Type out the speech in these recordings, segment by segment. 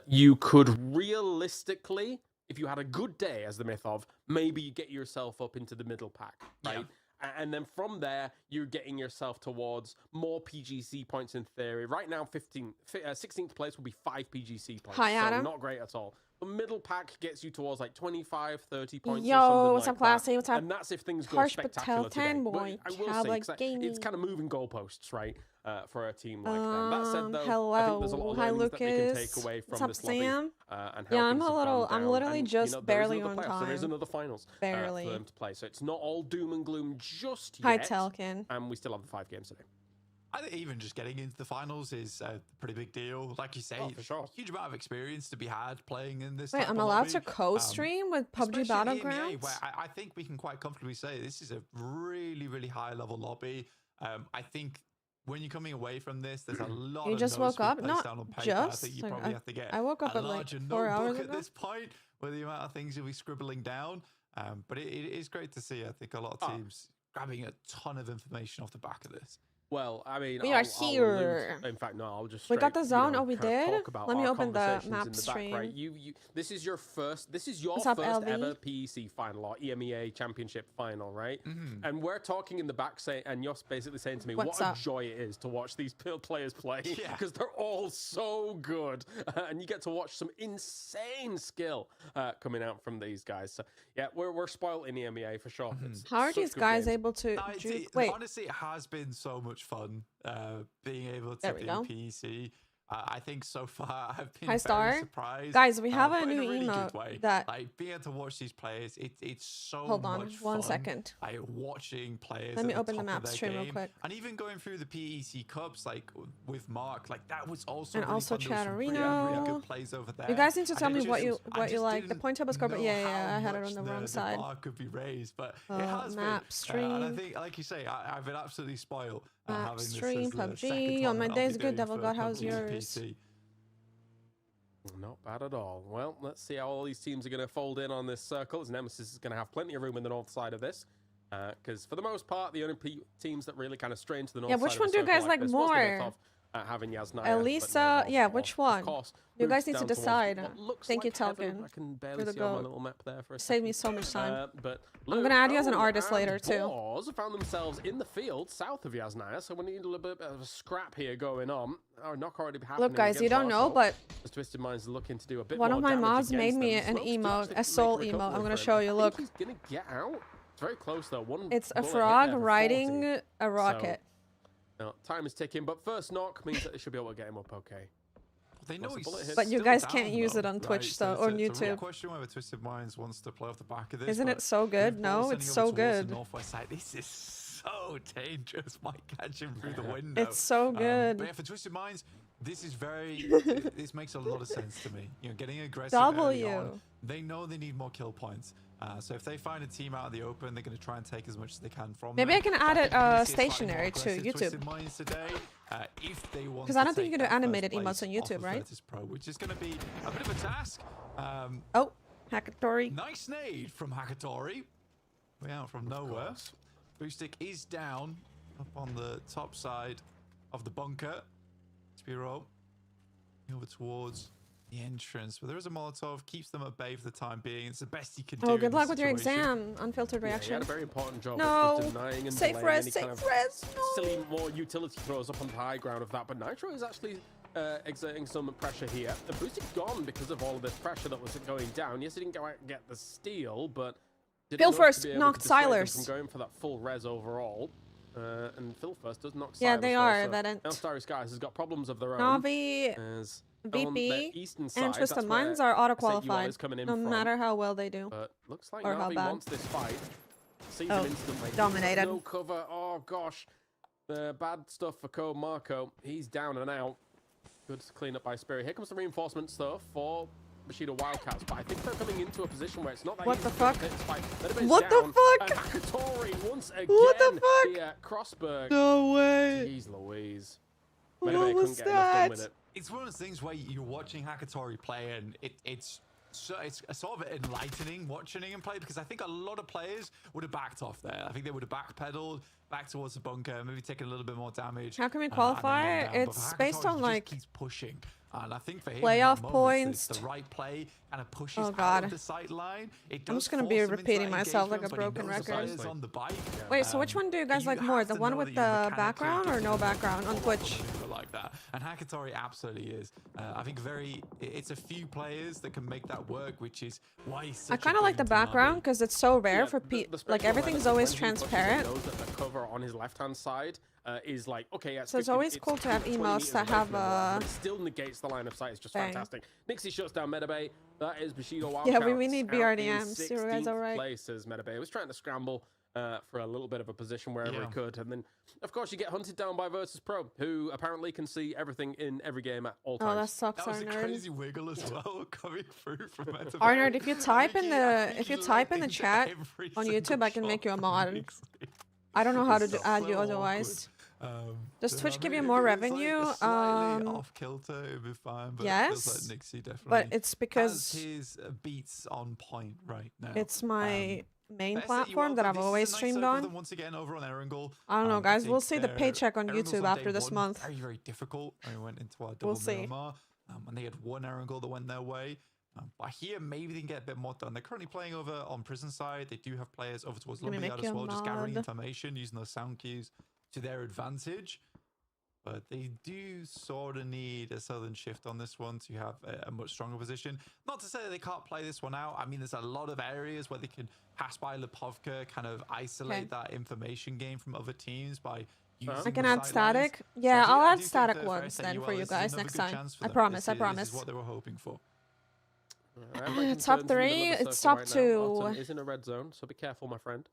you could realistically, if you had a good day as the myth of, maybe you get yourself up into the middle pack, right? Yeah. And then from there, you're getting yourself towards more PGC points in theory. Right now, 16th place will be 5 PGC points. Hi, Adam. So not great at all. The middle pack gets you towards like 25, 30 points. Yo, or something what's like up, Classy? What's up? And that's if things go Harsh spectacular Patel, today. Boy. But I will say, it's kind of moving goalposts, right? For a team like them. That said, though, hello. I think there's a lot of learnings that they can take away from what's up, this lobby. Sam? And yeah, how I'm literally and, just barely on playoffs. time. There is another finals barely for them to play, so it's not all doom and gloom just Hi, yet. Telkin. And we still have the 5 games today. I think even just getting into the finals is a pretty big deal. Like you say, for sure. Huge amount of experience to be had playing in this. Wait, I'm allowed to co-stream with PUBG Battlegrounds? Where I think we can quite comfortably say this is a really, really high level lobby. I think when you're coming away from this, there's a lot. You just woke up? Not just. I think you probably have to get. I woke up at like 4 hours ago. At this point, with the amount of things you'll be scribbling down. But it is great to see. I think a lot of teams grabbing a ton of information off the back of this. Well, I mean, we are here. In fact, no, I'll just. We got the zone. We did. Let me open the map stream. Right? This is your first. This is your first ever PEC final or EMEA Championship final, right? And we're talking in the back, and you're basically saying to me, what a joy it is to watch these players play because they're all so good, and you get to watch some insane skill coming out from these guys. So yeah, we're spoiled in EMEA for sure. How are these guys able to? Wait, honestly, it has been so much fun being able to do PEC. I think so far I've been very surprised. Guys, we have a new really emote that like being able to watch these players. It's so hold on much 1 fun. second. Like watching players. Let me open the map stream real quick. And even going through the PEC Cups, like with Mark, like that was also and really also fun. Chatterino. Really good plays over there. You guys need to tell me what you like. The point table score, but yeah, I had it on the wrong side. The bar could be raised, but it has map stream. And I think, like you say, I've been absolutely spoiled. Map stream, PUBG. Oh, my day's good. Devil God, how's yours? Not bad at all. Well, let's see how all these teams are going to fold in on this circle. As Nemesis is going to have plenty of room in the north side of this. Because for the most part, the only teams that really kind of stray into the north side which one do you guys like more? Having Yasnaya, Alisa, yeah, which one? You guys need to decide. Thank you, Telkin. I can barely see on my little map there for a second. Save me so much time. But I'm gonna add you as an artist later too. Boars found themselves in the field south of Yasnaya, so we need a little bit of a scrap here going on. Our knock already happening. Look, guys, you don't know, but Twisted Minds are looking to do a bit one more of my mods made me them. an emote, a soul emote. I'm gonna show you. Look, he's gonna get out. It's very close though. It's a frog riding a rocket. Now, time is ticking, but first knock means that they should be able to get him up okay. They know but you guys can't use it on Twitch though, or YouTube. It's a real question whether Twisted Minds wants to play off the back of this. Isn't it so good? No, it's so good. Northwest side. This is so dangerous. Might catch him through the window. It's so good. But yeah, for Twisted Minds, this is very. This makes a lot of sense to me. You know, getting aggressive early on. They know they need more kill points. So if they find a team out in the open, they're going to try and take as much as they can from them. Maybe I can add it stationary to YouTube. Because I don't think you can do animated emotes on YouTube, right? Pro, which is going to be a bit of a task. Oh, Hackatori. Nice nade from Hackatori. Way out from nowhere. Boostic is down up on the top side of the bunker. Spiro over towards the entrance, but there is a Molotov, keeps them at bay for the time being. It's the best you can do. Oh, good luck with your exam. Unfiltered reaction. Yeah, he had a very important job of denying and safe res, safe res. No. Silly more utility throws up on the high ground of that, but Nitro is actually exerting some pressure here. The boost is gone because of all of this pressure that was going down. Yes, he didn't go out and get the steal, but Phil first knocked Silers from going for that full res overall. And Phil first does knock Silers. Yeah, they are. So now Starry Skies has got problems of their own. Navi, VP, and Twisted Minds are auto-qualified, no matter how well they do. But looks like Navi wants this fight. Sees him instantly. Dominated. No cover. Oh, gosh. The bad stuff for Code Marco. He's down and out. Good clean up by Spirit. Here comes the reinforcements, though, for Bushido Wildcats, but I think they're coming into a position where it's not that what easy the fuck? What the fuck? And Hakatori once again. What the fuck? The Crossberg. No way. Jeez Louise. What was that? It's one of those things where you're watching Hakatori play and it's So it's sort of enlightening watching him play, because I think a lot of players would have backed off there. I think they would have backpedaled back towards the bunker, maybe taking a little bit more damage. How can we qualify? It's based on like keeps pushing. And I think for him, playoff points. It's the right play, kind of pushes out of the sight line. I'm just gonna be repeating myself like a broken record. On the bike. Wait, so which one do you guys like more? The one with the background or no background on Twitch? Like that. And Hakatori absolutely is. I think it's a few players that can make that work, which is why he's I kind of like the background because it's so rare for people. Like everything's always transparent. The cover on his left-hand side is like, okay, yeah, so it's always cool to have emails that have but it still negates the line of sight. It's just fantastic. Nixie shuts down Metabay. That is Bushido Wildcats. Yeah, we need BRDMs. You guys all right? Place as Metabay was trying to scramble for a little bit of a position wherever he could, and then of course you get hunted down by Virtus Pro, who apparently can see everything in every game at all times. Oh, that sucks, That was Arnold. a crazy wiggle as well coming through from Metabay. Arnold, if you type in the chat on YouTube, I can make you a mod. I don't know how to add you otherwise. Does Twitch give you more revenue? Off kilter, it'd be fine. But yes, like Nixie definitely but it's because his beats on point right now. It's my main platform that I've always streamed on. Once again over on Erangel. I don't know, guys. We'll see the paycheck on YouTube after this month. Very, very difficult. I went into our double Miramar, and they had one Erangel that went their way. But here, maybe they can get a bit more done. They're currently playing over on Prison side. They do have players over towards Lumberyard as well, just gathering information, using those sound cues to their advantage. But they do sort of need a southern shift on this one to have a much stronger position. Not to say that they can't play this one out. I mean, there's a lot of areas where they can pass by Pubg, kind of isolate that information game from other teams by using I can add static. Yeah, I'll add static once then for you guys next time. I promise, I promise. This is what they were hoping for. Top 3, it's top 2. Is in a red zone, so be careful, my friend.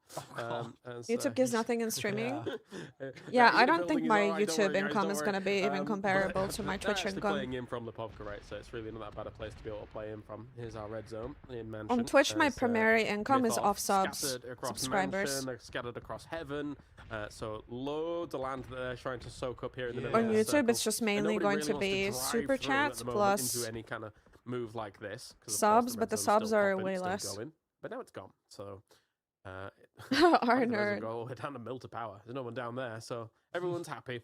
YouTube gives nothing in streaming. Yeah, I don't think my YouTube income is going to be even comparable to my Twitch income. Playing in from the Pubg, right? So it's really not that bad a place to be able to play in from. Here's our red zone in Mansion. On Twitch, my primary income is off subs, subscribers. They're scattered across heaven. So loads of land that they're trying to soak up here in the middle. On YouTube, it's just mainly going to be super chats plus into any kind of move like this subs, but the subs are way less. But now it's gone, so Arnold. Go all the way down to Mill to Power. There's no one down there, so everyone's happy.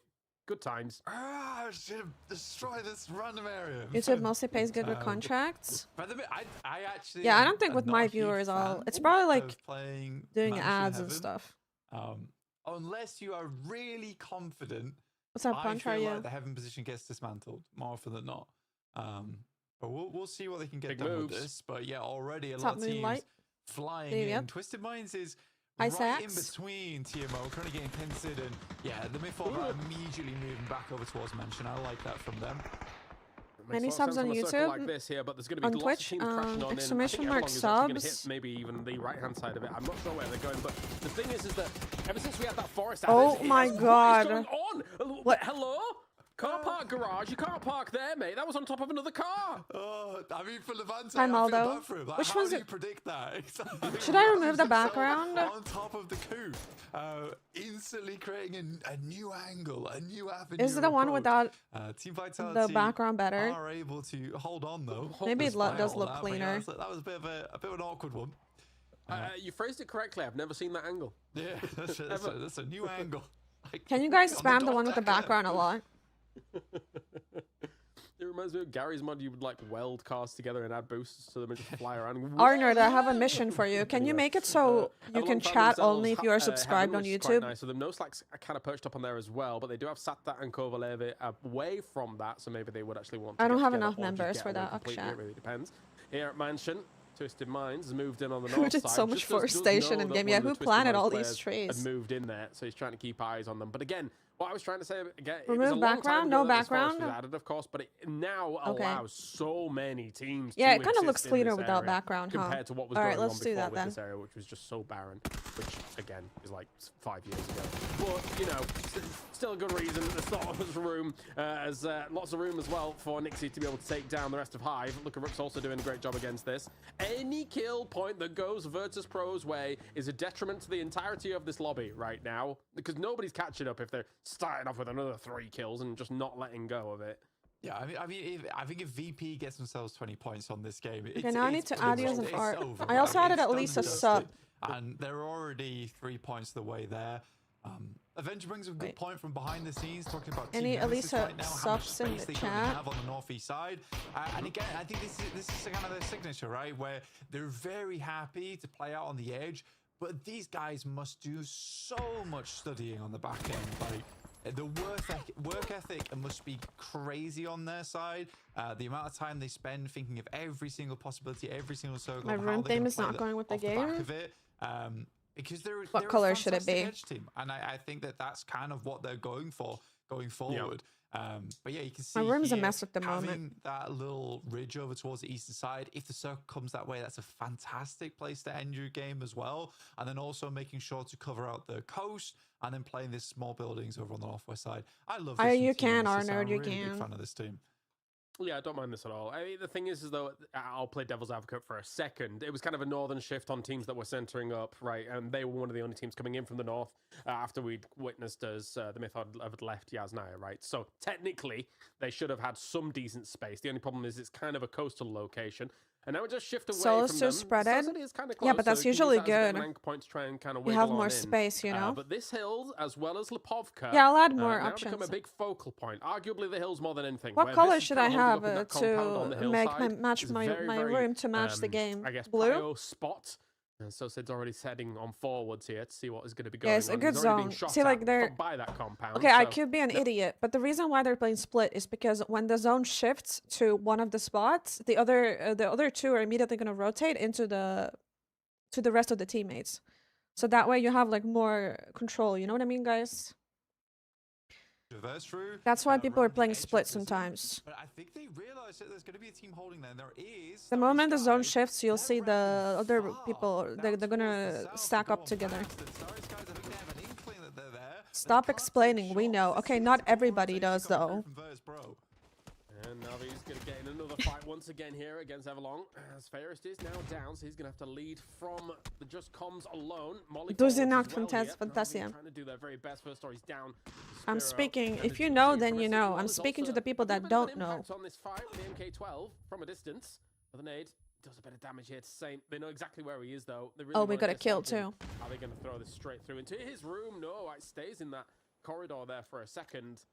Good times. I should destroy this random area. YouTube mostly pays good with contracts. I actually I don't think with my viewers it's probably like doing ads and Heaven. Stuff. Unless you are really confident. What's up, Punch? I feel like the heaven position gets dismantled more often than not. But we'll see what they can get done with this. But yeah, already a lot of teams flying in. Twisted Minds is right in between TMO, currently getting pincered, and the midfield are immediately moving back over towards Mansion. I like that from them. Many subs on YouTube, like this here, but there's going to be on Twitch, exclamation mark subs. Maybe even the right-hand side of it. I'm not sure where they're going, but the thing is that ever since we had that forest, oh my god! What is going on? What? Hello? Car park garage, you can't park there, mate. That was on top of another car. Oh, I mean, for Levante, Hi, Maldo. Like, which one's it? Predict that? Should I remove the background? On top of the coup, instantly creating a new angle, a new avenue. Is it the one without Team Vitality the background better? Are able to hold on though. Maybe it does look cleaner. That was a bit of an awkward one. You phrased it correctly. I've never seen that angle. Yeah, that's a new angle. Can you guys spam the one with the background a lot? It reminds me of Gary's mod. You would like weld cars together and add boosts to them and just fly around. Arnold, I have a mission for you. Can you make it so you can chat only if you are subscribed on YouTube? Nice. So the No Slacks are kind of perched up on there as well, but they do have Satda and Kovaleve away from that, so maybe they would actually want to I don't have enough members for that. It really depends. Here at Mansion, Twisted Minds has moved in on the north side. Who did so much forestation in game? Yeah, who planted all these trees? And moved in there, so he's trying to keep eyes on them. But again, what I was trying to say, again, remove background, no background. Was added, of course, but it now allows so many teams. Yeah, it kind of looks cleaner without background, compared to what was going on before with this area, which was just so barren. Which again is like 5 years ago. But you know, still a good reason. There's not much room, as lots of room as well for Nixie to be able to take down the rest of Hive. Look at Rook's also doing a great job against this. Any kill point that goes Virtus Pro's way is a detriment to the entirety of this lobby right now, because nobody's catching up if they're starting off with another 3 kills and just not letting go of it. Yeah, I think if VP gets themselves 20 points on this game, okay, now I need to add you as an art. over. I also added Alisa sub. And they're already 3 points the way there. Avenger brings a good point from behind the scenes, talking about any Alisa right now, subs in the chat have on the northeast side. And again, I think this is kind of their signature, right? Where they're very happy to play out on the edge, but these guys must do so much studying on the back end. Like the work ethic must be crazy on their side. The amount of time they spend thinking of every single possibility, every single circle. My rune theme is not going with the game. Because they're what color should it be? Edge team, and I think that's kind of what they're going for going forward. Yep. But yeah, you can see my room's a mess at the moment. That little ridge over towards the eastern side. If the circle comes that way, that's a fantastic place to end your game as well. And then also making sure to cover out the coast and then playing these small buildings over on the northwest side. I love this. You can, Arnold. I'm You really can. big fan of this team. Yeah, I don't mind this at all. I mean, the thing is though, I'll play devil's advocate for a second. It was kind of a northern shift on teams that were centering up, right? And they were one of the only teams coming in from the north after we'd witnessed as the myth had left Yasnaya, right? So technically, they should have had some decent space. The only problem is it's kind of a coastal location. And now we just shift away so from them. spread it. Kind of yeah, but that's usually good. Point to try and kind of you have more space, you know. But this hill, as well as Lipovka, yeah, I'll add more now options. become a big focal point. Arguably, the hills more than anything. What color should I have to make my room to match the game? I guess blue. Spot. And so Sid's already heading on forwards here to see what is going to be going on. Yes, a good zone. See, like they're by that compound. Okay, so I could be an idiot, but the reason why they're playing split is because when the zone shifts to one of the spots, the other two are immediately going to rotate into the rest of the teammates. So that way you have like more control. You know what I mean, guys? That's why people are playing split sometimes. But I think they realize that there's going to be a team holding there. And there is. The moment the zone shifts, you'll see the other people. They're gonna stack up together. Stop explaining. We know. Okay, not everybody does though. And Navi's going to get in another fight once again here against Everlong. As Fairest is now down, so he's going to have to lead from the Just Comms alone. Molly Fantasia. Trying to do their very best. First story's down. I'm speaking. If you know, then you know. I'm speaking to the people that don't know. On this fight, the MK12 from a distance. With a nade. Does a bit of damage here to Saint. They know exactly where he is, though. They really we got a kill, too. Are they going to throw this straight through into his room? No, it stays in that corridor there for a second.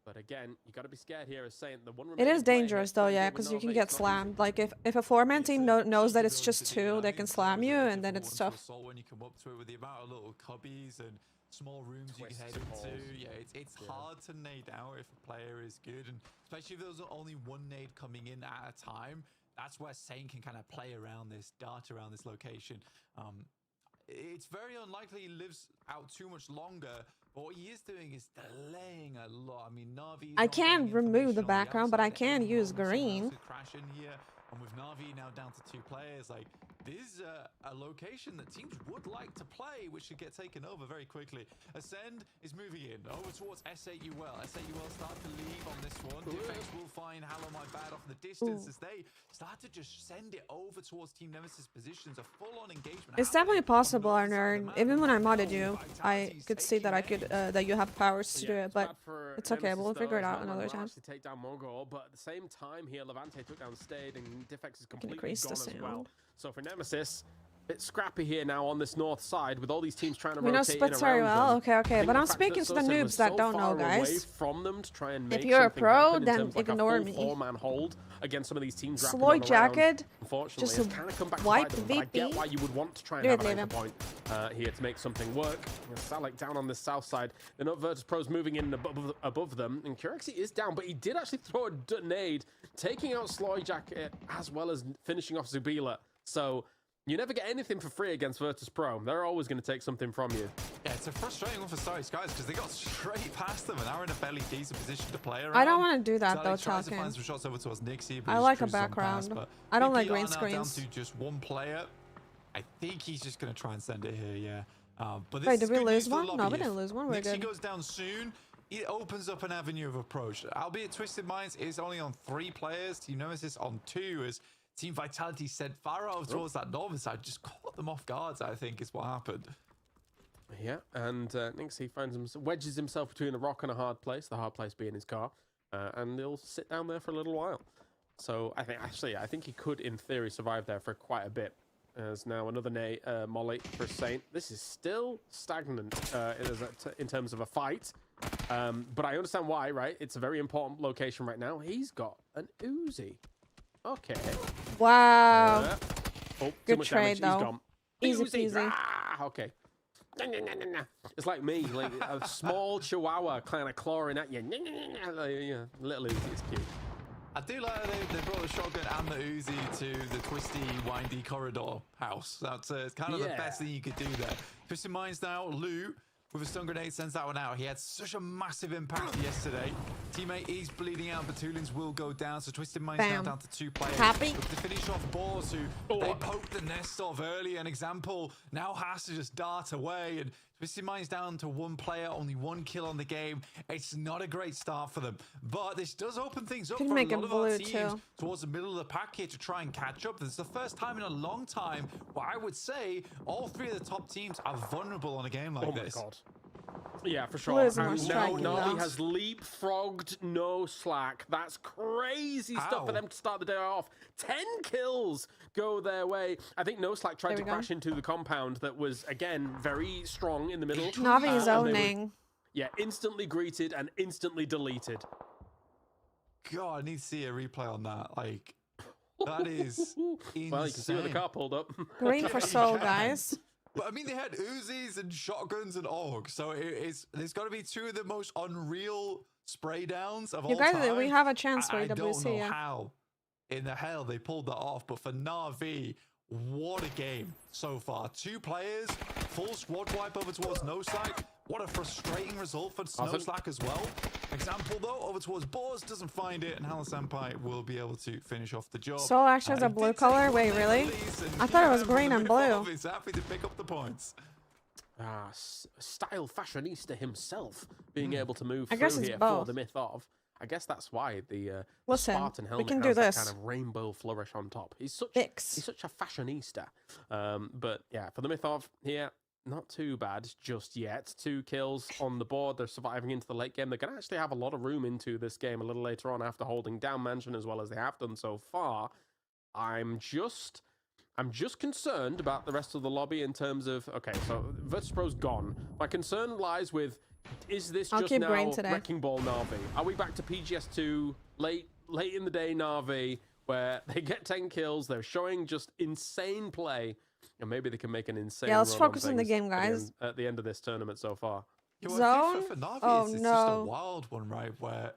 But again, you got to be scared here as Saint. It is dangerous though, yeah, because you can get slammed. Like if a 4-man team knows that it's just 2, they can slam you, and then it's tough. When you come up to it with the amount of little cubbies and small rooms you can head into, yeah, it's hard to nade out if a player is good, and especially if there's only one nade coming in at a time. That's where Saint can kind of play around this, dart around this location. It's very unlikely he lives out too much longer. But what he is doing is delaying a lot. I mean, Na'Vi. I can remove the background, but I can use green. Crash in here, and with Na'Vi now down to 2 players, like this is a location that teams would like to play, which should get taken over very quickly. Ascend is moving in over towards S8UL. S8UL start to leave on this one. Defense will find Hello My Bad off the distance as they start to just send it over towards Team Nemesis positions. A full-on engagement. It's definitely possible, Arner. Even when I modded you, I could see that I could that you have powers to do it, but it's okay. We'll figure it out another time. To take down Mogul, but at the same time here, Levante took down Stade, and Defex is completely gone as well. So for Nemesis, a bit scrappy here now on this north side with all these teams trying to rotate in splits very well. Okay, but I'm speaking to the noobs that don't know, guys. From them to try and make if you're a pro, then ignore me. 4-man hold against some of these teams. Sloy jacket, unfortunately, just kind of come back wipe them, VP. I get why you would want to try and have an anchor point here to make something work. Salek down on the south side. The Virtus Pros moving in above them, and Curexy is down, but he did actually throw a nade, taking out Sloy jacket as well as finishing off Zubila. So you never get anything for free against Virtus Pro. They're always going to take something from you. Yeah, it's a frustrating one for Starry Skies because they got straight past them and now in a fairly decent position to play around. I don't want to do that though, tries to find some shots over towards Nixie, I like a background. I don't like green screens. Down to just one player. I think he's just going to try and send it here, yeah. But this wait, did we lose one? No, we didn't lose one. We're good. Nixie goes down soon. It opens up an avenue of approach. Albeit Twisted Minds is only on 3 players. Team Nemesis on 2 as Team Vitality sent far out towards that northern side, just caught them off guards, I think, is what happened. Yeah, and Nixie wedges himself between a rock and a hard place, the hard place being his car. and he'll sit down there for a little while. So I think he could, in theory, survive there for quite a bit. There's now another molly for Saint. This is still stagnant in terms of a fight, but I understand why, right? It's a very important location right now. He's got an Uzi. Okay. Wow. Oh, good trade, though. Easy peasy. Okay. It's like me, like a small chihuahua kind of clawing at you. Little Uzi is cute. I do like that they brought the shotgun and the Uzi to the twisty, windy corridor house. That's kind of the best thing you could do there. Twisted Minds now, Lou with a stun grenade sends that one out. He had such a massive impact yesterday. Teammate is bleeding out. Battalions will go down. So Twisted Minds now down to 2 players. Happy. Look to finish off Boars, who they poked the nest of early. An example now has to just dart away. And Twisted Minds down to 1 player, only 1 kill on the game. It's not a great start for them. But this does open things up for a lot of our teams towards the middle of the pack here to try and catch up. This is the first time in a long time where I would say all 3 of the top teams are vulnerable on a game like this. Oh my god. Yeah, for sure. Now Navi has leapfrogged no slack. That's crazy stuff for them to start the day off. 10 kills go their way. I think no slack tried to crash into the compound that was, again, very strong in the middle. Navi owning. Instantly greeted and instantly deleted. God, I need to see a replay on that. Like, that is insane. Well, you can see where the car pulled up. Green for soul, guys. But I mean, they had Uzis and shotguns and AUG, so there's got to be 2 of the most unreal spray downs of all time. We have a chance for I AWC. don't know how in the hell they pulled that off, but for Na'Vi, what a game so far. 2 players, full squad wipe over towards no slack. What a frustrating result for Snowslack as well. Example though, over towards Boars, doesn't find it, and Hala Senpai will be able to finish off the job. Soul actually has a blue color? Wait, really? I thought it was green and blue. He's happy to pick up the points. Style fashionista himself being able to move through here for the myth of. I guess that's why the Spartan helmet has that kind of rainbow flourish on top. He's such a fashionista. But yeah, for the myth of here, not too bad just yet. 2 kills on the board. They're surviving into the late game. They're going to actually have a lot of room into this game a little later on after holding down Mansion as well as they have done so far. I'm just concerned about the rest of the lobby in terms of, okay, so Virtus.pro's gone. My concern lies with, is this just now Wrecking Ball Na'Vi? Are we back to PGS2 late in the day Na'Vi where they get 10 kills, they're showing just insane play, and maybe they can make an insane let's focus on the game, guys. At the end of this tournament so far. Yeah, well, I think for Na'Vi, it's just a wild one, right? Where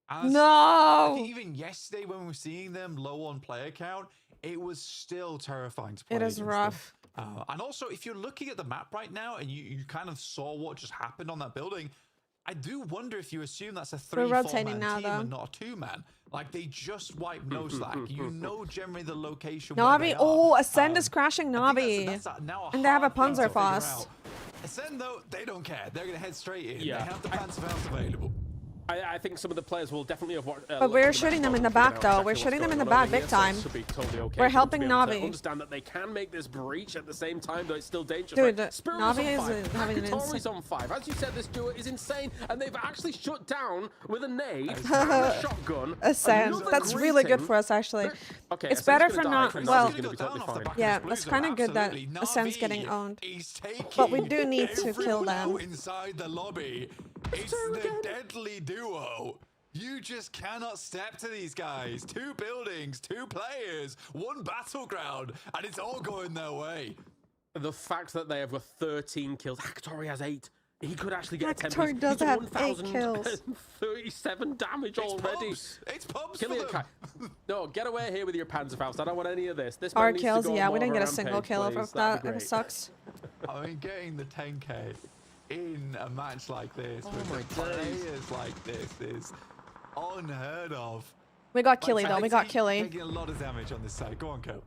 I think even yesterday when we were seeing them low on player count, it was still terrifying to play. It is rough. And also, if you're looking at the map right now and you kind of saw what just happened on that building, I do wonder if you assume that's a 3-4 man team and not a 2-man. Like, they just wiped no slack. You know generally the location Na'Vi, Ascend is crashing Na'Vi. And they have a Panzerfaust. Ascend, though, they don't care. They're going to head straight in. Yeah. They have the Panzerfaust available. I think some of the players will definitely have watched. But we're shooting them in the back, though. We're shooting them in the back big time. We're helping Na'Vi. Understand that they can make this breach at the same time, though it's still dangerous. Dude, Na'Vi is having an insane. on 5. As you said, this duo is insane, and they've actually shut down with a nade and a shotgun. Ascend. That's really good for us, actually. Okay, it's better for not. Well, yeah, that's kind of good that Ascend's getting owned. But we do need to kill them. Inside the lobby. It's the deadly duo. You just cannot step to these guys. 2 buildings, 2 players, 1 battleground, and it's all going their way. The fact that they have got 13 kills. Hakatori has 8. He could actually get a 10. Hakatori does have 8 kills. 37 damage already. It's Pubs for them. No, get away here with your Panzerfaust. I don't want any of this. This our kills, yeah, we didn't get a single kill of that. It sucks. I mean, getting the 10k in a match like this with players like this is unheard of. We got Killy though. We got Killy. Taking a lot of damage on this side. Go on, Kel.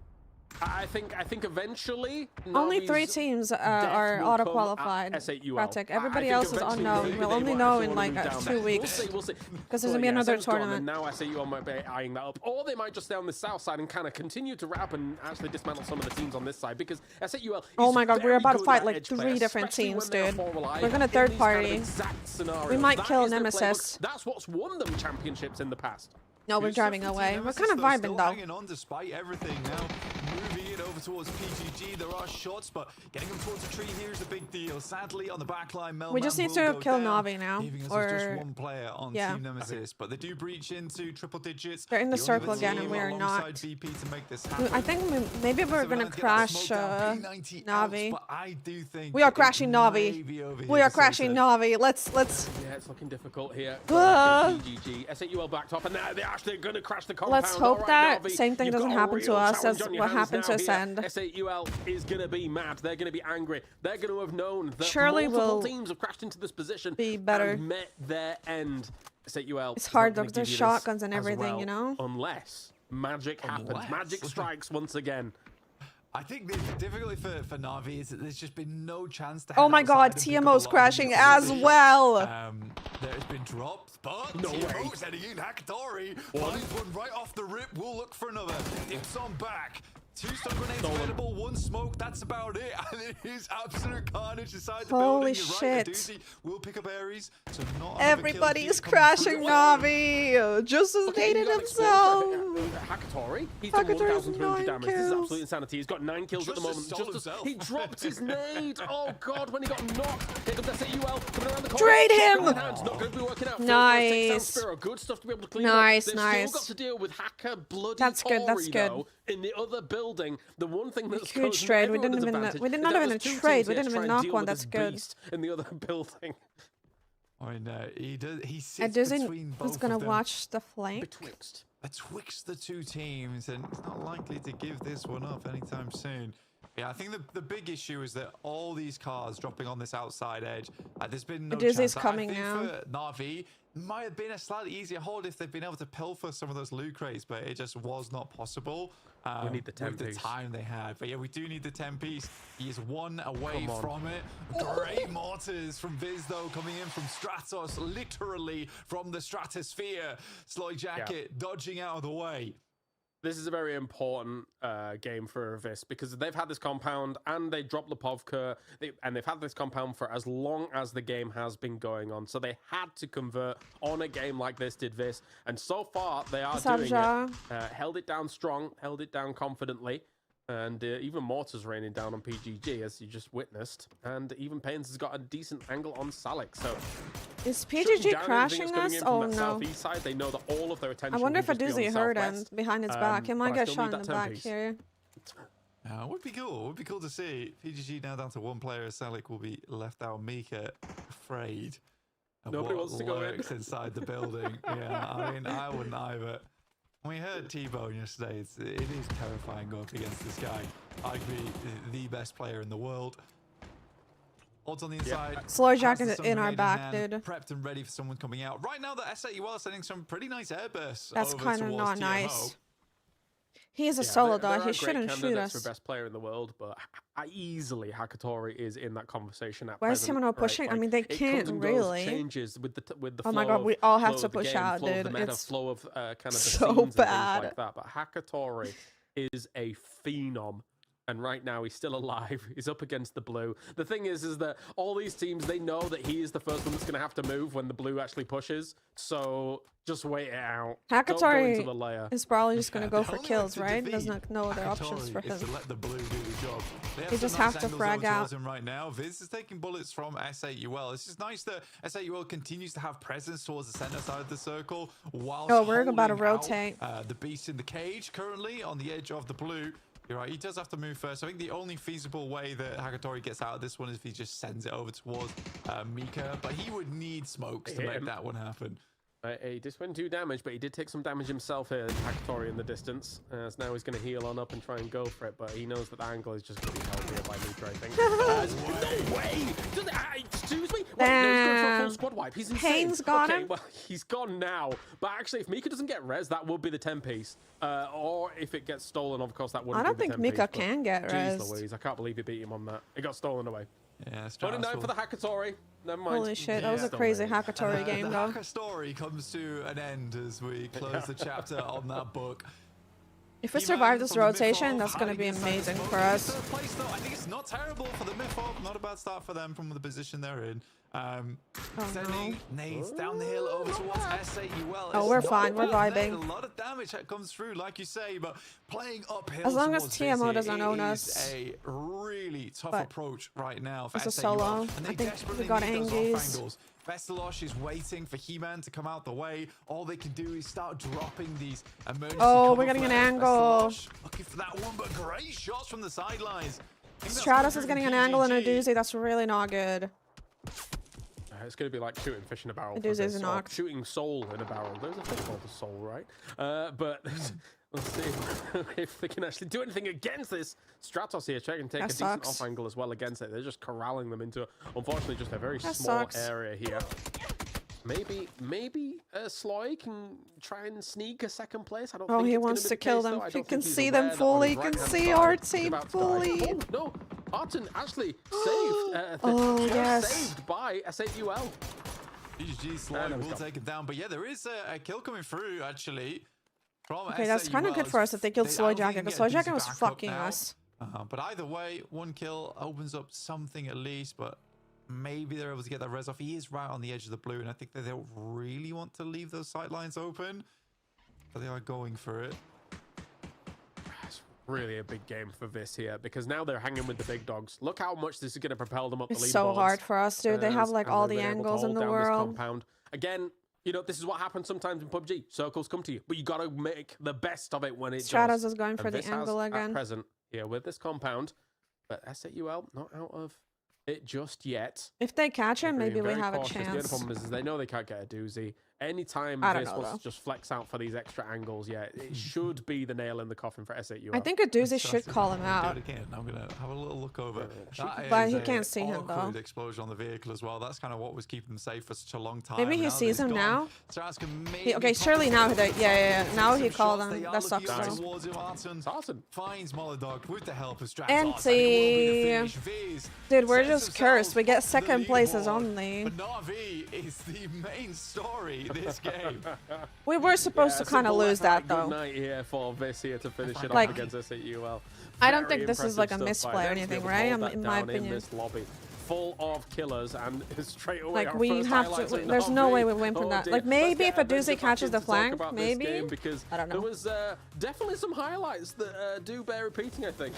I think eventually only 3 Navi's teams death are will auto come qualified. at S8UL. Pratik. Everybody I think else is eventually unknown. maybe We'll they only might know actually in wanna like move down 2 there. weeks. We'll see. Because there's But gonna be yeah, another S8's gone, tournament. and now S8UL might be eyeing that up, or they might just stay on the south side and kind of continue to wrap and actually dismantle some of the teams on this side because S8UL is Oh my god, we're very about to good fight at like edge 3 play, different especially teams, when they are dude. four alive We're gonna in third these kind of party. exact scenarios. We might That kill is their Nemesis. playbook. That's what's won them championships in the past. No, we're driving away. We're kind of vibing though. Hanging on despite everything now. Moving it over towards PGG. There are shots, but getting them towards the tree here is a big deal. Sadly, on the back line, We just need to kill Navi now. Leaving us with just one player on Team Nemesis, but they do breach into triple digits. They're in the You circle only have a again, and team we are alongside not. VP to make this happen. I think maybe we're gonna crash Navi. But I do think We are crashing Navi. We are crashing Navi. Let's. Yeah, it's looking difficult here. PGG, S8UL backed up, and now they're actually going to crash the compound. Let's hope All right, that Navi, same thing you've doesn't got a happen to real us as challenge on your what hands happened now to here. Ascend. S8UL is going to be mad. They're going to be angry. They're going to have known that Surely multiple we'll teams have crashed into this position be better. and met their end. S8UL. It's hard though, 'cause there's shotguns and everything, you know? Unless magic happens. Magic strikes once again. I think the difficulty for Navi is that there's just been no chance to. Oh my god, TMO's crashing as well. There's been drops, but No TMO's way. heading in. Hakatori finds one right off the rip. We'll look for another. It's on back. 2 stun grenades available, 1 smoke. That's about it. And it is absolute carnage inside the Holy building. You're shit. right, Aduzi will pick up Aries. So not Everybody is coming crashing through. Navi. Just as Okay, Naden you got himself. Hakatori, he's done Hakatori's 1,300 9 damage. This is kills. absolute insanity. He's got 9 kills at the Just moment. as Just himself. he dropped his nade. Oh god, when he got knocked. Here comes SAUL coming around the corner. Trade him! Shotgun in hand, not going to be working out. Nice. Spiro. Good stuff to be able to clean Nice, up. They've nice. still got to deal with Hacker Bloody That's good, that's Tory, good. though, in the other building. The one thing that's Huge causing trade. We everyone didn't an even. advantage We did is not that even there's 2 trade. teams We here didn't to try even and knock deal one. with That's this good. beast in the other building. I know, he sits It doesn't. between both Who's gonna of them. watch the flank? Betwixt. Betwixt the 2 teams, and it's not likely to give this one up anytime soon. Yeah, I think the big issue is that all these cars dropping on this outside edge, there's been no Dizzy's chance. coming I think now. for Navi, might have been a slightly easier hold if they'd been able to pilfer some of those loot crates, but it just was not possible. We need the 10 with the piece. time they had. But yeah, we do need the 10 piece. He is 1 away Come on. from it. Great mortars from Viz though, coming in from Stratos, literally from the stratosphere. Sloy Jacket dodging out of the way. This is a very important game for Vis because they've had this compound and they dropped the Pubg, and they've had this compound for as long as the game has been going on. So they had to convert on a game like this, did Vis. And so far, they are doing it. Held it down strong, held it down confidently. And even Mortar's raining down on PGG, as you just witnessed. And even Pains has got a decent angle on Salik. So is PGG crashing us? Oh no. Southeast side, they know that all of their attention. I wonder if will just be Aduzi on the heard southwest. him behind his back. He might but I get still shot need in the that 10 back piece. here. It would be cool. It would be cool to see PGG now down to 1 player. Salik will be left out. Mika afraid of Nobody what wants to go in. lurks inside the building. Yeah, I mean, I wouldn't either. We heard T-Bone yesterday. It is terrifying going up against this guy. Arguably the best player in the world. Odds on the inside. Slow Jack Has the is stun in our grenade back, hand, dude. Prepped and ready for someone coming out. Right now, the SAUL is sending some pretty nice airbursts. That's over kind of towards not TMO. nice. He is a solo there dog. are He great shouldn't shoot candidates us. for best player in the world, but easily Hakatori is in that conversation. At Why is present, TMO right? pushing? I mean, they it comes can't and goes, really. Changes with the Oh flow my god, of- we all have flow to of the push game, out, flow of dude. the meta, It's flow of kind of the so scenes and bad. things like that. But Hakatori is a phenom. And right now he's still alive. He's up against the blue. The thing is that all these teams, they know that he is the first one that's going to have to move when the blue actually pushes. So just wait it out. Don't go into the layer. Hakatori is probably just going to go The for only kills, way to right? defeat There's no other options Hakatori for him. is to let the blue do the job. They just have to angles frag over out. towards him right now. Viz is taking bullets from S8UL. It's just nice that S8UL continues to have presence towards the center side of the circle while We're about to rotate. The beast in the cage currently on the edge of the blue. You're right, he does have to move first. I think the only feasible way that Hakatori gets out of this one is if he just sends it over towards Mika, but he would need smokes to make that one happen. He did win 2 damage, but he did take some damage himself here, Hakatori, in the distance. As now he's going to heal on up and try and go for it, but he knows that the angle is just going to be held here by Mika, I think. No way! Excuse me? Wait, no, he's going for a full squad wipe. He's insane. Pain's got him. Well, he's gone now. But actually, if Mika doesn't get res, that would be the 10-piece. Or if it gets stolen, of course, that wouldn't I don't be the think 10-piece, Mika can get res. Jeez Louise, I can't believe he beat him on that. It got stolen away. Yeah, 29 for the Hackatori. Never mind. Holy shit, that was a crazy Hackatori game, though. The Hacker story comes to an end as we close the chapter on that book. If we survive this rotation, that's going to be amazing for us. Place, though, I think it's not terrible for the Mytho. Not a bad start for them from the position they're in. Sending nades down the hill over towards SAUL. Oh, we're fine. We're vibing. A lot of damage that comes through, like you say, but playing uphill. As long as TMO doesn't own us. It's a really tough approach right now for it's a SAUL. solo. And I think we got Angies. Vestalosh is waiting for He-Man to come out the way. All they can do is start dropping these emergency Oh, we're getting an angle. Looking for that one, but great shots from the sidelines. Stratus is getting an angle and a doozy. That's really not good. It's going to be like shooting fish in a barrel. A doozy is knocked. Shooting soul in a barrel. There's a fish called a soul, right? But let's see if they can actually do anything against this. Stratos here trying to take a decent off angle as well against it. They're just corralling them into, unfortunately, just a very small area here. Maybe Sloy can try and sneak a second place. I don't think he it's wants to kill them. He can see them fully. He can see our team fully. Oh, no. Arton actually saved. Yes. Saved by SAUL. GG Sloy will take it down. But yeah, there is a kill coming through, actually. Okay, that's kind of good for us if they killed Sloy Jacket, because Sloy Jacket was fucking us. But either way, one kill opens up something at least, but maybe they're able to get that res off. He is right on the edge of the blue, and I think that they don't really want to leave those sight lines open, but they are going for it. It's really a big game for this here, because now they're hanging with the big dogs. Look how much this is going to propel them up the leaderboards. It's so hard for us, dude. They have like all the angles in the world. Again, you know, this is what happens sometimes in PUBG. Circles come to you, but you got to make the best of it when it Stratos is going for the angle again. At present here with this compound, but SAUL not out of it just yet. If they catch him, maybe we have a cautious. chance. The only problem is they know they can't get a doozy. Anytime this was just flex out for these extra angles, yeah, it should be the nail in the coffin for SAUL. I think a doozy should call him out. Again, I'm gonna have a little look over. But he can't see him though. Explosion on the vehicle as well. That's kind of what was keeping them safe for such a long time. Maybe he sees him now. Okay, surely now. Yeah. Now he called him. That sucks though. Awesome. Finds Molodog with the help of Stratos. Empty. Dude, we're just cursed. We get second places only. But Na'Vi is the main story this game. We were supposed to kind of lose that though. Good night here for this here to finish it like, off against SAUL. I don't think this is like a misplay or anything, right? In my opinion. In this lobby, full of killers, and straight away. Like we have to. There's no way we win from that. Like maybe if a doozy catches the flank, maybe. Because I don't know. There was definitely some highlights that do bear repeating, I think.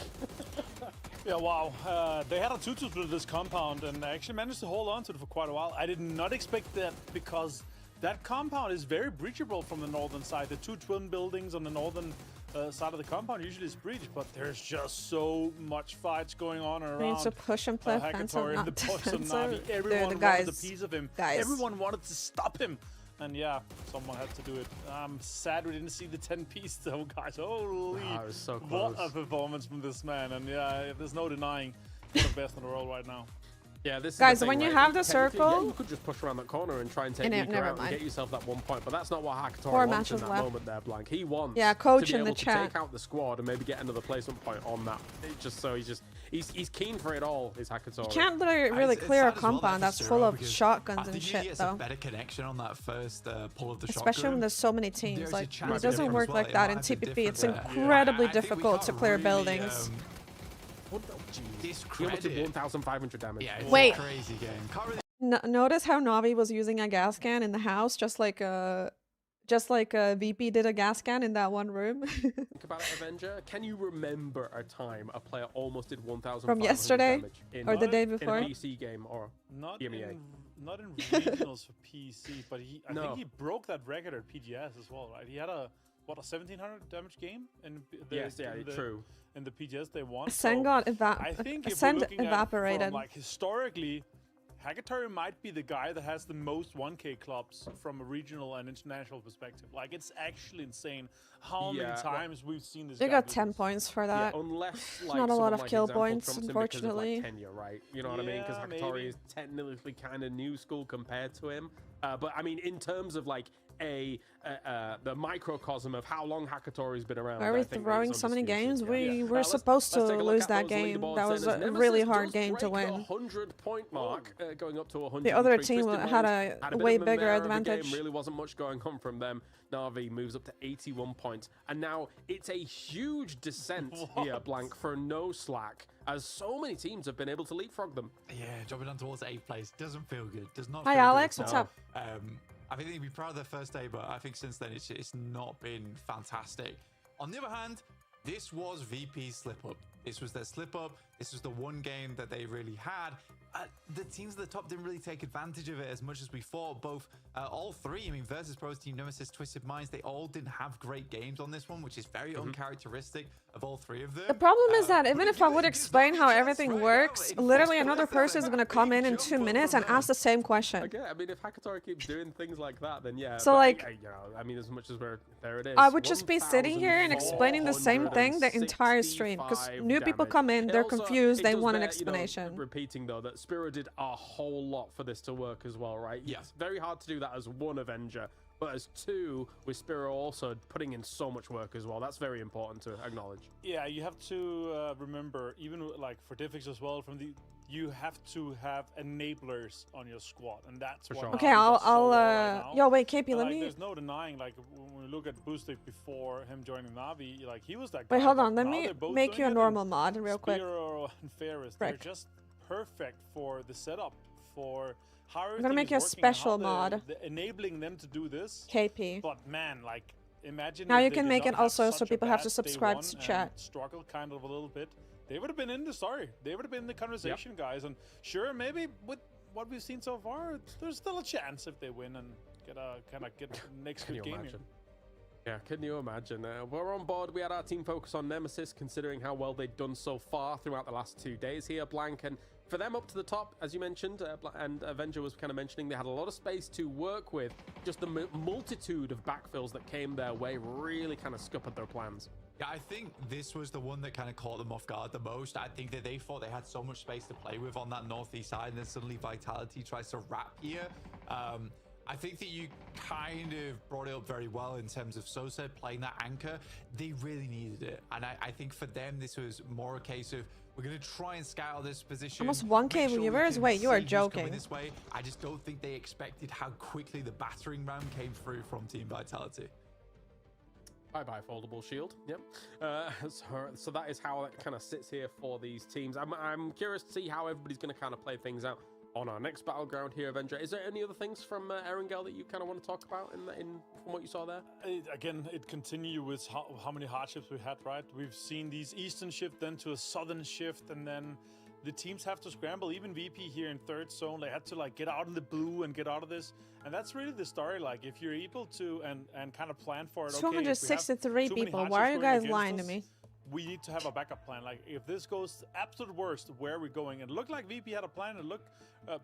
Yeah, wow. They had a 2-2 split this compound and actually managed to hold on to it for quite a while. I did not expect that because that compound is very breachable from the northern side. The two twin buildings on the northern side of the compound usually is breached, but there's just so much fights going on around. We need to push and play offensive, not defensive. Everyone wanted a piece of him. Everyone wanted to stop him. And yeah, someone had to do it. I'm sad we didn't see the 10-piece though, guys. Holy, it was so close. What a performance from this man. And yeah, there's no denying one of the best in the world right now. Yeah, this guys, is the thing, when you right? have the circle, yeah, you could just push around that corner and try and take Mika out and get yourself that 1 point. But that's not what Hackatori wants in that moment there, Blank. He wants coach to be in the able to chat. take out the squad and maybe get another placement point on that. He's keen for it all. Is Hackatori? You can't really clear a compound that's full of shotguns and shit, though. A better connection on that first pull of the especially when there's so many teams. Like it doesn't work like that in TPP. It's incredibly difficult to clear buildings. He almost did 1,500 damage. Yeah, it's wait. a crazy game. Notice how Na'Vi was using a gas can in the house, just like VP did a gas can in that one room. Think about it, Avenger. Can you remember a time a player almost did 1,500 from yesterday damage or the day before? In a PC game or EMEA? Not in regionals for PC, but I think he broke that record at PGS as well, right? He had a 1,700 damage game in true. In the PGS they won. Ascend got I think if we're looking evaporated. at from, like historically, Hackatory might be the guy that has the most 1K clubs from a regional and international perspective. Like, it's actually insane how many times we've seen this. They guy got do 10 this. points for that. Yeah, unless like not a lot of like kill Example points, trumps him unfortunately. because of, like, tenure, right? You know what I mean? Because Yeah, Hackatory maybe. is technically kind of new school compared to him. But I mean, in terms of like the microcosm of how long Hackatory's been around. Are we I think throwing it's so many games? undisputed, We were supposed to let's take a look lose at that those game. leaderboards That then, was as a Nemesis really hard does game to break the win. 100-point mark, going up to 100. The other team Twisted had Minds a had bit way of a bigger mare of a game, advantage. Really wasn't much going on from them. Na'Vi moves up to 81 points, and now it's a huge descent here, Blank, for no slack, as so many teams have been able to leapfrog them. Yeah, dropping down towards 8th place doesn't feel good. Does not. Hi, feel Alex. Good What's at all. up? I think they'd be proud of their first day, but I think since then it's not been fantastic. On the other hand, this was VP's slip up. This was their slip up. This was the one game that they really had. The teams at the top didn't really take advantage of it as much as we thought. Both, all three, I mean, Versus Pros, Team Nemesis, Twisted Minds, they all didn't have great games on this one, which is very uncharacteristic of all three of them. The problem is that even if I would explain how everything works, literally another person is going to come in 2 minutes and ask the same question. Okay, I mean, if Hackatory keeps doing things like that, then yeah. So, but, like, you know, I mean, as much as there it is. I would just be sitting here and explaining the same thing the entire stream, because new people come in, they're confused, they want an explanation. Repeating though that Spiro did a whole lot for this to work as well, right? Yeah. It's very hard to do that as one Avenger, but as two, with Spiro also putting in so much work as well. That's very important to acknowledge. Yeah, you have to remember, even like for Diffix as well, you have to have enablers on your squad, and that's For what sure. Na'Vi Okay, does so I'll well right now. yo, wait, KP, let Like, me... there's no denying, like, when we look at Boostic before him joining Na'Vi, like, he was that guy. Wait, hold but on, let now me they're both make doing you a it, and normal mod real quick. Spiro and Ferris, they're Frick. just perfect for the setup, for how I'm everything gonna make is you a working, special how mod. enabling them to do this. KP. But man, like, imagine Now if you they can did make not it have also so such a people have to bad subscribe day to one chat. and struggle kind of a little bit. They would have been in the story. They would have been in the conversation, guys. And sure, maybe with what we've seen so far, there's still a chance if they win and get next Can good you game imagine? here. Yeah, can you imagine? We're on board. We had our team focus on Nemesis, considering how well they'd done so far throughout the last 2 days here, Blank. And for them up to the top, as you mentioned, and Avenger was kind of mentioning, they had a lot of space to work with. Just the multitude of backfills that came their way really kind of scuppered their plans. Yeah, I think this was the one that kind of caught them off guard the most. I think that they thought they had so much space to play with on that northeast side, and then suddenly Vitality tries to wrap here. I think that you kind of brought it up very well in terms of Sosa playing that anchor. They really needed it. And I think for them, this was more a case of, we're going to try and scout this position. Almost 1K viewers? Wait, you are joking. This way. I just don't think they expected how quickly the battering ram came through from Team Vitality. Bye-bye, foldable shield. Yep. So that is how it kind of sits here for these teams. I'm curious to see how everybody's going to kind of play things out on our next battleground here, Avenger. Is there any other things from Erangel that you kind of want to talk about from what you saw there? Again, it continues with how many hardships we had, right? We've seen these eastern shift, then to a southern shift, and then the teams have to scramble. Even VP here in third zone, they had to like get out in the blue and get out of this. And that's really the story. Like, if you're able to and kind of plan for it. 263 people. Why are you guys lying to me? We need to have a backup plan. Like, if this goes absolute worst, where are we going? It looked like VP had a plan. It looked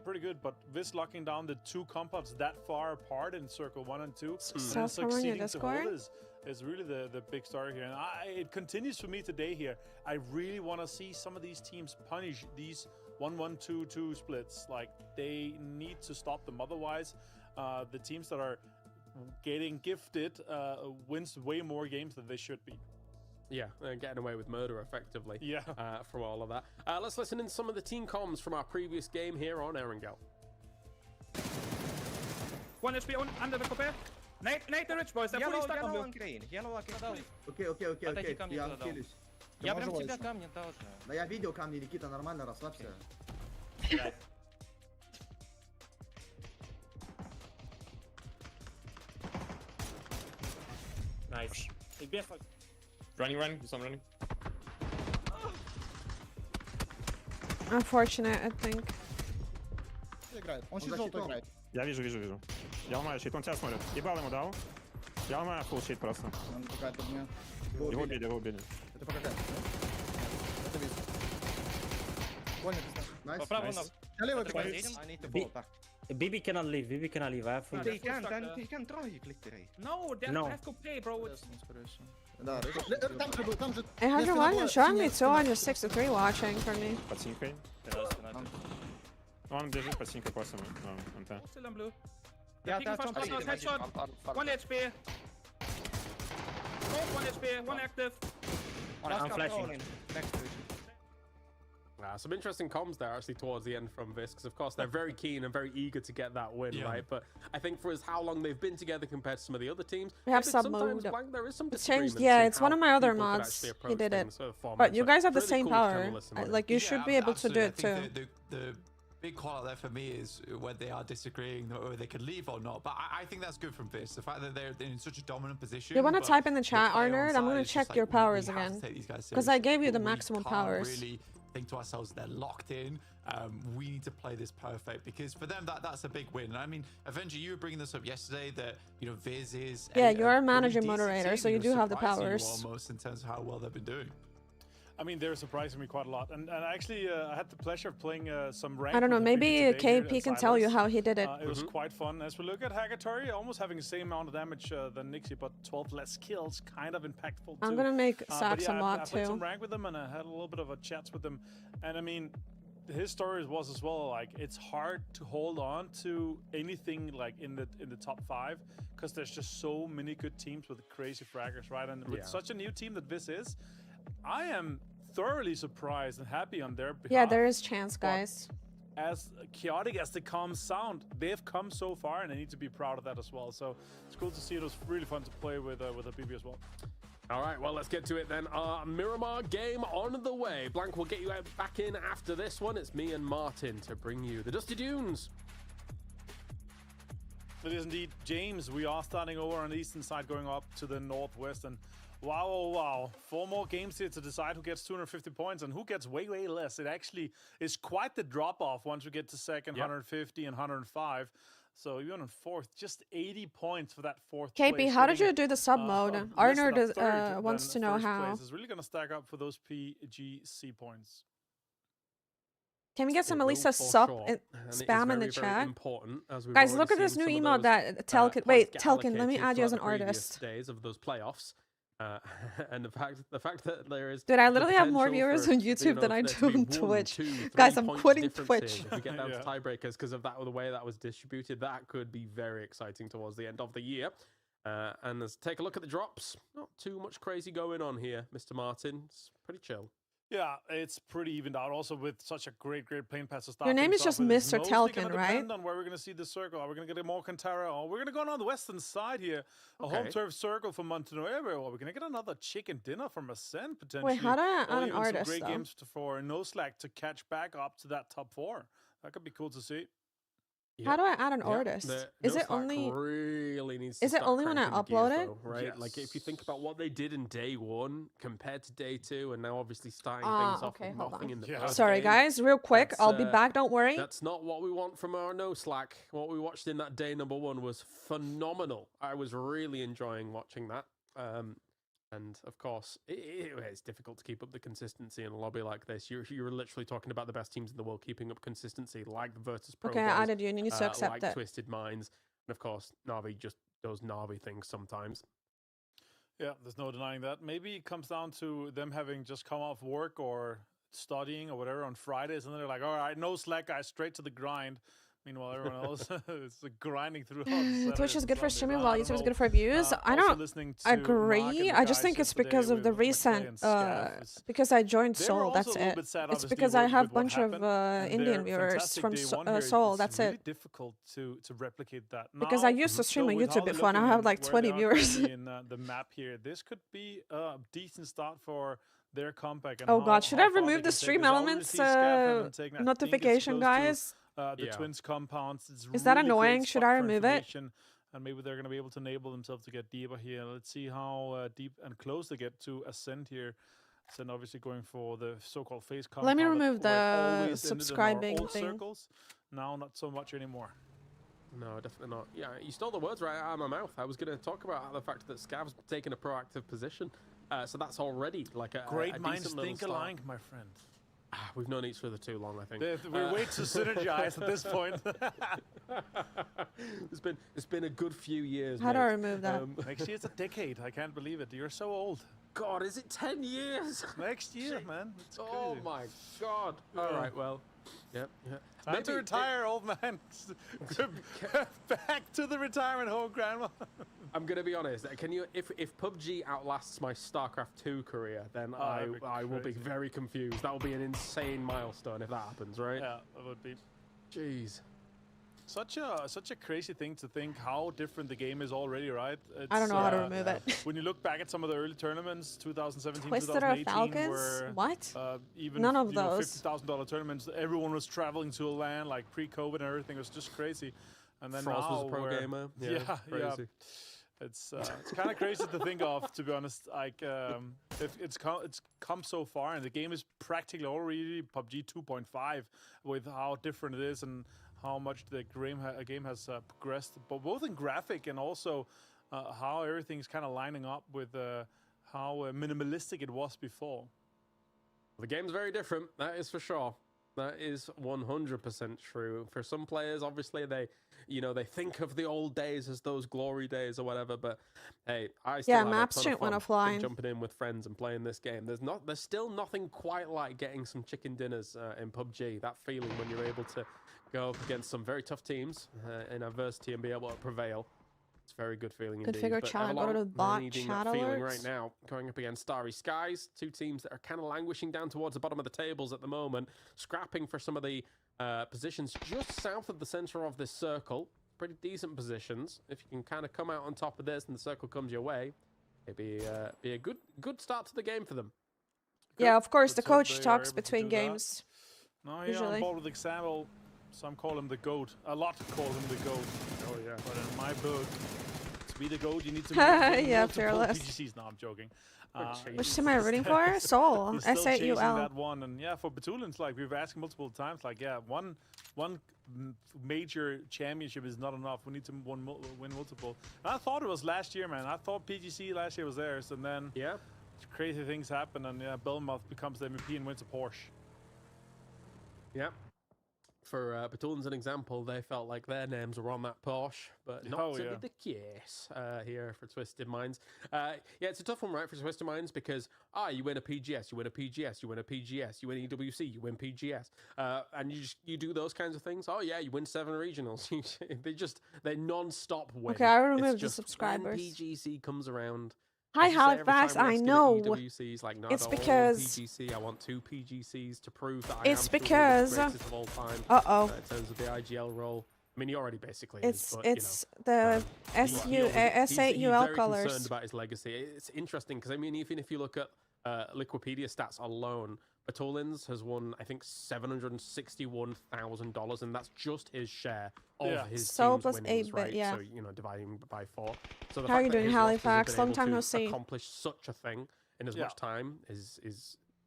pretty good, but this locking down the two compounds that far apart in circle 1 and 2 and succeeding to hold is really the big story here. And it continues for me today here. I really want to see some of these teams punish these 1-1-2-2 splits. Like, they need to stop them. Otherwise, the teams that are getting gifted wins way more games than they should be. Yeah, getting away with murder effectively. Yeah. From all of that. Let's listen in some of the team comms from our previous game here on Erangel. 1 HP on under the copper. Nate the rich boys, they're fully stuck on blue. Окей. Я откилюсь. Я прям тебя камни должен. Да я видел камни, Никита, нормально, расслабься. Nice. Running, some running. Unfortunate, I think. Играет. Он за щит желтый щитом. играет. Я вижу. Я ломаю щит, он тебя смотрит. Ебал ему дал. Я ломаю фулл щит просто. Он какая-то меня. Его убили. Это по какая? Это вижу. Больно пизда. Найс. По правому Nice. I lever At the tilbage. base. I need to fall back. BB cannot leave. BB cannot leave. I have full. Ja, They can, then he can drive literally. No, they No. have to pay, bro. It's... Daar is het. Tam zit. 801 is showing me 263 watching for me. Под синькой. Он бежит под синькой косом. МТ. Still on blue. Ja, Peeking daar first, is headshot. 1 HP. Oh, 1 HP, 1 active. I'm flashing. Next to it. Some interesting comms there actually towards the end from this, because of course they're very keen and very eager to get that win, right? But I think for us, how long they've been together compared to some of the other teams, We have sometimes, sub mode. Blank, there is some It's changed. disagreements Yeah, in it's one how of my other people could mods. actually He approach did it. things for the format. But you So guys have the really same cool to kind power. of listen on it. Like you should be able to do it too. Absolutely. The big call out there for me is when they are disagreeing or they could leave or not. But I think that's good from this. The fact that they're in such a dominant position. You want to but type in the the chat, play on Arnold? I'm side going to is just check like, your we powers have to again. take these guys Because I seriously. gave you the We maximum can't powers. Really think to ourselves they're locked in. We need to play this perfect because for them that's a big win. I mean, Avenger, you were bringing this up yesterday that Viz is Yeah, you're a pretty manager decent moderator, team, so you do have the surprising you powers. almost in terms of how well they've been doing. I mean, they're surprising me quite a lot. And actually, I had the pleasure of playing some ranked. I don't know, with the maybe people today here KP at can tell you Silence. how he did it. It was quite fun. As we look at Hagatory, almost having the same amount of damage than Nixie, but 12 less kills, kind of impactful too. I'm going to make But Sax yeah, a I mod played some too. rank with them, and I had a little bit of a chats with them. And I mean, his story was as well, like, it's hard to hold on to anything like in the top 5 because there's just so many good teams with crazy fraggers, right? And with such a new team that this is, I am thoroughly surprised and happy on their behalf. Yeah, there is chance, guys. As chaotic as the comms sound, they've come so far, and they need to be proud of that as well. So it's cool to see. It was really fun to play with a BB as well. All right, well, let's get to it then. Our Miramar game on the way. Blank will get you back in after this one. It's me and Martin to bring you the Dusty Dunes. It is indeed, James. We are starting over on the eastern side, going up to the northwest, and wow, oh wow, 4 more games here to decide who gets 250 points and who gets way less. It actually is quite the drop-off once we get to second, 150 and 105. So even on 4th, just 80 points for that 4th KP, place. how did Getting, you do the sub mode? less than Arnold a third wants to than know first how. place. It's really going to stack up for those PGC points. Can we get some It will Alisa for sub sure, and it is spam in very, the very chat? important, as we've Guys, already look at this seen new some of emote those, that Telkin. points Wait, get Telkin, let me allocated add you as an throughout the previous artist. days of those playoffs. And the fact that there is Dude, I the literally have more potential viewers for, on YouTube than I there to do be on 1, Twitch. 2, 3 Guys, I'm points quitting difference Twitch. here. If we get down to tiebreakers because of the way that was distributed, that could be very exciting towards the end of the year. And let's take a look at the drops. Not too much crazy going on here, Mr. Martin. It's pretty chill. Yeah, it's pretty evened out. Also with such a great plane pass to start. Your name things is just off with. It's Mr. mostly Telkin, gonna right? depend on where we're going to see the circle. Are we going to get a more Cantara? Or we're going to go on the western side here. A home turf circle for Montenuevo. Or we're going to get another chicken dinner from Ascend potentially. Wait, how do I add Or an even some artist, great though? games for No Slack to catch back up to that top 4. That could be cool to see. How do I add an artist? Is it only? Really needs Is to it start only when I cranking the gears, upload it? though, right? Like if you think about what they did in day 1 compared to day 2, and now obviously starting things off okay, with hold nothing on. in the first Sorry, game, guys, real quick. that's, I'll be back. Don't worry. That's not what we want from our No Slack. What we watched in that day number 1 was phenomenal. I was really enjoying watching that. And of course, it's difficult to keep up the consistency in a lobby like this. You're literally talking about the best teams in the world keeping up consistency, like the Virtus Pro. Okay, I added you, and you need to accept like it. Twisted Minds, and of course, Navi just does Navi things sometimes. Yeah, there's no denying that. Maybe it comes down to them having just come off work or studying or whatever on Fridays, and then they're like, all right, no Slack guys, straight to the grind. Meanwhile, everyone else is grinding through. Twitch is good for streaming, while YouTube is good for views. I don't agree. I just think it's because of the recent, because I joined Seoul. That's it. It's because I have a bunch of Indian viewers from Seoul. That's it. It's difficult to replicate that. Because I used to stream on YouTube before, and I have like 20 viewers. In the map here, this could be a decent start for their comeback. Oh God, should I remove the stream elements notification, guys? The Twins compounds. Is that really annoying? great Should spot I for remove it? information, and maybe they're going to be able to enable themselves to get deeper here. Let's see how deep and close they get to Ascend here. Ascend obviously going for the so-called face compound. Let me that remove where it the always ended in our subscribing old thing. circles. Now not so much anymore. No, definitely not. Yeah, you stole the words right out of my mouth. I was going to talk about the fact that Scav's taken a proactive position. So that's already like a Great a minds decent little think start. alike, my friend. We've known each other too long, I think. We're way too synergized at this point. It's been a good few years. How do I remove that? Next year it's a decade. I can't believe it. You're so old. God, is it 10 years? Next year, man. It's oh crazy. my God. Yeah. All right, well. Yep. Time to retire, old man. Back to the retirement home, grandma. I'm gonna be honest. Can you, if PUBG outlasts my StarCraft 2 career, then I will be very confused. That will be an insane milestone if that happens, right? Yeah, it would be. Jeez. Such a crazy thing to think how different the game is already, right? I don't know how to remove it. When you look back at some of the early tournaments, 2017, Twisted 2018, Falcons? where What? Even none of those. $50,000 tournaments, everyone was traveling to a LAN like pre-COVID and everything. It was just crazy. And then Frost now was a pro gamer. Yeah, crazy. It's kind of crazy to think of, to be honest. Like it's come so far, and the game is practically already PUBG 2.5 with how different it is and how much the game has progressed, but both in graphic and also how everything's kind of lining up with how minimalistic it was before. The game's very different, that is for sure. That is 100% true. For some players, obviously, they think of the old days as those glory days or whatever. But hey, I still have maps a ton shouldn't of went fun offline. jumping in with friends and playing this game. There's still nothing quite like getting some chicken dinners in PUBG. That feeling when you're able to go up against some very tough teams in adversity and be able to prevail. It's a very good feeling indeed. Configure chat, go to the bot chat feeling alerts. right now, going up against Starry Skies, two teams that are kind of languishing down towards the bottom of the tables at the moment, scrapping for some of the positions just south of the center of this circle. Pretty decent positions. If you can kind of come out on top of this and the circle comes your way, it'd be a good start to the game for them. Yeah, of course, the Let's hope coach they are talks able to between do that. games. No, here on board with example, some call him the GOAT. A lot call him the GOAT. Oh yeah. But in my book, to be the GOAT, you need to Yeah, multiple fearless. PGCs. No, I'm joking. Which team am I rooting for? Soul. He's still chasing S8UL. that one, and yeah, for Batulins, like we've asked multiple times, like yeah, one major championship is not enough. We need to win multiple. And I thought it was last year, man. I thought PGC last year was theirs, and then crazy things happen, and yeah, Belmouth becomes the MVP and wins a Porsche. Yeah. For Batulins, an example, they felt like their names were on that Porsche, but not to be the case here for Twisted Minds. Yeah, it's a tough one, right, for Twisted Minds, because you win a PGS, you win a PGS, you win a PGS, you win EWC, you win PGS, and you do those kinds of things. Oh yeah, you win 7 regionals. they non-stop win. Okay, I removed the just subscribers. When PGC comes around. Hi Halifax, I know. Like, no, it's I don't because want PGC. I want 2 PGCs to prove that it's I am because the greatest of all time. in terms of the IGL role. I mean, he already basically it's is, but, it's the S8UL colors. He's concerned about his legacy. It's interesting because I mean, even if you look at Liquipedia stats alone, Batulins has won, I think, $761,000, and that's just his share of his team's plus winnings, 8-bit, right? yeah. So dividing by 4. So the How are fact you that doing, his rosters have Halifax? been Long able time to no see. accomplish such a thing in as much time is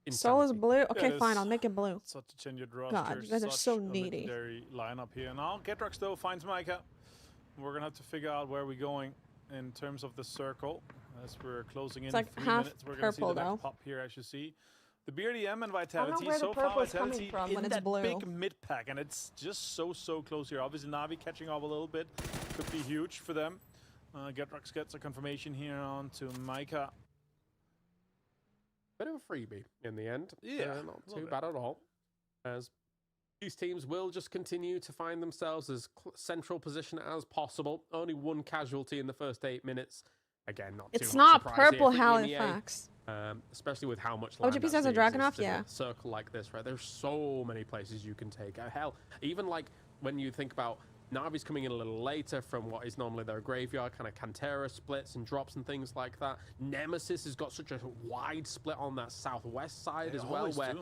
Soul is insanity. blue. Okay, fine. I'll make it blue. Such a tenured roster. God, you guys are so needy. Legendary lineup here. Now Getrox though finds Micah. We're gonna have to figure out where we're going in terms of the circle as we're closing in. It's like 3 half minutes. We're gonna see the purple, next pop here, as you see. The BRDM and Vitality, where the so far purple is coming Vitality from in when it's that blue. big mid pack, and it's just so close here. Obviously Navi catching up a little bit could be huge for them. Getrox gets a confirmation here on to Micah. Bit of a freebie in the end. Yeah, not too bad at all. As these teams will just continue to find themselves as central position as possible. Only 1 casualty in the first 8 minutes. Again, not too It's much not surprise purple here for EMEA, Halifax. especially with how much OGP land says a actually Dragon exists off, in yeah. a circle like this, right? There's so many places you can take. Hell, even like when you think about Navi's coming in a little later from what is normally their graveyard, kind of Cantera splits and drops and things like that. Nemesis has got such a wide split on that southwest side as well, where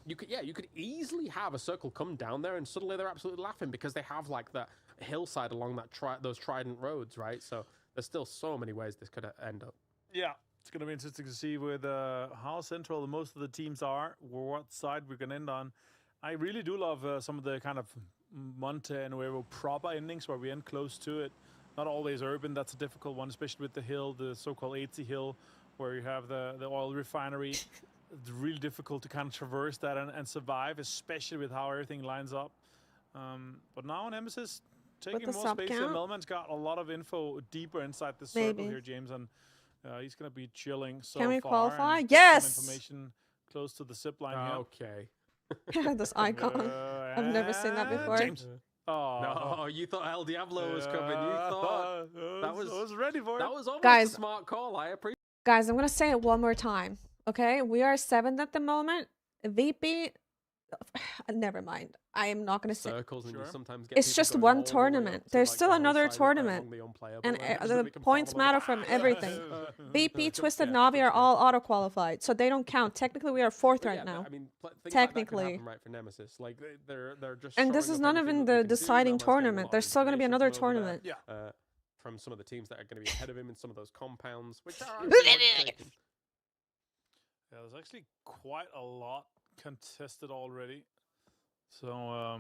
you could easily have a circle come down there and suddenly they're absolutely laughing because they have like that hillside along that those trident roads, right? So there's still so many ways this could end up. Yeah, it's going to be interesting to see with how central most of the teams are, or what side we're going to end on. I really do love some of the kind of Monte and Nuevo proper endings where we end close to it. Not always urban, that's a difficult one, especially with the hill, the so-called 80 hill, where you have the oil refinery. it's really difficult to kind of traverse that and survive, especially with how everything lines up. But now Nemesis taking more space here. Melman's got a lot of info deeper inside the circle here, James, and he's going to be chilling so far. Can we qualify? Yes! Information close to the zip line here. Okay. This icon. I've never seen that before. James. No, you thought El Diablo was coming. You thought I was ready for it. That was almost Guys, a smart call. I appreciate. Guys, I'm gonna say it one more time. Okay, we are 7th at the moment. VP. Never mind. I am not gonna say. Circles and you sometimes get it's just one tournament. There's still another tournament, and the points matter from everything. VP, Twisted, Navi are all auto qualified, so they don't count. Technically, we are 4th right now. I mean, technically, like happen, right, for Nemesis, like they're just. And this is not even the deciding tournament. There's still gonna be another tournament. Yeah. From some of the teams that are going to be ahead of him in some of those compounds, which are. Yeah, there's actually quite a lot contested already. So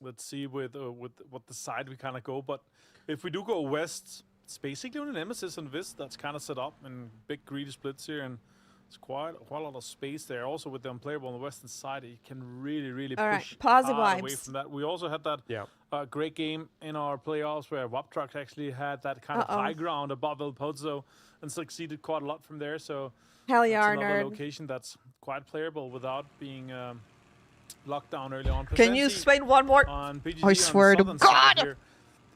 let's see with what the side we kind of go. But if we do go west, it's basically only Nemesis and Vis that's kind of set up and big greedy splits here, and it's quite a lot of space there. Also with the unplayable on the western side, you can really push away from that. We also had that great game in our playoffs where Watchparty actually had that kind of high ground above El Pozo and succeeded quite a lot from there. So hell yeah, that's another location that's quite playable without being locked down early on. Can you explain one more? On PGG, I swear to God! Here,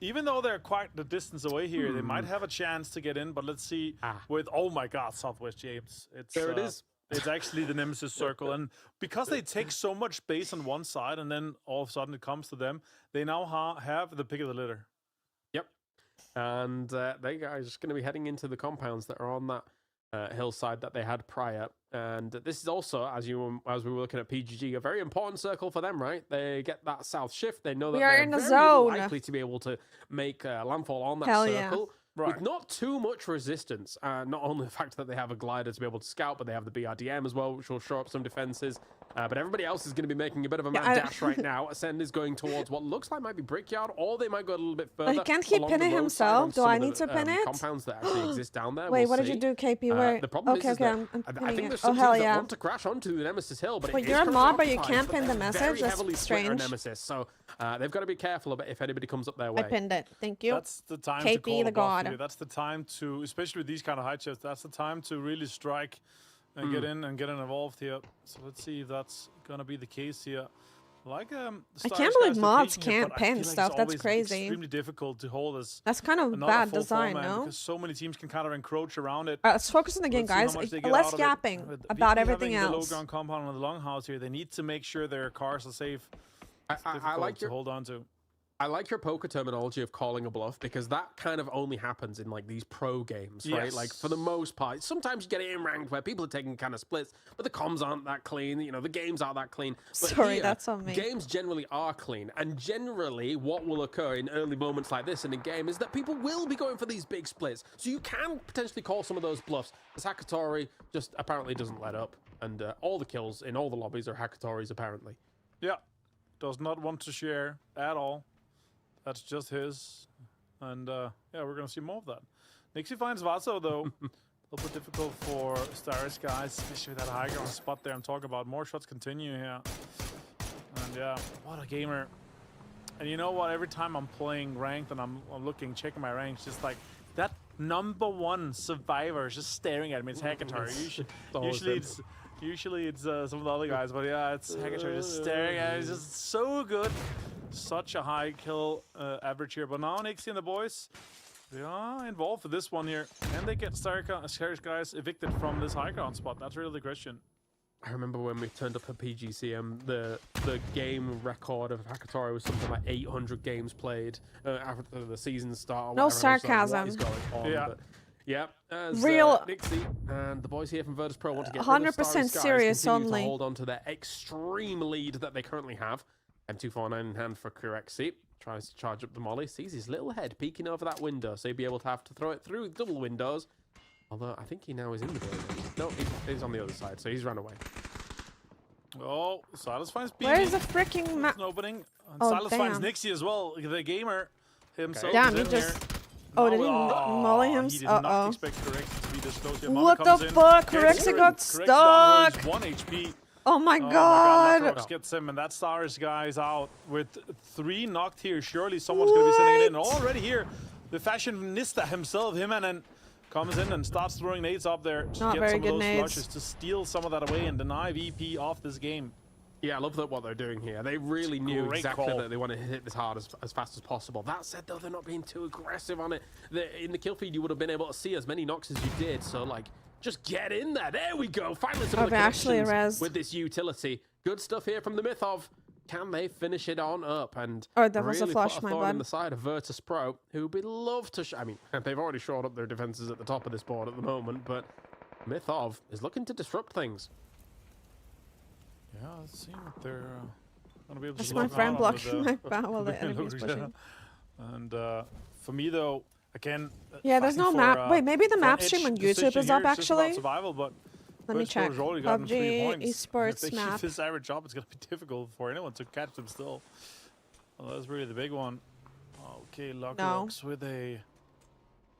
even though they're quite the distance away here, they might have a chance to get in. But let's see with, oh my God, Southwest James. There it is. It's actually the Nemesis circle. And because they take so much space on one side and then all of a sudden it comes to them, they now have the pick of the litter. Yep. And they are just going to be heading into the compounds that are on that hillside that they had prior. And this is also, as we were looking at PGG, a very important circle for them, right? They get that south shift. They know that they're in the very zone. likely to be able to make landfall on that circle. Yeah. With not too much resistance. Not only the fact that they have a glider to be able to scout, but they have the BRDM as well, which will show up some defenses. But everybody else is going to be making a bit of a mad dash right now. Ascend is going towards what looks like might be Brickyard, or they might go a little bit further. He can't keep pinning himself. Do I need to pin it? Compounds that actually exist down there. Wait, what did you do, KP? Where? The problem is that I'm I think there's some some teams that want to crash onto the Nemesis Hill, but you're a mob, but you can't pin the message. That's strange. Nemesis, so they've got to be careful about if anybody comes up their way. I pinned it. Thank you. That's the time KP, to call the god. here. That's the time to, especially with these kind of high chests, that's the time to really strike and get in and get involved here. So let's see if that's gonna be the case here. Like I can't believe mods can't pin stuff. That's crazy. Extremely difficult to hold as. That's kind of bad design, no? Because so many teams can kind of encroach around it. Let's focus on the game, guys. Less yapping about everything else. The low ground compound on the longhouse here. They need to make sure their cars are safe. I like to hold on to. I like your poker terminology of calling a bluff, because that kind of only happens in like these pro games, right? Yes. Like for the most part, sometimes you get it in ranked where people are taking kind of splits, but the comms aren't that clean. You know, the games aren't that clean. But sorry, here, that's on me. Games generally are clean, and generally what will occur in early moments like this in a game is that people will be going for these big splits. So you can potentially call some of those bluffs. As Hakatori just apparently doesn't let up, and all the kills in all the lobbies are Hakatori's apparently. Yeah, does not want to share at all. That's just his. And yeah, we're going to see more of that. Nixie finds Vaso, though. A little bit difficult for Stars, guys, especially with that high ground spot there I'm talking about. More shots continue here. And yeah, what a gamer. And you know what? Every time I'm playing ranked and I'm looking, checking my ranks, just like that #1 survivor is just staring at me. It's Hakatori. Usually it's some of the other guys, but yeah, it's Hakatori just staring at me. It's just so good. Such a high kill average here. But now Nixie and the boys, they are involved for this one here. And they get Stars guys evicted from this high ground spot. That's really the question. I remember when we turned up at PGCM, the game record of Hakatori was something like 800 games played after the season start. No sarcasm. What is going on? Yeah. But, yeah, as Real Nixie and the boys here from Virtus Pro want to get 100% serious only. To hold on to their extreme lead that they currently have. M249 in hand for Kurexi. Tries to charge up the molly. Sees his little head peeking over that window, so he'll be able to have to throw it through double windows. Although I think he now is in the building. No, he's on the other side, so he's run away. Oh, Silas finds BB. Where is the freaking map? Opening. And Oh, Silas finds damn. Nixie as well. The gamer himself Damn, is he in just... here. Oh, did he molly him? He did not expect Correction to be this close here. What the fuck? Correction got stuck. 1 HP. Oh my god. Luckrocks gets him, and that Stars guy's out with 3 knocked here. Surely someone's going to be sending it in. Already here, the fashionista himself, Himanen, comes in and starts throwing nades up there to Not get very some of good those nades. flushes to steal some of that away and deny VP off this game. Yeah, I love that what they're doing here. They really knew Great exactly call. that they want to hit this hard as fast as possible. That said, though, they're not being too aggressive on it. In the kill feed, you would have been able to see as many knocks as you did. So, like, just get in there. There we go. Finally, some of the actually connections rezzed. with this utility. Good stuff here from the Mythov. Can they finish it on up and Oh, that was a really flush, put a my thorn bad. in the side of Virtus Pro, who would love to... I mean, they've already shored up their defenses at the top of this board at the moment, but Mythov is looking to disrupt things. Yeah, let's see what they're going to be able to That's do. my friend blocking my back while the enemy's pushing. And for me, though, again... Yeah, there's no fighting map. for, Wait, maybe the for an map edge stream on decision YouTube is here, up, it's just about actually. survival, but Let me Virtus check. Pro's already gotten 3 PUBG points. esports If they keep map. this average up, it's going to be difficult for anyone to catch them still. Well, that's really the big one. Okay, Luckrocks with a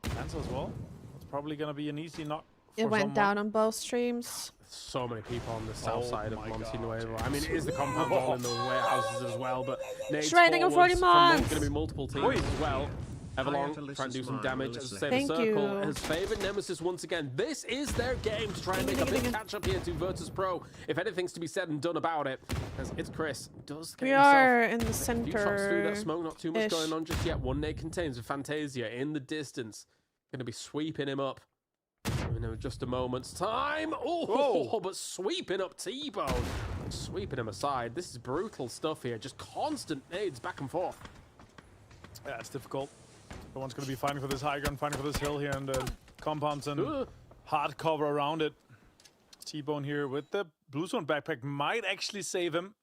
cancel as well. It's probably going to be an easy knock. It went down on both streams. So many people on the south Oh side of my Monte God. Nuevo. I mean, it is the compound all in the warehouses as well, but nades Shredding of forwards 40 from months. going to be multiple teams as well. Everlong trying to do some damage. As I say, Thank the circle you. has favored Nemesis once again. This is their game to try and make a big catch-up here to Virtus Pro. If anything's to be said and done about it, as it's Chris. Does get We himself are in the a few shots through that center. smoke. Not too much going on just yet. One nade contains with Fantasia in the distance. Going to be sweeping him up. In just a moment's time. Oh, but sweeping up T-Bone. Sweeping him aside. This is brutal stuff here. Just constant nades back and forth. Yeah, it's difficult. Everyone's going to be fighting for this high ground, fighting for this hill here, and compounds and hard cover around it. T-Bone here with the blue zone backpack might actually save him.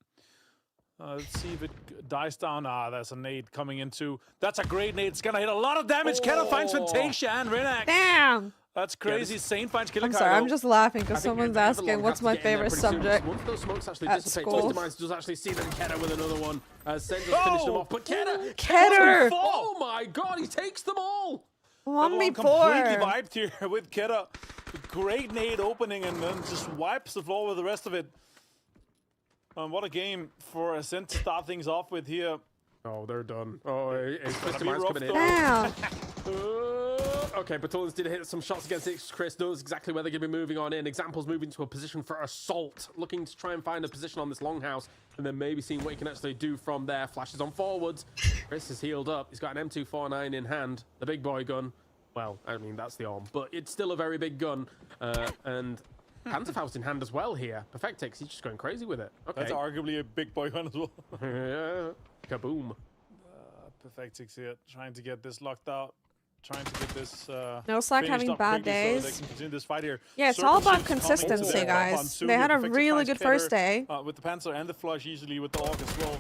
Let's see if it dies down. Ah, there's a nade coming into. That's a great nade. It's going to hit a lot of damage. Kenna finds Fantasia and Renak. Damn! That's crazy. Saint finds Killer I'm sorry, I'm just laughing because someone's asking what's my favorite subject Once those smokes actually at dissipate, school. Toaster does actually see them Ketter with another one. Saint just finished them off, but Ketter! Ketter! Oh my god, he takes them all! 1v4. Completely wiped here with Keta. Great nade opening and then just wipes the floor with the rest of it. What a game for Ascent to start things off with here. Oh, they're done. Oh, it's Gonna be rough, coming in. though. Damn! Okay, Batullins did hit some shots against it. Chris knows exactly where they're going to be moving on in. Example's moving to a position for assault, looking to try and find a position on this longhouse, and then maybe seeing what he can actually do from there. Flashes on forwards. Chris is healed up. He's got an M249 in hand, the big boy gun. Well, I mean, that's the arm, but it's still a very big gun. And Panzerfaust in hand as well here. Perfectix, he's just going crazy with it. Okay. That's arguably a big boy gun as well. Yeah. Kaboom. Perfectix here, trying to get this locked out. Trying to get this No Slack finished having up bad quickly so that they days. can continue this fight here. Yeah, it's Circle all about ships coming consistency, to their guys. compound soon They here. had a Perfectix really finds good first Keter, day. with the Panzer and the Flush, easily with the Orc as well.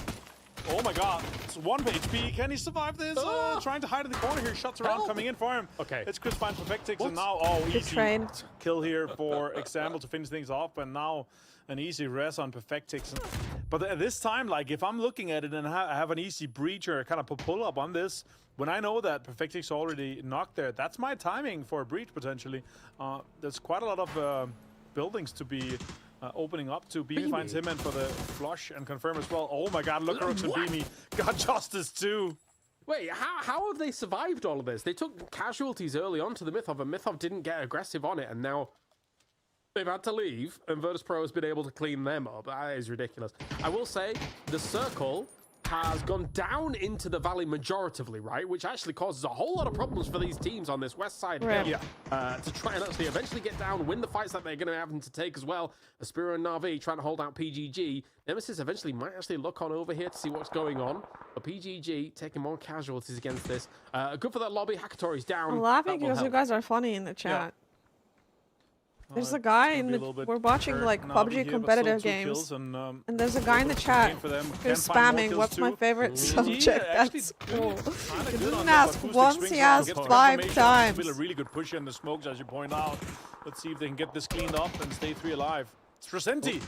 Oh my god, it's 1 HP. Can he survive this? Trying to hide in the corner here. Shots around coming in for him. Okay. It's Chris finds Perfectix and now, easy trade. kill here for Example to finish things off. And now an easy res on Perfectix. But at this time, like if I'm looking at it and I have an easy breach or kind of pull up on this, when I know that Perfectix already knocked there, that's my timing for a breach potentially. There's quite a lot of buildings to be opening up to. Beamy finds him in for the flush and confirm as well. Oh my god, Luckrocks and Beamy got justice too. Wait, how have they survived all of this? They took casualties early on to the Mythov, and Mythov didn't get aggressive on it, and now they've had to leave, and Virtus Pro has been able to clean them up. That is ridiculous. I will say, the circle has gone down into the valley majoritively, right? Which actually causes a whole lot of problems for these teams on this west side Right. hill. To try and actually eventually get down, win the fights that they're going to have to take as well. Aspiro and Na'Vi trying to hold out PGG. Nemesis eventually might actually look on over here to see what's going on. But PGG taking more casualties against this. Good for that lobby. Hakatori's down. I'm laughing That will because you help. guys are funny in the chat. There's a guy in the we're watching like PUBG competitive games, and there's a guy in the chat who's spamming what's my favorite subject. That's cool. He didn't ask once, he asked 5 times. Still a really good push in the smokes, as you point out. Let's see if they can get this cleaned up and stay 3 alive. It's Tresenti.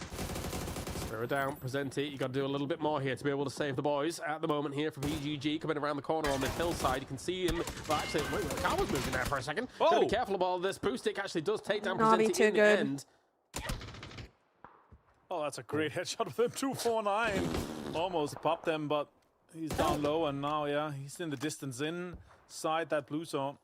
Zero down, present it. You got to do a little bit more here to be able to save the boys. At the moment here from EGG coming around the corner on the hillside. You can see him. Well, actually, wait, the car was moving there for a second. Gotta be careful of all this. Pubg actually does take down present in the end. Oh, that's a great headshot with him. 249. Almost popped them, but he's down low, and now, yeah, he's in the distance inside that blue zone.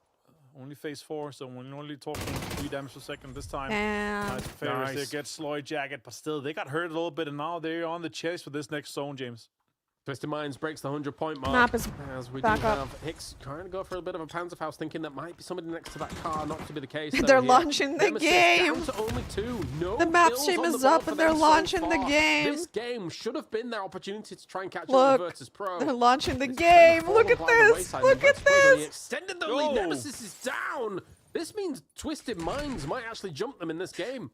Only phase 4, so we're only talking 3 damage per second this time. Nice. They get Sloy Jacket, but still, they got hurt a little bit, and now they're on the chase for this next zone, James. Twisted Minds breaks the 100-point mark. Map is as we back do up. have Hicks trying to go for a bit of a Panzerfaust, thinking that might be somebody next to that car. Not to be the case. They're launching the game. Down to only 2. No the map kills stream on the is board up for and they're them so launching the far. game. This game should have been their opportunity to try and catch up Look, with Virtus Pro. they're launching the game. Look at this. Look at this. Extended the lead. Nemesis is down. This means Twisted Minds might actually jump them in this game.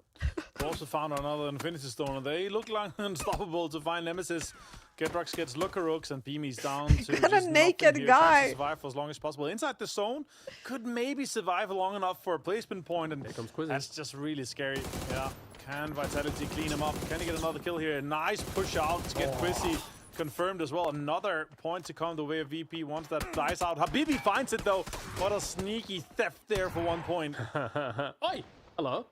Also found another Infinity Stone, and they look like unstoppable to find Nemesis. Gedrox gets Lookarooks, and Beamy's down to got a naked guy. To survive for as long as possible. Inside the zone, could maybe survive long enough for a placement point, and here comes Quizzy. That's just really scary. Yeah, can Vitality clean him up? Can he get another kill here? Nice push out to get Quizzy confirmed as well. Another point to come the way of VP once that dies out. Habibi finds it though. What a sneaky theft there for 1 point. Oi! Hello.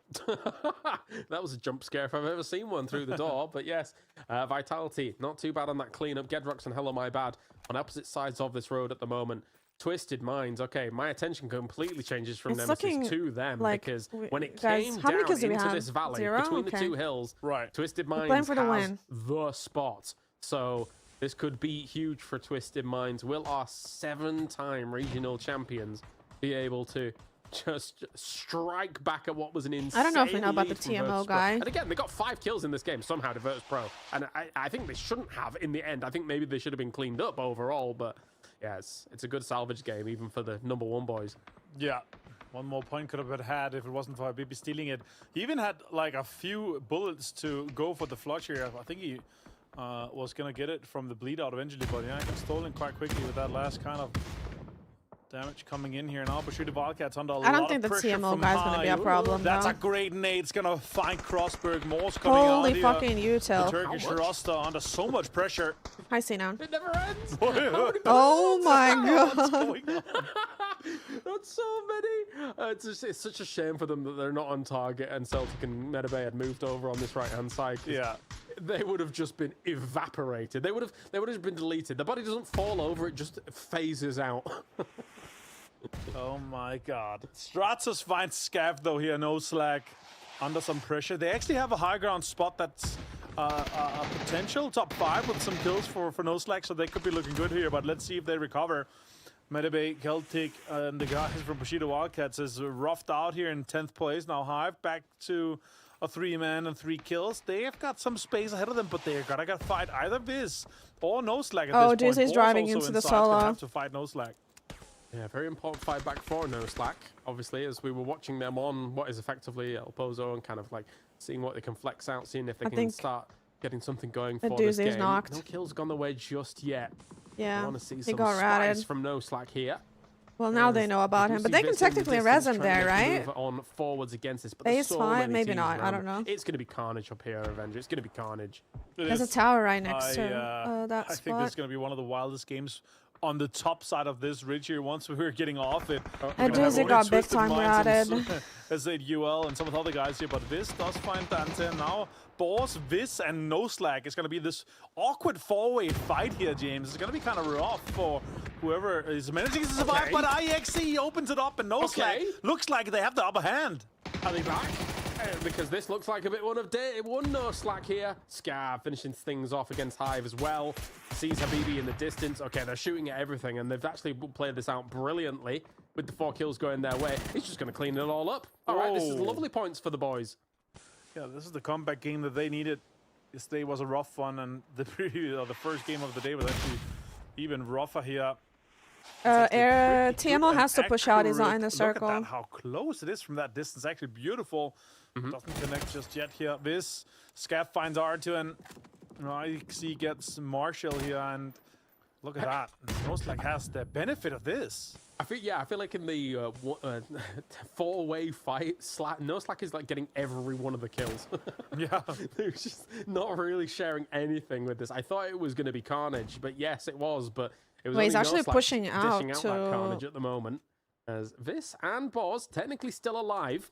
That was a jump scare if I've ever seen one through the door. But yes, Vitality, not too bad on that cleanup. Gedrox and Hello My Bad on opposite sides of this road at the moment. Twisted Minds. Okay, my attention completely changes from Nemesis to them because when it came down into this valley between the 2 hills, Twisted Minds has the spot. So this could be huge for Twisted Minds. Will our 7-time regional champions be able to just strike back at what was an insane I don't know if we know about the lead from TMO Virtus Pro? guy. And again, they got 5 kills in this game somehow to Virtus Pro. And I think they shouldn't have in the end. I think maybe they should have been cleaned up overall. But yeah, it's a good salvage game even for the #1 boys. Yeah. 1 more point could have been had if it wasn't for Habibi stealing it. He even had like a few bullets to go for the flush here. I think he was going to get it from the bleed out eventually, but yeah, he got stolen quite quickly with that last kind of damage coming in here now. But shoot the Wildcats under a lot of pressure. I don't think the TMO guy's going to be a problem, That's though. a great nade. It's going to find Crossberg. Moore's coming out. Holy fucking util. The Turkish roster under so much pressure. Hi, Sinan. It never ends. Oh my god. What's going on? That's so many. It's such a shame for them that they're not on target and Celtic and Metabay had moved over on this right-hand side. Yeah. They would have just been evaporated. They would have been deleted. The body doesn't fall over, it just phases out. Oh my god. Stratos finds Scav though here, no slack, under some pressure. They actually have a high ground spot that's a potential top 5 with some kills for no slack, so they could be looking good here, but let's see if they recover. Metabay, Celtic, and the guys from Bushido Wildcats is roughed out here in 10th place. Now Hive back to a 3-man and 3 kills. They have got some space ahead of them, but they're gonna fight either Viz or no slack at this point. Dizzy's driving into the solo. Have to fight no slack. Yeah, very important fight back for no slack. Obviously, as we were watching them on what is effectively El Pozo and kind of like seeing what they can flex out, seeing if they can start getting something going for this game. Knocked. No kills gone the way just yet. Yeah, I want to see he some got ratted spice from no slack here. Well, now they know about him, but they can technically res him there, right? Move on forwards against this, but Phase so 5, many maybe teams not. around. I don't know. It's going to be carnage up here, Avenger. It's going to be carnage. There's a tower right next to that I think this is going to be one of the wildest games on the top side of this ridge here once we were getting off it. And Dizzy got big time ratted. As a UL and some of the other guys here, but Viz does find Dante, and now Boss, Viz, and No Slack is going to be this awkward 4-way fight here, James. It's going to be kind of rough for whoever is managing to survive, but IXE opens it up, and No Slack looks like they have the upper hand. Are they back? Because this looks like a bit one of day one. No slack here. Scar finishing things off against Hive as well. Sees Habibi in the distance. Okay, they're shooting at everything, and they've actually played this out brilliantly with the 4 kills going their way. He's just going to clean it all up. All right, this is lovely points for the boys. Yeah, this is the comeback game that they needed. This day was a rough one, and the first game of the day was actually even rougher here. TMO has to push out. He's not in the circle. Look at that, how close it is from that distance. Actually beautiful. Doesn't connect just yet here. This Scav finds R2, and IXE gets Marshall here, and look at that. Most like has the benefit of this. I feel like in the 4-way fight, No Slack is like getting every one of the kills. Yeah. They're just not really sharing anything with this. I thought it was going to be Carnage, but yes, it was. But it was. Well, he's only actually No Slack pushing dishing out out to that Carnage at the moment. As Vis and Boz technically still alive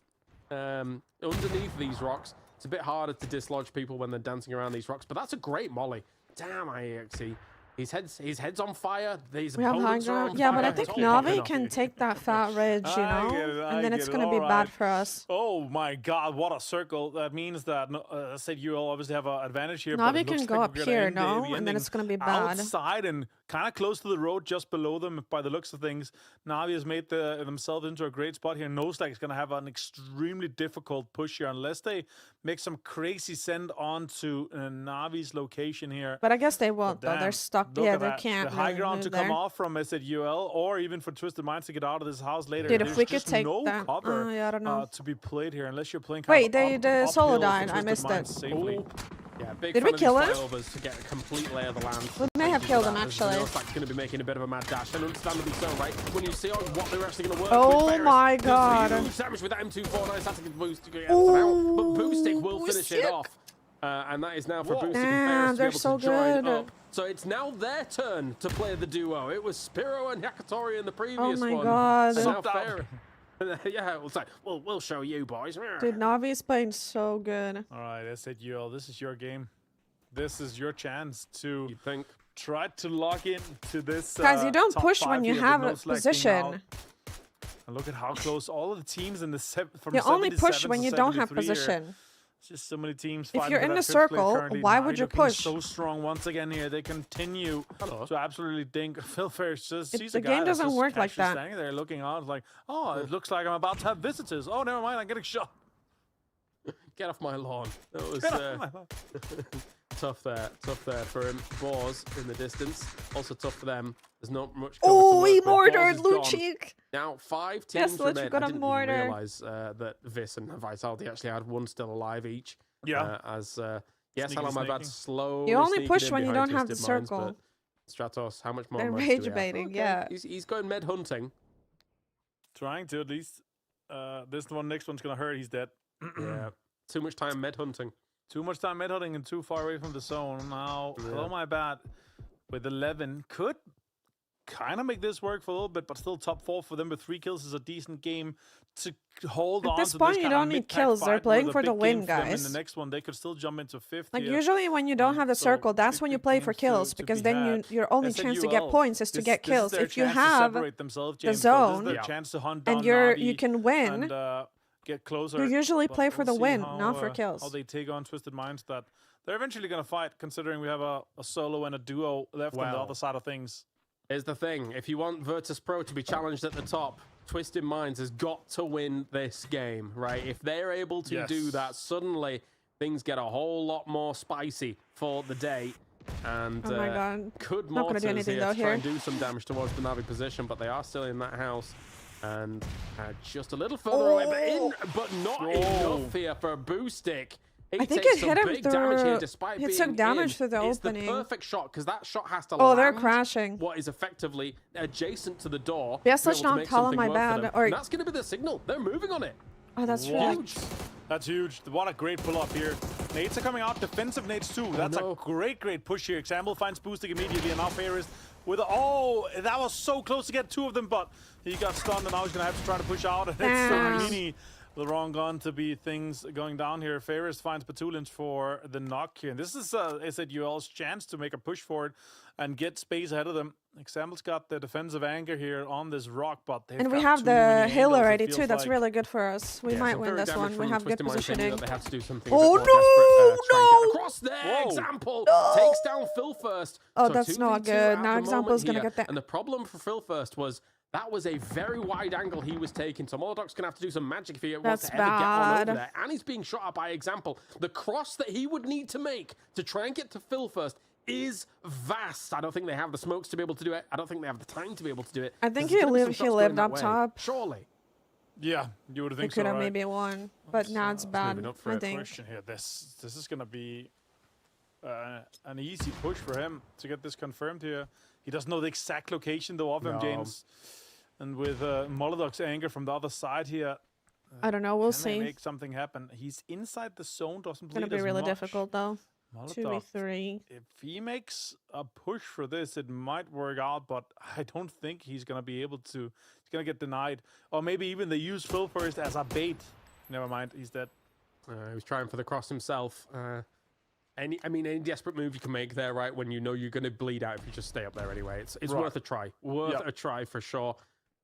underneath these rocks. It's a bit harder to dislodge people when they're dancing around these rocks, but that's a great molly. Damn, IEXE. His head's on fire. These opponents are on yeah, fire. but I think Navi can take that fat ridge, you know, and then it's going to be bad for us. Oh my God, what a circle! That means that I said you will obviously have an advantage here. Navi can go up here, no, and then it's going to be bad. Outside and kind of close to the road, just below them, by the looks of things. Navi has made themselves into a great spot here. No Slack is going to have an extremely difficult push here unless they make some crazy send on to Navi's location here. But I guess they won't, though. They're stuck. Yeah, they can't. The high ground to come off from SZUL, or even for Twisted Minds to get out of this house later. Dude, There's if we could just take no that, cover yeah, I don't know. to be played here, unless you're playing. Wait, the solo died. I missed it. Yeah, big Did we kill him? To get a complete lay of the land. We may have killed him, actually. No Slack's going to be making a bit of a mad dash, and understandably so, right? When you see what they're actually going to work with. Oh my God! Huge damage with that M249. That's a good boost to get out. But Boostic will finish it off. And that is now for Boostic and Ferris to be able to join up. So it's now their turn to play the duo. It was Spiro and Yakitori in the previous one. Oh my God. And now Ferris. Yeah, it was like, well, we'll show you, boys. Dude, Navi's playing so good. All right, SZUL, this is your game. This is your chance to try to log in to this. Guys, you don't push when you have a position. And look at how close all of the teams in the from you only push when you don't have position. Here. Just so many teams. If you're in the circle, why would you push? So strong once again here. They continue to absolutely dink. Phil Ferris just sees the game doesn't work like that. Standing there looking out like, oh, it looks like I'm about to have visitors. Oh, never mind, I'm getting shot. Get off my lawn. That was tough there for him. Boars in the distance. Also tough for them. There's not much cover to work he with. mortared Luchik. Now 5 teams remain. Got I a didn't mortar. even realize that Vis and Vitality actually had one still alive each. Yeah. Yes, hello, my bad. Slow. You only push when you don't have the circle. Stratos, how much more? They're rage baiting. Okay. Yeah. He's going med hunting. Trying to at least. Next one's gonna hurt. He's dead. Yeah. Too much time med hunting. Too much time med hunting and too far away from the zone. Now, hello, my bad. With 11 could kind of make this work for a little bit, but still top 4 for them with 3 kills is a decent game to hold on. At this point, you don't need kills. They're playing for the win, guys. In the next one, they could still jump into 5th. Like usually, when you don't have the circle, that's when you play for kills, because then your only chance to get points is to get kills. If you have the zone and you can win, get closer. You usually play for the win, not for kills. How they take on Twisted Minds that they're eventually going to fight, considering we have a solo and a duo left on the other side of things. Here's the thing. If you want Virtus Pro to be challenged at the top, Twisted Minds has got to win this game, right? If they're able to do that, suddenly things get a whole lot more spicy for the day. And oh my God. Could Mortars here to try and do some damage towards the Navi position, but they are still in that house. And just a little further away, but not enough here for Boostic. I think it hit him through. He took damage through the opening. It's the perfect shot because that shot has to land. Oh, they're crashing. What is effectively adjacent to the door. Yes, let's not call him my bad. Or that's going to be the signal. They're moving on it. Oh, that's huge. That's huge. What a great pull up here. Nades are coming out. Defensive nades too. That's a great push here. Example finds Boostic immediately, and now Ferris with that was so close to get 2 of them, but he got stunned, and now he's gonna have to try to push out. And it's Mini, the wrong gun to be things going down here. Ferris finds Petulins for the knock here. And this is SZUL's chance to make a push for it and get space ahead of them. Example's got the defensive anchor here on this rock, but and we have the hill already too. That's really good for us. We might win this one. We have good positioning. They have to do something no! Across there, Example takes down Phil first. Oh, so that's not good. Now Example's gonna get that. And the problem for Phil first was that was a very wide angle he was taking. So Molodoc's going to have to do some magic if he wants to ever get on over there. And he's being shot at by Example. The cross that he would need to make to try and get to Phil first is vast. I don't think they have the smokes to be able to do it. I don't think they have the time to be able to do it. I think he lived up top. Surely. Yeah, you would think so, could have maybe won, but now it's bad. I think. Here. This is going to be an easy push for him to get this confirmed here. He doesn't know the exact location though of him, James. And with Molotok's anger from the other side here, I don't know. We'll can they see. make something happen? He's inside the zone, doesn't bleed Gonna be as really much. difficult though. Molotov, 2v3. if he makes a push for this, it might work out, but I don't think he's gonna be able to. He's gonna get denied, or maybe even they use Phil first as a bait. Never mind, he's dead. He was trying for the cross himself. Any desperate move you can make there, right? When you know you're going to bleed out if you just stay up there anyway. It's Right. worth a try. Worth a try for sure.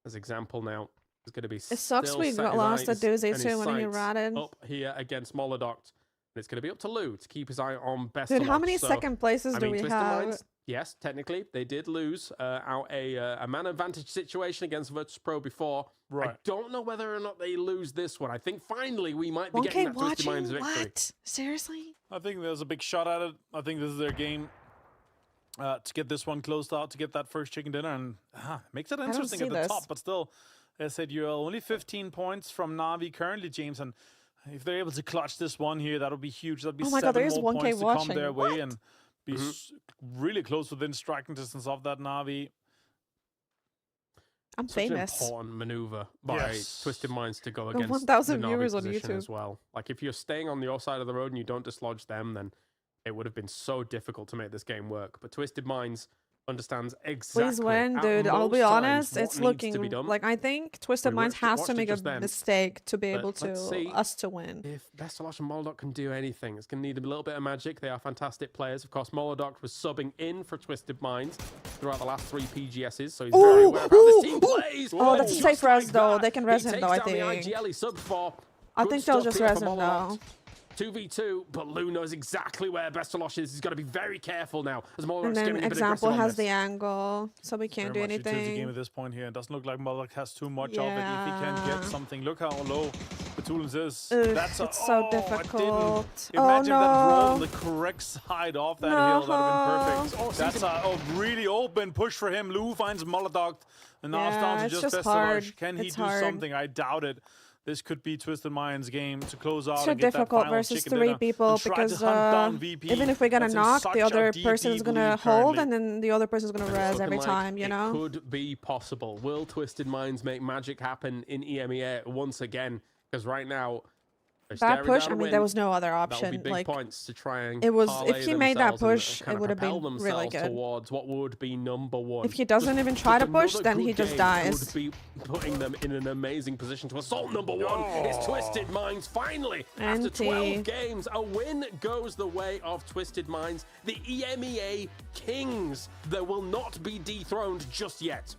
As example now, it's going to be. It sucks we got lost at Doozy too when he ratted. Up here against Molodoct. And it's going to be up to Lou to keep his eye on best. Dude, how many second places do we Twisted have? Minds, yes, technically they did lose out a man advantage situation against Virtus.pro before. Right. I don't know whether or not they lose this one. I think finally we might be getting that Twisted Minds victory. What? Seriously? I think there's a big shot at it. I think this is their game to get this one closed out, to get that first chicken dinner, and makes it interesting at the top. But still, as I said, you're only 15 points from Na'Vi currently, James, and if they're able to clutch this one here, that'll be huge. That'll be Oh my God, 7 there's more 1K points to watching. come their way What? and be really close within striking distance of that Na'Vi. I'm Such famous. an important maneuver by Twisted Minds to go against 1,000 the Na'Vi viewers on position YouTube as well. Like if you're staying on your side of the road and you don't dislodge them, then it would have been so difficult to make this game work. But Twisted Minds understands exactly. Please win, at dude. I'll be most honest. times It's what needs to be looking done. like I think Twisted We Minds watched has to it make a just then. mistake to be But able to let's see us to win. If Bestalosh and Molodok can do anything, it's going to need a little bit of magic. They are fantastic players. Of course, Molodok was subbing in for Twisted Minds throughout the last 3 PGSs, so he's very aware of how this team plays. Oh, that's a Just safe res like though. that, They can res he him though, I takes down think. the IGL he subbed for. I Good think they'll stuff just here res for him Molodok. though. 2v2, but Lou knows exactly where Bestalosh is. He's got to be very careful now. As And then Example has the angle, so we can't do Very much utility game anything. at this point here. It doesn't look like Molotov has too much of it. If he can get something, look how low Betulins is. That's it's so I difficult. didn't imagine Oh that roll on no. the correct side of that hill. That would have been perfect. Oh, That's a really open push for him. Lou finds Molotov, and now it's down to it's just just hard. Bestalosh. Can he It's do hard. something? I doubt it. This could be Twisted Minds' game to close out So and get that difficult final versus chicken 3 dinner people and try to because hunt down VP. even if we're gonna That's in knock, such the a other deep, person is deep gonna lead hold, currently. and then the other person is gonna res every like time. You know. It could be possible. Will Twisted Minds make magic happen in EMEA once again? Because right now, they're That staring push. down I a mean, win. there was no other That'll be option. big Like points to try and it was. parlay If he made that themselves and push, kind it of would have propel been really themselves good. towards what would be #1. If he doesn't even try to push, Another then he good just game dies. Would be putting them in an amazing position to assault #1. It's Twisted Minds finally after 12 games. A win goes the way of Twisted Minds, the EMEA Kings. They will not be dethroned just yet.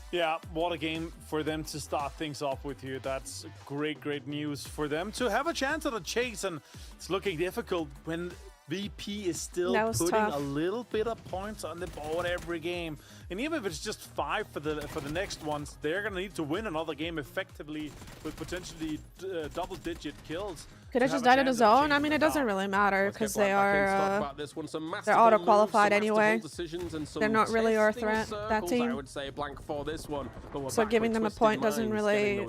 Yeah, what a game for them to start things off with here. That's great, great news for them to have a chance at a chase, and it's looking difficult when VP is still putting a little bit of points on the board every game. And even if it's just 5 for the next ones, they're gonna need to win another game effectively with potentially double-digit kills. Could have just died in a zone. I mean, it doesn't really matter because they are they're auto qualified anyway. They're not really our threat. That team. I would say blank for this one. So giving them a point doesn't really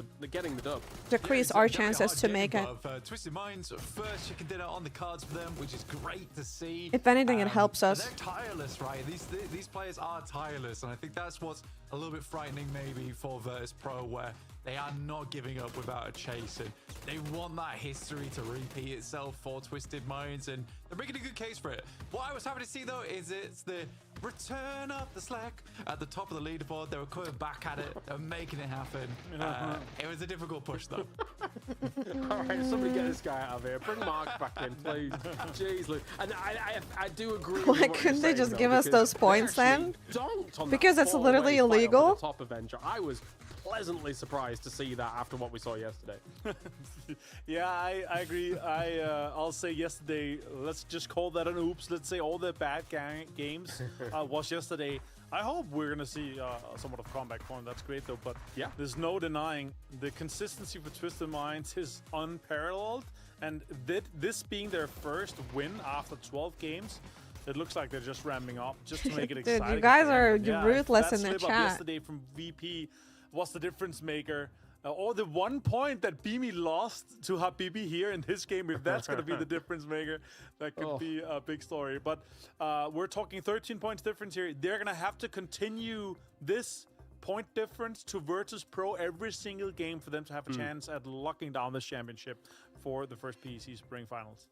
decrease our chances to make it. Twisted Minds first chicken dinner on the cards for them, which is great to see. If anything, it helps us. They're tireless, right? These players are tireless, and I think that's what's a little bit frightening maybe for Virtus.pro, where they are not giving up without a chase, and they want that history to repeat itself for Twisted Minds, and they're making a good case for it. What I was happy to see though is it's the return of the slack at the top of the leaderboard. They were coming back at it and making it happen. It was a difficult push though. All right, somebody get this guy out of here. Bring Mark back in, please. Jeez, Luke. And I do agree. Why couldn't they just give us those points then? Because it's literally illegal. Top Avenger. I was pleasantly surprised to see that after what we saw yesterday. Yeah, I agree. I'll say yesterday, let's just call that an oops. Let's say all the bad games was yesterday. I hope we're going to see somewhat of comeback form. That's great, though. But yeah, there's no denying the consistency for Twisted Minds is unparalleled. And this being their first win after 12 games, it looks like they're just ramping up just to make it exciting. Dude, you guys are Yeah, ruthless in that the slip up chat. yesterday from VP was the difference maker. Or the 1 point that Beamy lost to Habibi here in this game, if that's going to be the difference maker, that could be a big story. But we're talking 13 points difference here. They're going to have to continue this point difference to Virtus Pro every single game for them to have a chance at locking down this championship for the first PEC Spring Finals.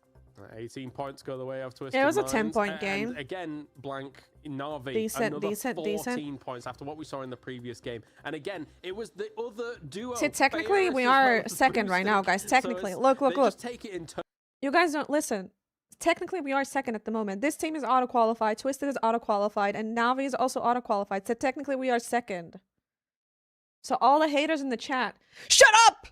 18 points go the way of Twisted It was a Minds. 10-point game. And again, Blank, Na'Vi, Decent, another decent, 14 decent. points after what we saw in the previous game. And again, it was the other duo. See, technically, we Ferris as well are as second right now, Boosted. guys. So Technically. it's- Look. they just take it in turn. You guys don't listen. Technically, we are second at the moment. This team is auto-qualified. Twisted is auto-qualified. And Na'Vi is also auto-qualified. So technically, we are second. So all the haters in the chat, shut up!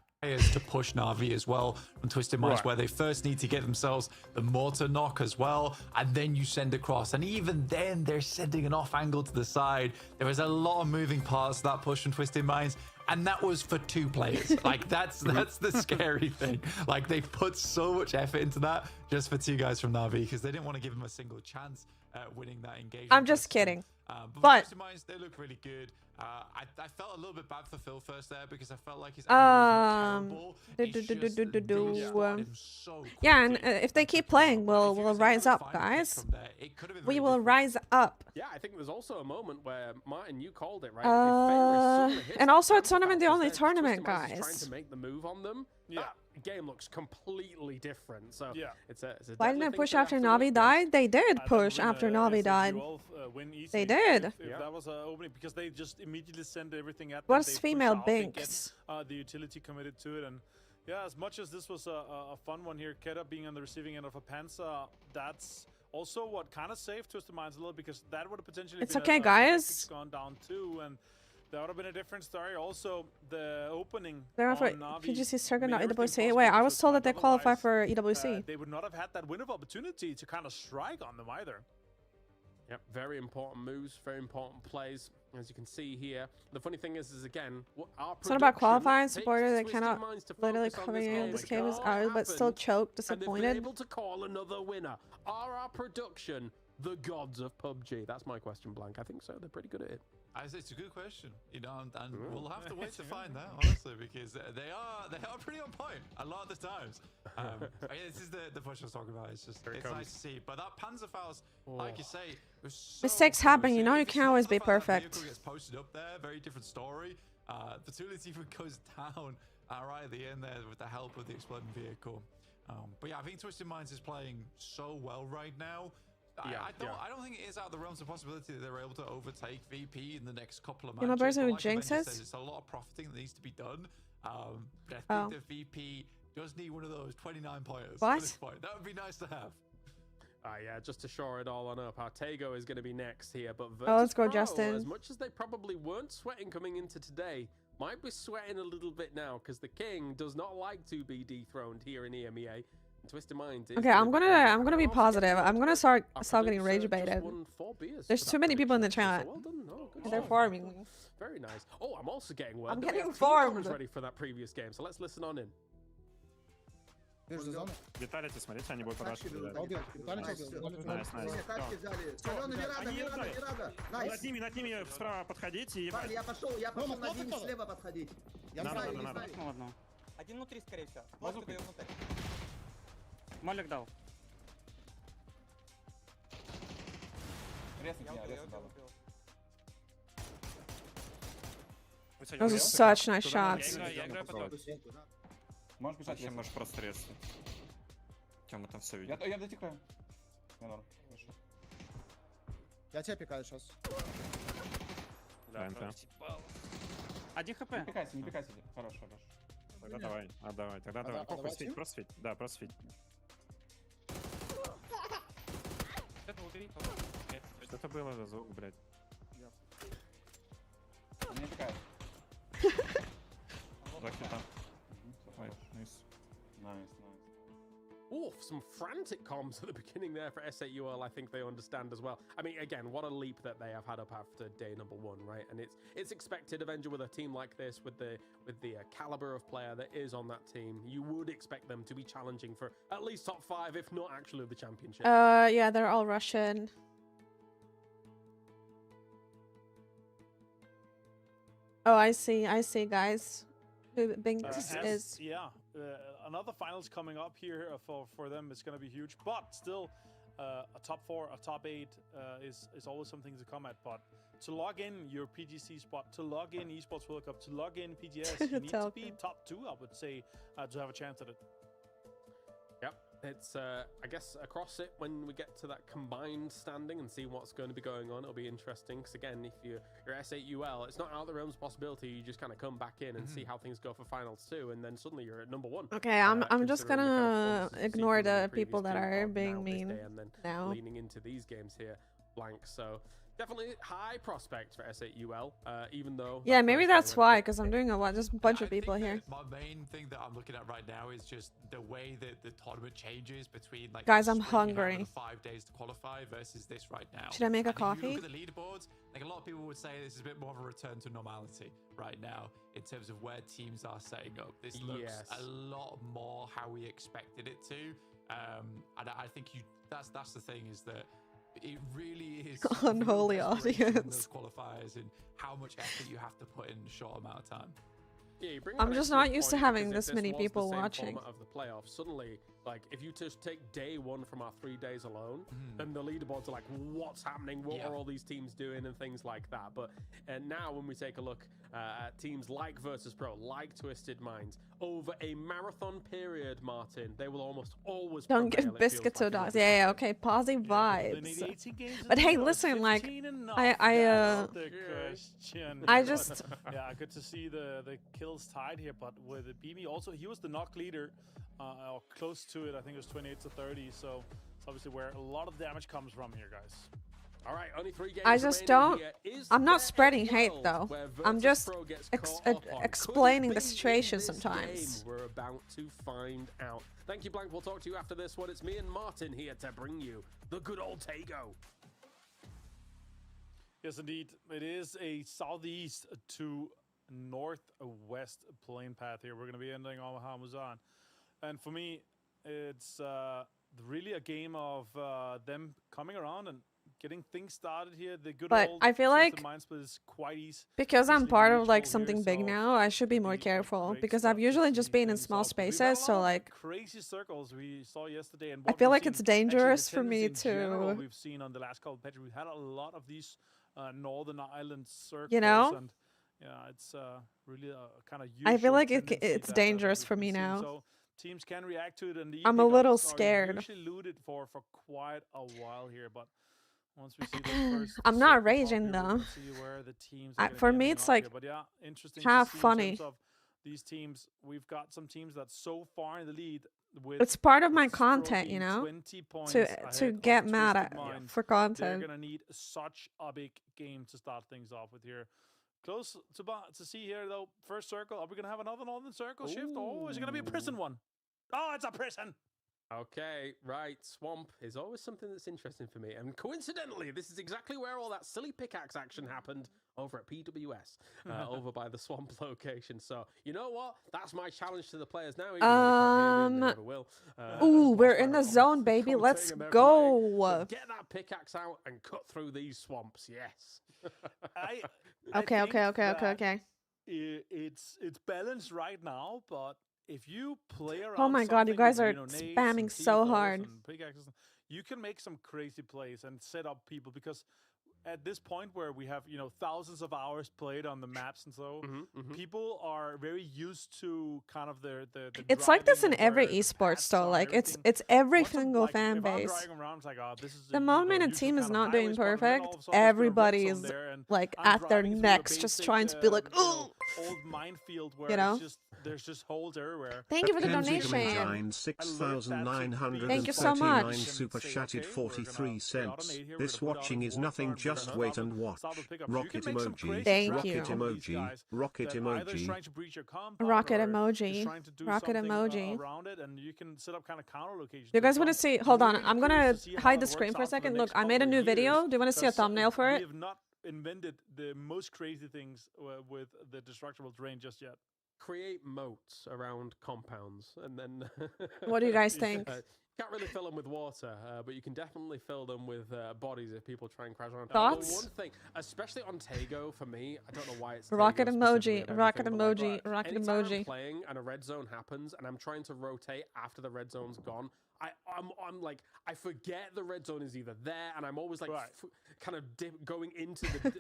To push Na'Vi as well from Twisted Minds, where they first need to get themselves the mortar knock as well, and then you send across. And even then, they're sending an off angle to the side. There was a lot of moving parts to that push from Twisted Minds, and that was for 2 players. Like that's the scary thing. Like they put so much effort into that just for 2 guys from Na'Vi because they didn't want to give them a single chance at winning that engagement. I'm just kidding. But Twisted Minds, they look really good. I felt a little bit bad for Phil first there because I felt like his angle was terrible. Yeah, and if they keep playing, we'll rise up, guys. We will rise up. Yeah, I think there's also a moment where Martin, you called it, right? If Ferris suddenly hits And that also it's counter not even the back, only instead tournament, Twisted Minds is guys. trying to make the move on them. Yeah. That game looks completely different. So it's a Why deadly didn't they thing push to after have to Na'Vi look died? They did That push win, after Na'Vi died. They did. If that was an opening, because they just immediately sent everything at them. What's They push female out, they get, Binks? the utility committed to it, and yeah, as much as this was a fun one here, Keta being on the receiving end of a Panzer, that's also what kind of saved Twisted Minds a little, because that would have potentially It's been okay, a guys. gone down too, and that would have been a different story. Also, the opening They're on for Na'Vi PGC circuit, made not everything EWC. possible Wait, I for was Twisted told that they Minds. qualify for Otherwise, EWC. they would not have had that win of opportunity to kind of strike on them either. Yep, very important moves, very important plays. As you can see here, the funny thing is again, our It's not about production qualifying. takes Supporter that Twisted cannot Minds to literally focus on cover this you. game. This It game is all out, but still happened, choked, and they've been disappointed. able to call another winner. Are our production the gods of PUBG? That's my question, Blank. I think so. They're pretty good at it. It's a good question, you know, and we'll have to wait to find out, honestly, because they are pretty on point a lot of the times. This is the push I was talking about. It's just it's nice to see, but that Panzerfaust, like you say, was so Mistakes happen, you know, you if it's can't not always for the be fact that perfect. vehicle gets posted up there, very different story. The Tulip even goes down right at the end there with the help of the exploding vehicle. But yeah, I think Twisted Minds is playing so well right now. I don't think it is out of the realms of possibility that they're able to overtake VP in the next couple of matches. You know, person But who like Avenger jinxes? says, it's a lot of profiting that needs to be done. But I think the VP does need one of those 29 pointers at this point. That would be nice to have. Yeah, just to shore it all on up, Artego is going to be next here, but let's go, Virtus Pro, Justin. as much as they probably weren't sweating coming into today, might be sweating a little bit now because the King does not like to be dethroned here in EMEA. Twisted Minds. Okay, I'm gonna be positive. I'm gonna start getting rage baited. There's too many people in the chat. Well done. No, good They're job. farming me. Very nice. Oh, I'm also getting word. I'm that we getting have farmed. team ready for that previous game, so let's listen on in. Вижу зону. Виталити, смотрите, они будут подальше. Убил. Виталий убил. Найс, найс. Тачки взяли. Соленый, не рада. Над ними справа подходите и... Я пошел над ними слева подходить. Я Надо, знаю, надо. Ладно. Один внутри, скорее всего. Воздух даю внутрь. Малик дал. Резко меня, резко дал. Those are such nice shots. Я играю под лед. Можешь бежать, если можешь просто резко. Тёма там все видит. Я дотекаю. Я норм. Я тебя пикаю сейчас. Да, НТ. 1 хп. Не пикайся. Хорош. Тогда давай, давай. Тогда давай. давай тим? Просто фить. Да, просто фить. Это убери. Что это было за звук, блядь? Не пикает. Два хита. Ой, найс. Найс. Oof, some frantic comms at the beginning there for S8UL. I think they understand as well. I mean, again, what a leap that they have had up after day number 1, right? And it's expected, Avenger, with a team like this, with the caliber of player that is on that team, you would expect them to be challenging for at least top 5, if not actually the championship. Yeah, they're all Russian. Oh, I see, guys. Who Binks is. Yeah, another finals coming up here for them is going to be huge. But still, a top 4, a top 8 is always something to come at. But to log in your PGC spot, to log in Esports World Cup, to log in PGS, you need to be top 2, I would say, to have a chance at it. Yep, it's I guess across it when we get to that combined standing and see what's going to be going on, it'll be interesting. Because again, if you're S8UL, it's not out of the realms of possibility. You just kind of come back in and see how things go for finals too, and then suddenly you're at number 1. Okay, I'm just gonna ignore the people that are being mean now. Leaning into these games here, blank. So definitely high prospect for S8UL, even though... Yeah, maybe that's why, because I'm doing just a bunch of people here. My main thing that I'm looking at right now is just the way that the tournament changes between, like... Guys, I'm hungry. 5 days to qualify versus this right now. Should I make a coffee? If you look at the leaderboards, like a lot of people would say this is a bit more of a return to normality right now in terms of where teams are setting up. This looks a lot more how we expected it to. And I think that's the thing, is that it really is unholy audience. Qualifiers and how much effort you have to put in a short amount of time. Yeah, I'm just not used to having this many people watching. Of the playoffs, suddenly, like if you just take day 1 from our 3 days alone, then the leaderboards are like, what's happening? What are all these teams doing and things like that? But now when we take a look at teams like Virtus Pro, like Twisted Minds, over a marathon period, Martin, they will almost always don't give biscuit to dogs. Yeah, okay, positive vibes. But hey, listen, like I just good to see the kills tied here, but with Beamy also, he was the knock leader, or close to it. I think it was 28 to 30. So it's obviously where a lot of damage comes from here, guys. All right, only 3 games. I just don't. I'm not spreading hate though. I'm just explaining the situation sometimes. We're about to find out. Thank you, Blank. We'll talk to you after this one. It's me and Martin here to bring you the good old Tago. Yes, indeed. It is a southeast to northwest plane path here. We're going to be ending on Hamuzan. And for me, it's really a game of them coming around and getting things started here. The good but old I feel like mind split is quite easy. Because I'm part of like something big now, I should be more careful because I've usually just been in small spaces. So like crazy circles we saw yesterday, and I feel like it's dangerous for me to. We've seen on the last couple of patches, we've had a lot of these Northern Island circles. You know. And, yeah, it's really a kind of. I feel like it's dangerous for me now. So teams can react to it, and I'm a little scared. Usually looted for quite a while here, but once we see the first I'm not raging though. See where the teams for me, it's like but yeah, interesting. Half funny. In terms of these teams, we've got some teams that so far in the lead. With it's part of my content, you know, to get mad at for content. They're gonna need such a big game to start things off with here. Close to see here though. First circle. Are we gonna have another northern circle shift? Oh, is it gonna be a prison one? Oh, it's a prison. Okay, right. Swamp is always something that's interesting for me. And coincidentally, this is exactly where all that silly pickaxe action happened over at PWS, over by the swamp location. So, you know what? That's my challenge to the players now. Even though they never will. Ooh, we're in the zone, baby. Let's go. Get that pickaxe out and cut through these swamps. Yes. Okay. It's balanced right now, but if you play around, oh my god, you guys are spamming so hard. You can make some crazy plays and set up people, because at this point where we have, you know, thousands of hours played on the maps and so, people are very used to kind of the it's like this in every esports though. Like it's every single fan base. The moment a team is not doing perfect, everybody is like at their necks just trying to be like, oh, old minefield where you know, there's just holes everywhere. Thank you for the donation. 6,959 you so much. Super chatted 43 cents. This watching is nothing, just wait and watch. Rocket emoji. Thank you. Rocket emoji. Rocket emoji. Rocket emoji. Rocket emoji. Around it, and you can set up kind of counter locations. You guys want to see? Hold on, I'm gonna hide the screen for a second. Look, I made a new video. Do you want to see a thumbnail for it? We have not invented the most crazy things with the destructible terrain just yet. Create moats around compounds, and then what do you guys think? Can't really fill them with water, but you can definitely fill them with bodies if people try and crash around. Thoughts? One thing, especially on Tago, for me, I don't know why it's rocket Tago emoji, rocket emoji, rocket emoji. I'm playing and a red zone happens, and I'm trying to rotate after the red zone's gone. I'm like, I forget the red zone is either there, and I'm always like kind of going into the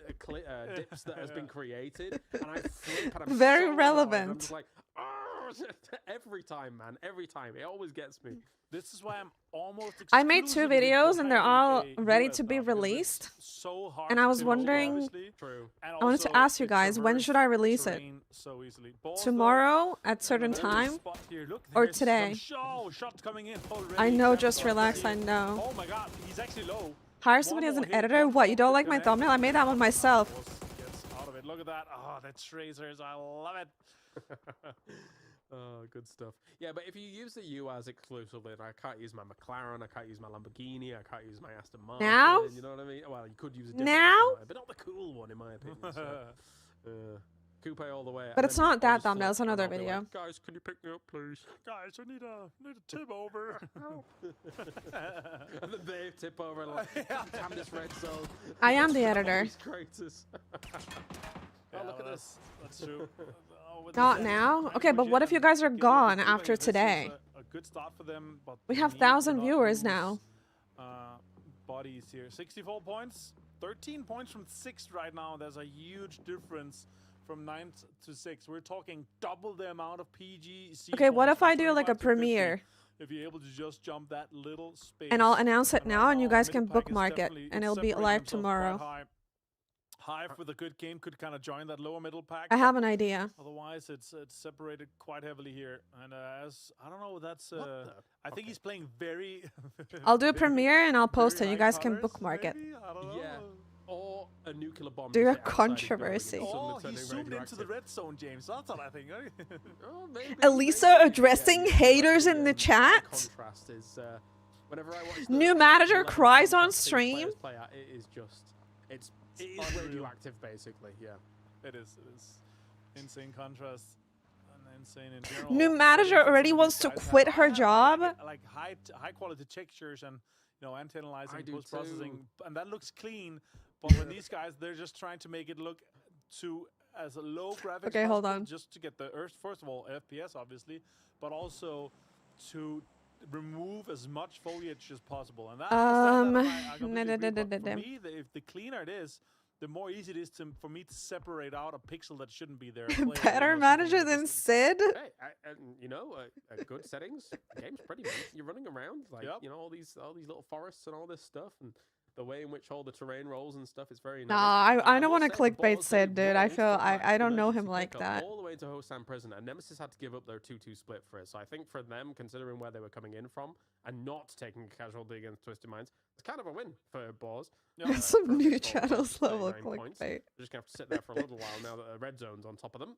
dips that has been created, and I flip, and I'm very so relevant. I'm just like, every time, man, every time. It always gets me. This is why I'm almost. I made 2 videos and they're all ready to be released. So hard and I was wondering, I wanted to ask you guys, when should I release it? Tomorrow at certain time or today? I know, just relax, I know. Oh my god, he's actually low. Hire somebody as an editor? What, you don't like my thumbnail? I made that one myself. Out of it. Look at that. Oh, that's tracers. I love it. Oh, good stuff. Yeah, but if you use the UAS exclusively, I can't use my McLaren, I can't use my Lamborghini, I can't use my Aston Martin. Now? You know what I mean? Well, you could use a different now? one, but not the cool one, in my opinion. So, coupe all the way. But it's not that thumbnail, it's another video. Like, guys, can you pick me up, please? Guys, I need a tip over. And then they tip over like, damn this red zone. I am the editor. Oh, look at this. That's true. Not now? Okay, but what if you guys are gone after today? A good start for them, but we have 1,000 viewers now. Bodies here. 64 points. 13 points from 6th right now. There's a huge difference from 9th to 6th. We're talking double the amount of PG. Okay, what if I do like a premiere? If you're able to just jump that little space. And I'll announce it now and you guys can bookmark it and it'll be live tomorrow. Hive with a good game could kind of join that lower middle pack. I have an idea. Otherwise, it's separated quite heavily here. And as I don't know, that's I think he's playing very. I'll do a premiere and I'll post it. You guys can bookmark it. Yeah. Or a nuclear bomb. Do a controversy. Oh, he zoomed into the red zone, James. That's what I think. Oh, maybe, Alisa addressing haters in the chat. Contrast is, whenever I watch New manager cries on stream. It is just, it is radioactive, basically. Yeah, it is. It is insane contrast. And insane in general. New manager already wants to quit her job. Like high quality textures and anti-analyzing, post-processing, and that looks clean. But when these guys, they're just trying to make it look as a low graphics. Okay, hold on. Just to get the first of all FPS, obviously, but also to remove as much foliage as possible. And for me, the cleaner it is, the more easy it is for me to separate out a pixel that shouldn't be there. Better manager than Sid. Hey, good settings. The game's pretty. You're running around like all these little forests and all this stuff, and the way in which all the terrain rolls and stuff is very nice. Nah, I don't want to clickbait Sid, dude. I feel I don't know him like that. All the way to Hosan Prison, and Nemesis had to give up their 2-2 split for it. So I think for them, considering where they were coming in from and not taking a casualty against Twisted Minds, it's kind of a win for Boars. Some new channels level clickbait. They're just gonna have to sit there for a little while now that the red zone's on top of them.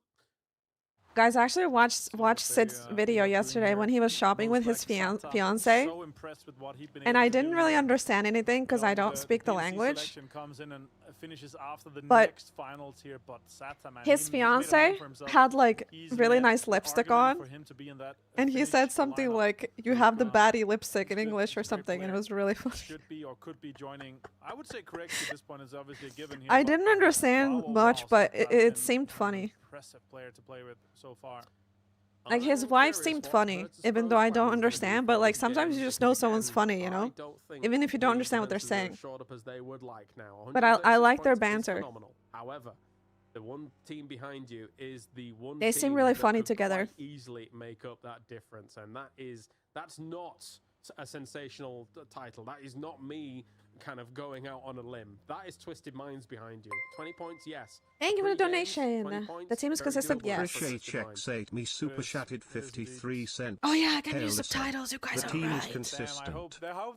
Guys, I actually watched Sid's video yesterday when he was shopping with his fiance, and I didn't really understand anything because I don't speak the language. But his fiance had like really nice lipstick on, and he said something like, "You have the baddie lipstick" in English or something, and it was really funny. Should be or could be joining. I would say correct at this point is obviously given here. I didn't understand much, but it seemed funny. Impressive player to play with so far. Like his wife seemed funny, even though I don't understand. But like sometimes you just know someone's funny, you know, even if you don't understand what they're saying. But I like their banter. However, the one team behind you is the one. They seem really funny together. Easily make up that difference, and that's not a sensational title. That is not me kind of going out on a limb. That is Twisted Minds behind you. 20 points, yes. Thank you for the donation. The team is consistent, yes. Appreciate checks 8 me super chatted 53 cents. Oh yeah, I can use subtitles. You guys the are team right. is consistent.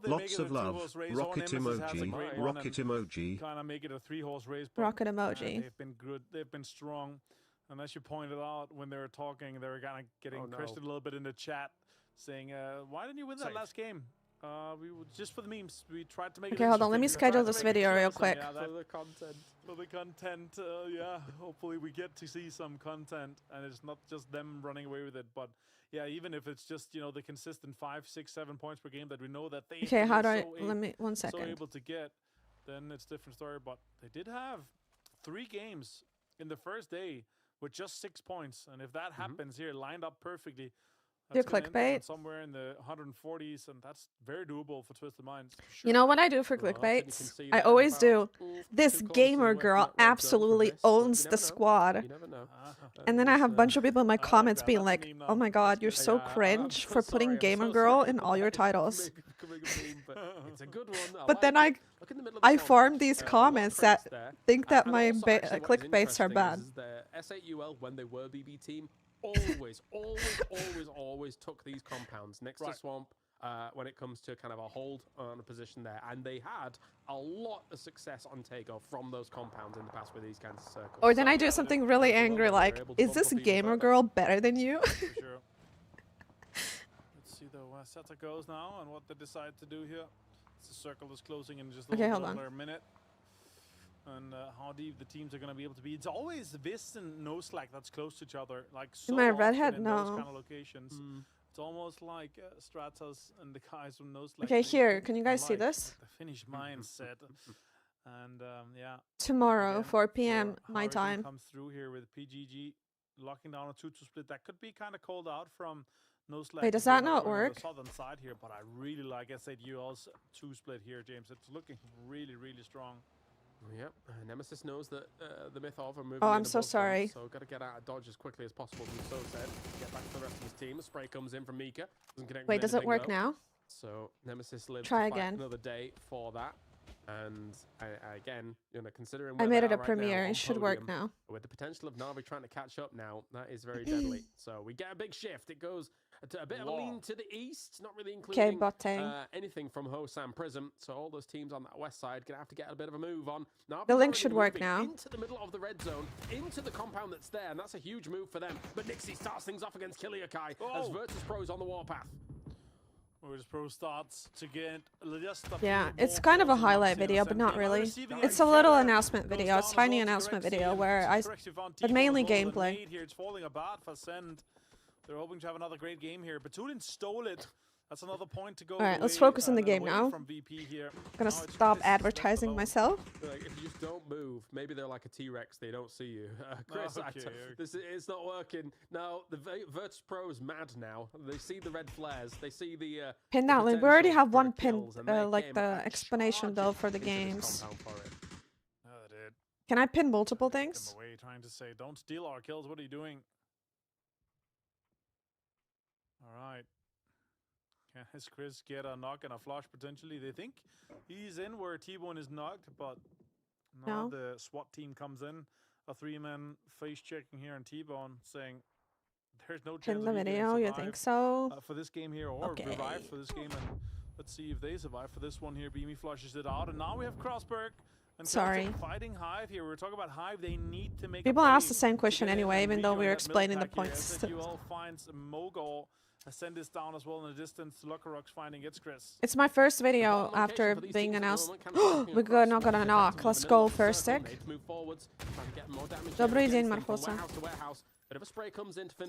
Lots of love. Rocket emoji. Rocket emoji. Kind of make it a 3-horse race. Rocket emoji. They've been good. They've been strong. And as you pointed out, when they were talking, they were kind of getting questioned a little bit in the chat, saying, "Why didn't you win that last game?" We just for the memes. We tried to make. Okay, hold on. Let me schedule this video real quick. For the content. For the content, yeah. Hopefully we get to see some content, and it's not just them running away with it. But yeah, even if it's just the consistent 5, 6, 7 points per game that we know that they. Okay, how do I? Let me 1 second. So able to get, then it's a different story. But they did have 3 games in the first day with just 6 points, and if that happens here, lined up perfectly. Do clickbait. Somewhere in the 140s, and that's very doable for Twisted Minds. Sure. You know what I do for clickbait? I always do. This gamer girl absolutely owns the squad. And then I have a bunch of people in my comments being like, "Oh my god, you're so cringe for putting gamer girl in all your titles." But then I form these comments that think that my clickbaits are bad. S8UL, when they were BB team, always took these compounds next to Swamp when it comes to kind of a hold on a position there, and they had a lot of success on takeoff from those compounds in the past with these kinds of circles. Or then I do something really angry like, "Is this gamer girl better than you?" Sure. Let's see though where Seta goes now and what they decide to do here. The circle is closing in just a little under a minute. And how deep the teams are going to be able to be. It's always Vis and No Slack that's close to each other. Like so my often redhead? in No. those kind of locations. It's almost like Stratos and the guys from No Slack. Okay, here. Can you guys see this? The Finnish mindset. And yeah. Tomorrow, again, 4 p.m. my Harry time. Comes through here with PGG locking down a 2-2 split. That could be kind of called out from No Slack. Wait, does that not work? The southern side here, but I really like S8UL's 2 split here, James. It's looking really, really strong. Yep, Nemesis knows that the myth of are moving. Oh, I'm so sorry. So got to get out of dodge as quickly as possible. So said, get back to the rest of his team. A spray comes in from Mika. Doesn't connect. Wait, does it work now? So Nemesis lives. Try to fight again. Another day for that. And again, you know, considering I made it a premiere. It should work now. With the potential of Na'Vi trying to catch up now, that is very deadly. So we get a big shift. It goes to a bit of a lean to the east, not really including anything from Hosam Prism. So all those teams on that west side gonna have to get a bit of a move on. Na'Vi the link should work now. Into the middle of the red zone, into the compound that's there, and that's a huge move for them. But Nixie starts things off against Kiliakai as Virtus Pro is on the warpath. Virtus Pro starts to get just it's kind of a highlight video, but not really. It's a little announcement video, a tiny announcement video where but mainly gameplay. It's falling apart for Send. They're hoping to have another great game here. Batulin stole it. That's another point to go. All right, let's focus on the game now. From VP here. I'm gonna stop advertising myself. Like, if you just don't move, maybe they're like a T-Rex. They don't see you. Chris, it's not working. No, the Virtus Pro is mad now. They see the red flares. They see the pin that link. We already have one pin, like the explanation though for the games. Can I pin multiple things? Away, trying to say, don't steal our kills. What are you doing? All right. Has Chris get a knock and a flush potentially? They think he's in where T1 is knocked, but now the SWAT team comes in. A 3-man face checking here on T-Bone saying there's no chance in the video, you think so? For this game here, or revive for this game, and let's see if they survive for this one here. Beamy flushes it out, and now we have Crossberg. And fighting Hive here. We're talking about Hive. They need to make people ask the same question anyway, even though we're explaining the points. Finds Mogul. Send this down as well in the distance. Luckerrock's finding its Chris. It's my first video after being announced. We're not gonna knock. Let's go first stick. Добрый день, Marjosa.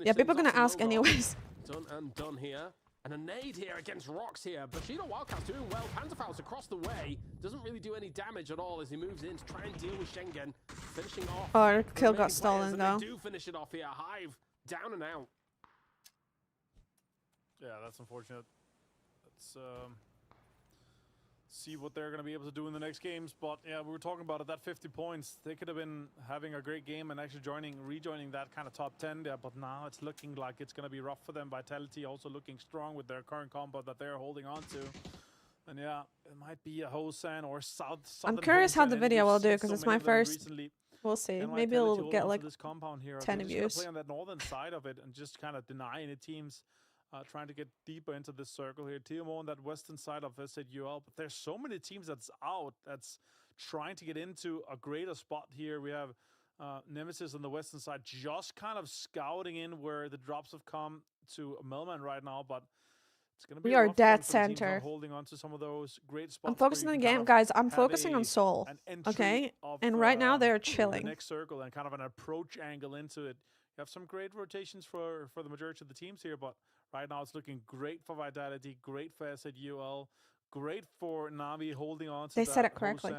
Yeah, people are gonna ask anyways. Done and done here. And a nade here against Rocks here. Bushido Wildcat's doing well. Panzerfaust across the way. Doesn't really do any damage at all as he moves in to try and deal with Schengen. Finishing off. Our kill got stolen though. They do finish it off here. Hive down and out. Yeah, that's unfortunate. Let's see what they're going to be able to do in the next games. But yeah, we were talking about it, that 50 points. They could have been having a great game and actually rejoining that kind of top 10 there. But now it's looking like it's going to be rough for them. Vitality also looking strong with their current combo that they're holding on to. And yeah, it might be a Hosan or South. I'm curious how the video will do because it's my first. We'll see. Maybe it'll get like this compound here. 10 views. Play on that northern side of it and just kind of denying the teams. Trying to get deeper into this circle here. TMO on that western side of S8UL, but there's so many teams that's trying to get into a greater spot here. We have Nemesis on the western side just kind of scouting in where the drops have come to Melman right now, but it's going to be we are dead center. Holding on to some of those great spots. I'm focusing on the game, guys. I'm focusing on Soul, okay? And right now they're chilling. The next circle and kind of an approach angle into it. You have some great rotations for the majority of the teams here, but right now it's looking great for Vitality, great for S8UL, great for Na'Vi holding on to they said it correctly.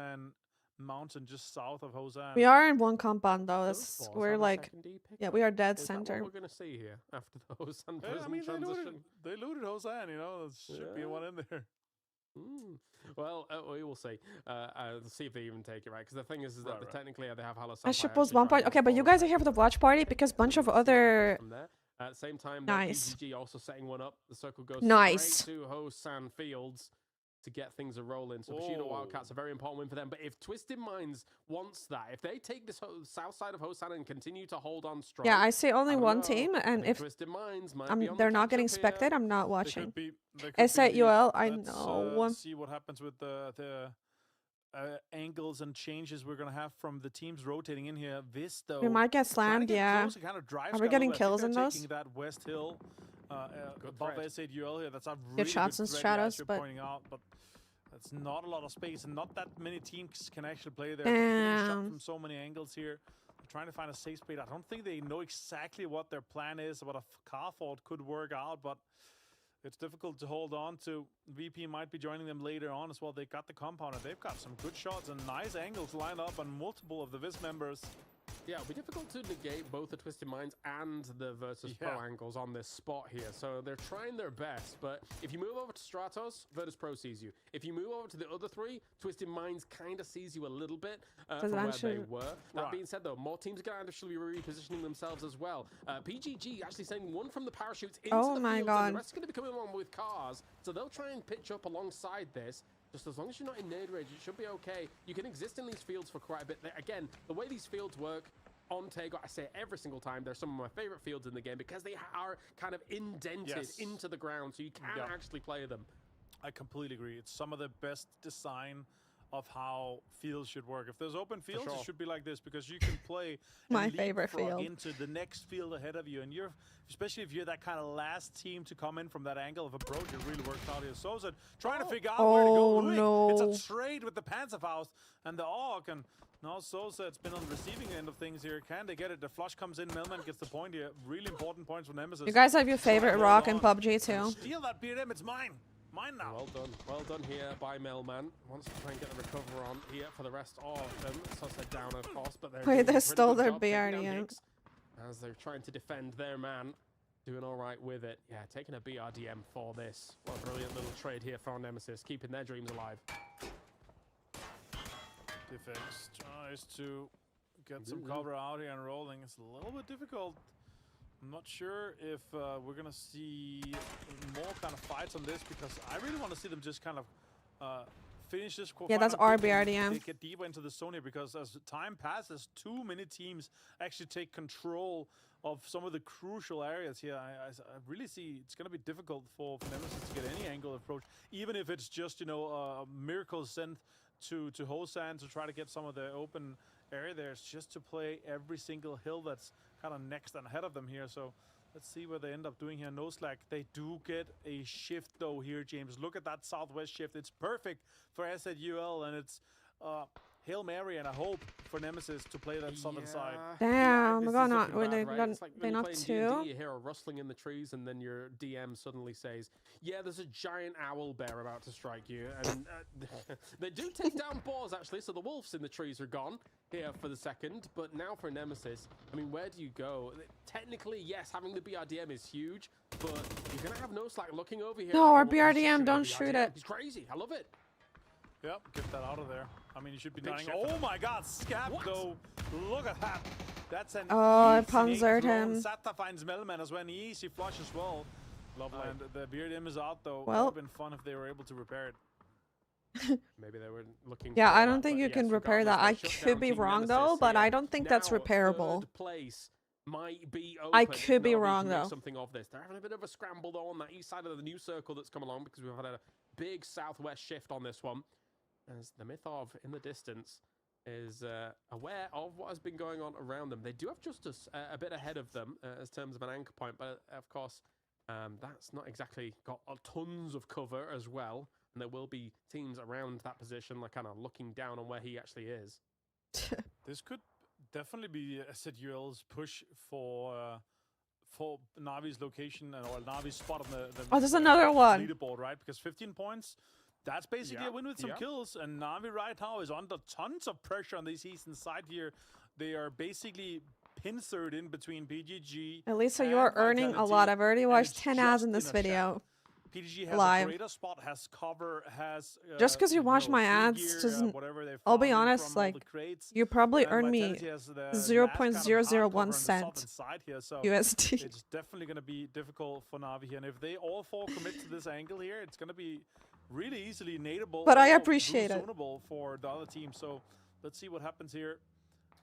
mountain just south of Hosan. We are in one compound though. Those balls We're have a like, second D pick yeah, up. we are dead Is center. that what we're gonna see here after the Hosan Yeah, prison I mean, transition? they looted Hosan, you know, there should be one in there. Well, we will see. See if they even take it right. Because the thing is that technically they have Halo. I suppose 1 point. Okay, but you guys are here for the watch party because bunch of other. From there. At the same time, Nice. PGG also setting one up. The circle goes Nice. straight to Hosan Fields to get things a rolling. So Bushido Wildcats a very important win for them. But if Twisted Minds wants that, if they take this south side of Hosan and continue to hold on strong, Yeah, I see only one team, and if Twisted Minds might be on they're the not getting catch-up spectated, here. I'm not watching. They could S8UL, I Let's, know. see what happens with the angles and changes we're gonna have from the teams rotating in here. This though, We might get slammed, yeah. Are we getting kills in those? Taking that West Hill above S8UL here. That's a really Good shots and threat, stratos, as you're but pointing out, but that's not a lot of space, and not that many teams can actually play there. They're getting shot from so many angles here. They're trying to find a safe spot. I don't think they know exactly what their plan is, what a car fault could work out, but it's difficult to hold on to. VP might be joining them later on as well. They got the compound, and they've got some good shots and nice angles lined up on multiple of the Viz members. Yeah, it'll be difficult to negate both the Twisted Minds and the Virtus Pro angles on this spot here. So they're trying their best, but if you move over to Stratos, Virtus Pro sees you. If you move over to the other three, Twisted Minds kind of sees you a little bit from where they were. That being said, though, more teams are going to actually be repositioning themselves as well. PGG actually sending one from the parachutes into the field, and the rest are going to be coming along with cars. So they'll try and pitch up alongside this. Just as long as you're not in nade rage, it should be okay. You can exist in these fields for quite a bit. Again, the way these fields work on Tego, I say it every single time, they're some of my favorite fields in the game because they are kind of indented into the ground, so you can actually play them. I completely agree. It's some of the best design of how fields should work. If there's open fields, it should be like this, because you can play my favorite field into the next field ahead of you, and you're, especially if you're that kind of last team to come in from that angle of approach, it really works out here. Sosa trying to figure out where to go. No. It's a trade with the Panzerfaust and the AUG, and now Sosa, it's been on the receiving end of things here. Can they get it? The flush comes in, Melman gets the point here. Really important points for Nemesis. You guys have your favorite rock in PUBG too. Steal that BDM, it's mine. Mine now. Well done here by Melman. Wants to try and get the recover on here for the rest of them. Sosa down, of course, but they stole their BRDM. As they're trying to defend their man. Doing all right with it. Yeah, taking a BRDM for this. What a brilliant little trade here for Nemesis, keeping their dreams alive. Defense tries to get some cover out here and rolling. It's a little bit difficult. I'm not sure if we're going to see more kind of fights on this, because I really want to see them just kind of finish this. Yeah, that's our BRDM. They get deeper into the zone here, because as time passes, too many teams actually take control of some of the crucial areas here. I really see it's going to be difficult for Nemesis to get any angle approach, even if it's just, you know, a miracle sent to Hosan to try to get some of the open area there. It's just to play every single hill that's kind of next and ahead of them here. So let's see what they end up doing here. No slack. They do get a shift though here, James. Look at that southwest shift. It's perfect for S8UL, and it's Hail Mary and a hope for Nemesis to play that southern side. Damn, this we're is gonna looking bad, right? It's like they when you're knocked playing two. D&D, you hear a rustling in the trees, and then your DM suddenly says, yeah, there's a giant owl bear about to strike you. And they do take down boars, actually, so the wolves in the trees are gone here for the second. But now for Nemesis, I mean, where do you go? Technically, yes, having the BRDM is huge, but you're going to have no slack looking over here. No, our BRDM, don't shoot it. It's crazy. I love it. Yep, get that out of there. I mean, you should be dying. Oh my god, Scab though. Look at that. That's an I easy panzered him. Sata finds Melman as well, an easy flush as well. Lovely. And the BRDM is out though. Well, it would have been fun if they were able to repair it. Maybe they were looking. Yeah, for I don't that, think you yes, can repair that. I could be wrong though, but I don't think that's repairable. Third place might be open. I could be wrong though. Something of this. They're having a bit of a scramble though on that east side of the new circle that's come along, because we've had a big southwest shift on this one. As the Mythov in the distance is aware of what has been going on around them. They do have Justice a bit ahead of them as terms of an anchor point, but of course that's not exactly got tons of cover as well, and there will be teams around that position like kind of looking down on where he actually is. This could definitely be S8UL's push for Navi's location or Navi's spot on the there's another one. leaderboard, right? Because 15 points that's basically a win with some kills. And Na'Vi right now is under tons of pressure on this eastern side here. They are basically pincered in between PGG. Alisa, you are earning a lot. I've already watched 10 ads in this video. PGG has live. a greater spot, has cover, has just because you watch my ads doesn't. I'll be honest, like you probably earn me 0.001 cent here, so USD. It's definitely going to be difficult for Na'Vi here, and if they all four commit to this angle here, it's going to be really easily nadeable. But I appreciate it for the other team. So let's see what happens here.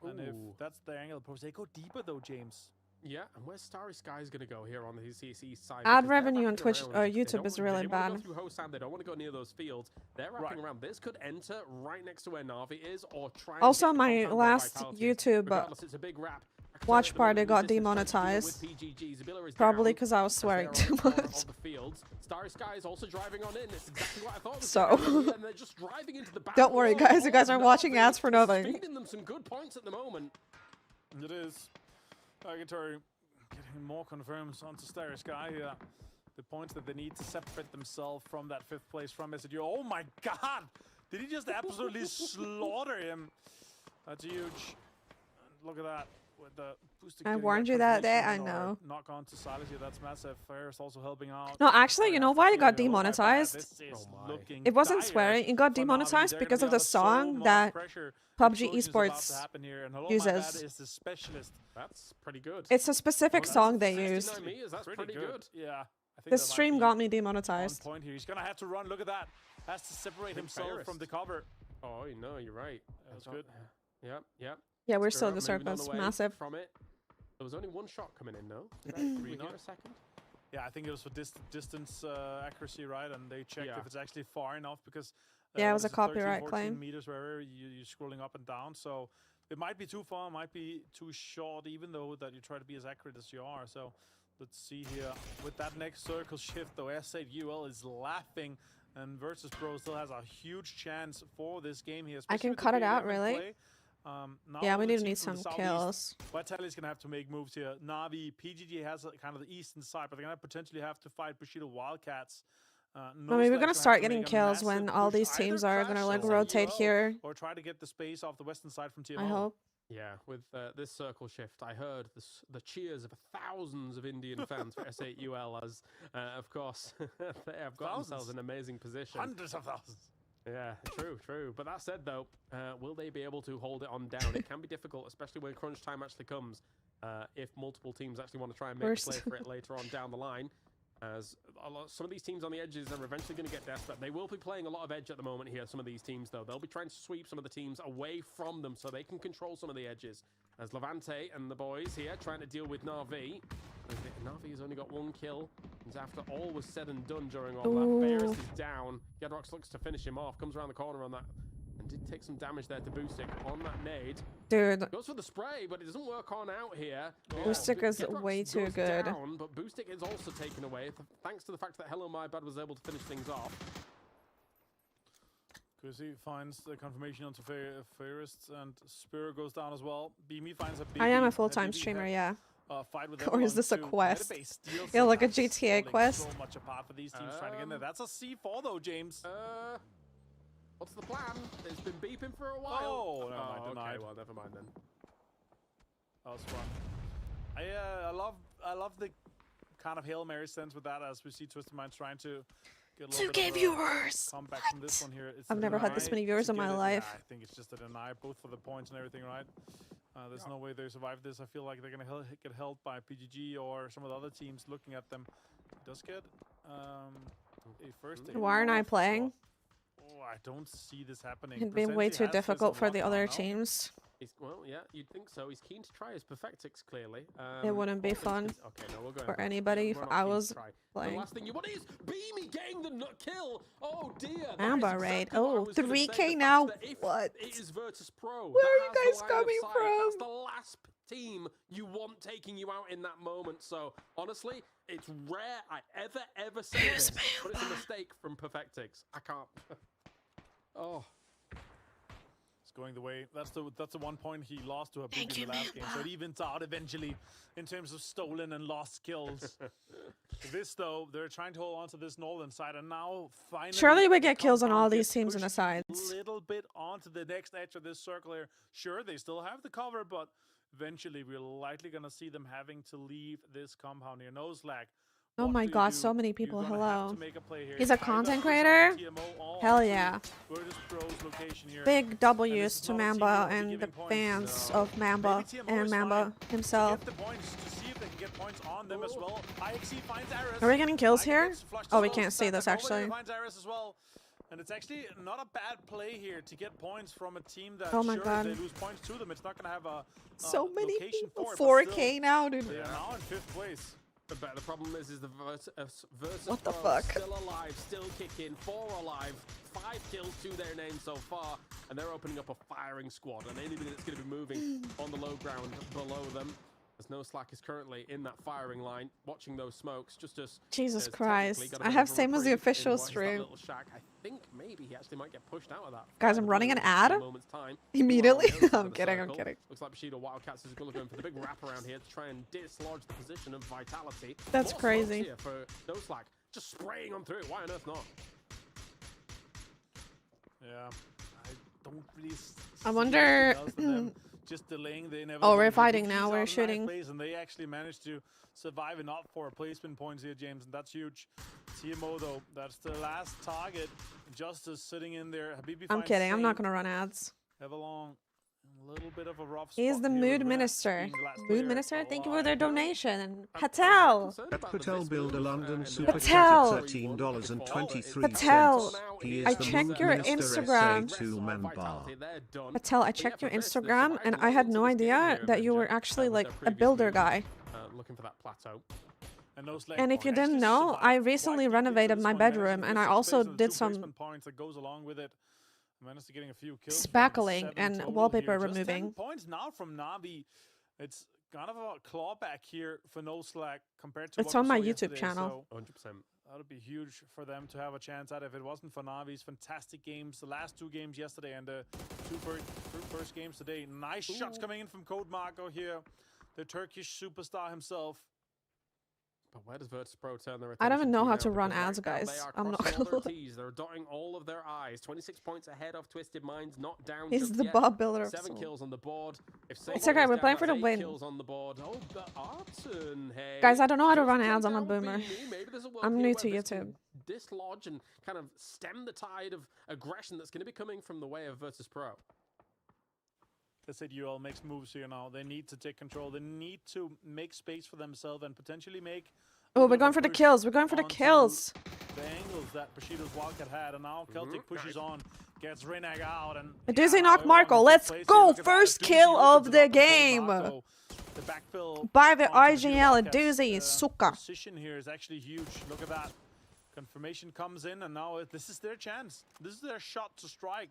And if that's the angle, they go deeper though, James. Yeah, and where's Starry Sky going to go here on the east side? Ad revenue on Twitch or YouTube is really bad. They don't want to go through Hosan, they don't want to go near those fields. They're wrapping around. This could enter right next to where Na'Vi is, or try. Also, my last YouTube it's a big wrap. Watchparty got demonetized. Probably because I was swearing too much. Starry Sky is also driving on in. It's exactly what I thought. So, and they're just driving into the back. Don't worry, guys. You guys are watching ads for nothing. Feeding them some good points at the moment. It is. Purgatory getting more confirms onto Starry Sky here. The points that they need to separate themselves from that 5th place from SDU. Oh my god! Did he just absolutely slaughter him? That's huge. Look at that. With the I warned you that day, I know. Knock on to Silas here, that's massive. Ferris also helping out. No, actually, you know why it got demonetized? It wasn't swearing, it got demonetized because of the song that Pubg Esports uses. That's pretty good. It's a specific song they used. That's pretty good. Yeah. The stream got me demonetized. Point here. He's gonna have to run. Look at that. Has to separate himself from the cover. Oh no, you're right. That's good. Yep, yep. Yeah, we're still the surface. Massive. From it. There was only one shot coming in, no? A second? Yeah, I think it was for distance accuracy, right? And they checked if it's actually far enough because yeah, it was a copyright 13, claim. Meters wherever you're scrolling up and down, so it might be too far, might be too short, even though that you try to be as accurate as you are. So let's see here with that next circle shift, though. S8UL is laughing, and Versus Pro still has a huge chance for this game here. I can cut it out, really. Yeah, we need some kills. Vitaly's gonna have to make moves here. Na'Vi, PGG has kind of the eastern side, but they're gonna potentially have to fight Bushido Wildcats. I mean, we're gonna start getting kills when all these teams are gonna like rotate here. Or try to get the space off the western side from TMO. I hope. Yeah, with this circle shift, I heard the cheers of thousands of Indian fans for S8UL as, of course, they have got themselves in an amazing position. Hundreds of thousands. Yeah, true. But that said, though, will they be able to hold it on down? It can be difficult, especially when crunch time actually comes, if multiple teams actually want to try and make a play for it later on down the line. As some of these teams on the edges are eventually going to get desperate. They will be playing a lot of edge at the moment here, some of these teams, though. They'll be trying to sweep some of the teams away from them so they can control some of the edges. As Levante and the boys here trying to deal with Na'Vi. Na'Vi has only got one kill. And after all was said and done during all that, Ferris is down. Gedrox looks to finish him off, comes around the corner on that. And did take some damage there to Boostic on that nade. Dude. Goes for the spray, but it doesn't work on out here. Boostic is way too good. Down, but Boostic is also taken away, thanks to the fact that Hello My Bad was able to finish things off. Kusi finds the confirmation onto Ferris, and Spur goes down as well. BME finds a BB. I am a full-time streamer, yeah. Fight with or is this a quest? Yeah, like a GTA quest. So much apart for these teams trying to get in there. That's a C4 though, James. What's the plan? It's been beeping for a while. Oh, no, I denied. Okay, well, never mind then. That was fun. I love the kind of Hail Mary sense with that, as we see Twisted Minds trying to get a little bit of viewers. comeback from this one here. I've never had this many viewers in my life. I think it's just a deny, both for the points and everything, right? There's no way they survive this. I feel like they're gonna get held by PGG or some of the other teams looking at them. Does get a first. Why aren't I playing? Oh, I don't see this happening. It'd be way too difficult for the other teams. Well, yeah, you'd think so. He's keen to try his Perfectix, clearly. It wouldn't be fun for anybody if I was playing. The last thing you want is Beamy getting the kill. Oh dear. Amber raid. Oh, 3K now. What? It is Virtus Pro. Where are you guys coming from? That's the last team you want taking you out in that moment. So honestly, it's rare I ever say this, but it's a mistake from Perfectix. I can't. Oh. It's going the way. That's the 1 point he lost to Pubg in the last game. So it evens out eventually in terms of stolen and lost kills. This though, they're trying to hold on to this northern side, and now finally. Surely we get kills on all these teams on the sides. A little bit onto the next edge of this circle here. Sure, they still have the cover, but eventually we're likely gonna see them having to leave this compound here. No slack. Oh my god, so many people. Hello. He's a content creator? Hell yeah. Big W's to Mamba and the fans of Mamba and Mamba himself. Are we getting kills here? Oh, we can't see this actually. And it's actually not a bad play here to get points from a team that oh my god. If they lose points to them, it's not gonna have a so many location people. For it, 4K now, dude. They are now in 5th place. But the problem is the Versus what the Pro fuck? still alive, still kicking, 4 alive, 5 kills to their name so far, and they're opening up a firing squad, and anybody that's going to be moving on the low ground below them. There's no slack is currently in that firing line, watching those smokes. Jesus Christ! I have same as the official stream. Shack. I think maybe he actually might get pushed out of that. Guys, I'm running an ad immediately. I'm kidding. I'm kidding. Looks like Bushido Wildcats is going for the big wrap around here to try and dislodge the position of Vitality. That's crazy. Here for no slack, just spraying on through. Why on earth not? Yeah, I don't really. I wonder. Just delaying the oh, we're fighting now. We're shooting. And they actually managed to survive enough for placement points here, James, and that's huge. TMO though, that's the last target. Justice sitting in there. Habibi I'm kidding. I'm not gonna run ads. Have a little bit of a rough He's the mood minister. Mood minister, thank you for their donation. Patel. At Patel build a London super chat at $13.23. Patel, He is I the checked mood your minister Instagram. SA2 member. Patel, I checked your Instagram and I had no idea that you were actually like a builder guy. Looking for that plateau. And if you didn't know, I recently renovated my bedroom and I also did some Managed to getting a few kills. Spackling and wallpaper removing. 10 points now from Navi. It's kind of a clawback here for No Slack compared to it's on my YouTube channel. So 100%. That would be huge for them to have a chance at if it wasn't for Navi's fantastic games. The last 2 games yesterday and the 2 first games today. Nice shots coming in from Code Marco here. The Turkish superstar himself. But where does Virtus Pro turn their attention? I don't even know how now? to run Because ads, right now guys. I'm not crossing all gonna their T's. They're dotting all of their I's. 26 points ahead of Twisted Minds, not down. He's just the yet. Bob Builder of 7 Soul. kills on the board. If It's okay, we're down, playing for the that's 8 win. kills on the board. Oh, but Arton, hey. Guys, I don't know how to Just run come ads. I'm a down, boomer. Maybe there's a world I'm here new where to this can YouTube. dislodge and kind of stem the tide of aggression that's going to be coming from the way of Virtus Pro. They said UL makes moves here now. They need to take control. They need to make space for themselves and potentially make. Oh, we're going for the kills. We're going for the kills. The angles that Bushido's Wildcat had, and now Celtic pushes on, gets Renag out, and Doozy knock Marco. Let's go. First kill of the game. The backfill By the onto IGL, Wildcat's, Doozy Suka. Position here is actually huge. Look at that. Confirmation comes in, and now this is their chance. This is their shot to strike.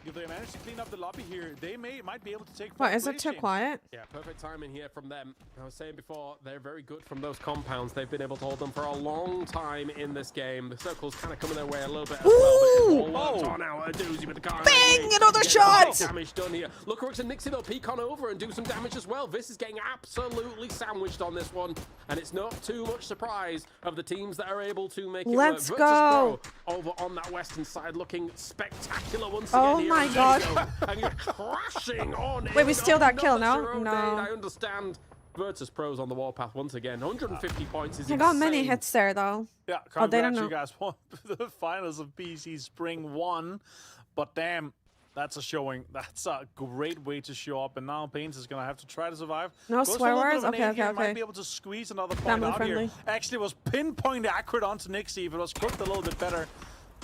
If they manage to clean up the lobby here, they might be able to take. What, is it too quiet? Yeah, perfect timing here from them. I was saying before, they're very good from those compounds. They've been able to hold them for a long time in this game. The circle's kind of coming their way a little bit as well. But it's all now a Doozy with the car. Bang! Another shot! Damage done here. Look, Rooks and Nixie, they'll peek on over and do some damage as well. This is getting absolutely sandwiched on this one. And it's not too much surprise of the teams that are able to make it work. Let's go! Over on that western side, looking spectacular once Oh again. my god. And you're crashing on. Wait, we steal that kill, no? No. No. I understand. Virtus Pros on the warpath once again. 150 points is I got insane. many hits there, though. Yeah, Oh, they don't congrats, know. you guys won the finals of PC Spring 1. But damn, that's a showing. That's a great way to show up. And now Pains is going to have to try to survive. No Goes for a swear little bit words? of an aim Okay. here, Might be able to squeeze another point Family out friendly. here. Actually, was pinpoint accurate onto Nixie. If it was cooked a little bit better.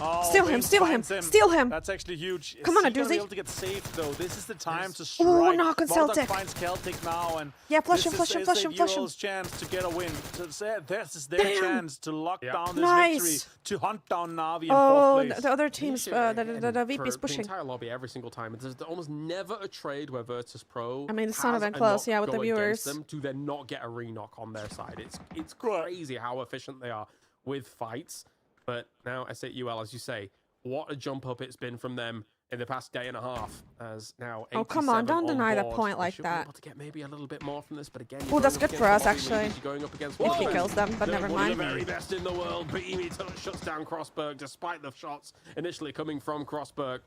Oh, Steal him, Pains steal him, finds steal him. That's actually huge. Come on, Is he gonna be Doozy. able to get safe, though? This is the time to strike. Ooh, knock on Volta Celtic. finds Celtic now, and Yeah, flush this him, flush him, is flush him, flush him. UL's chance to get a win. This is their Damn. chance to lock down this Nice. victory, to hunt down Navi in Oh, fourth place. the other teams, the VP is For pushing. the entire lobby every single time. There's almost never a trade where Virtus Pro I mean, it's not has even a close, knock yeah, with the go against viewers. them to then not get a re-knock on their side. It's crazy how efficient they are with fights. But now I say UL, as you say, what a jump up it's been from them in the past day and a half. As now, oh come on, don't deny the board. point like Be that. able to get maybe a little bit more from this, but again, Oh, that's good for us actually. Going up against if he kills them, but never mind. The very best in the world. Beamy shuts down Crossberg despite the shots initially coming from Crossberg,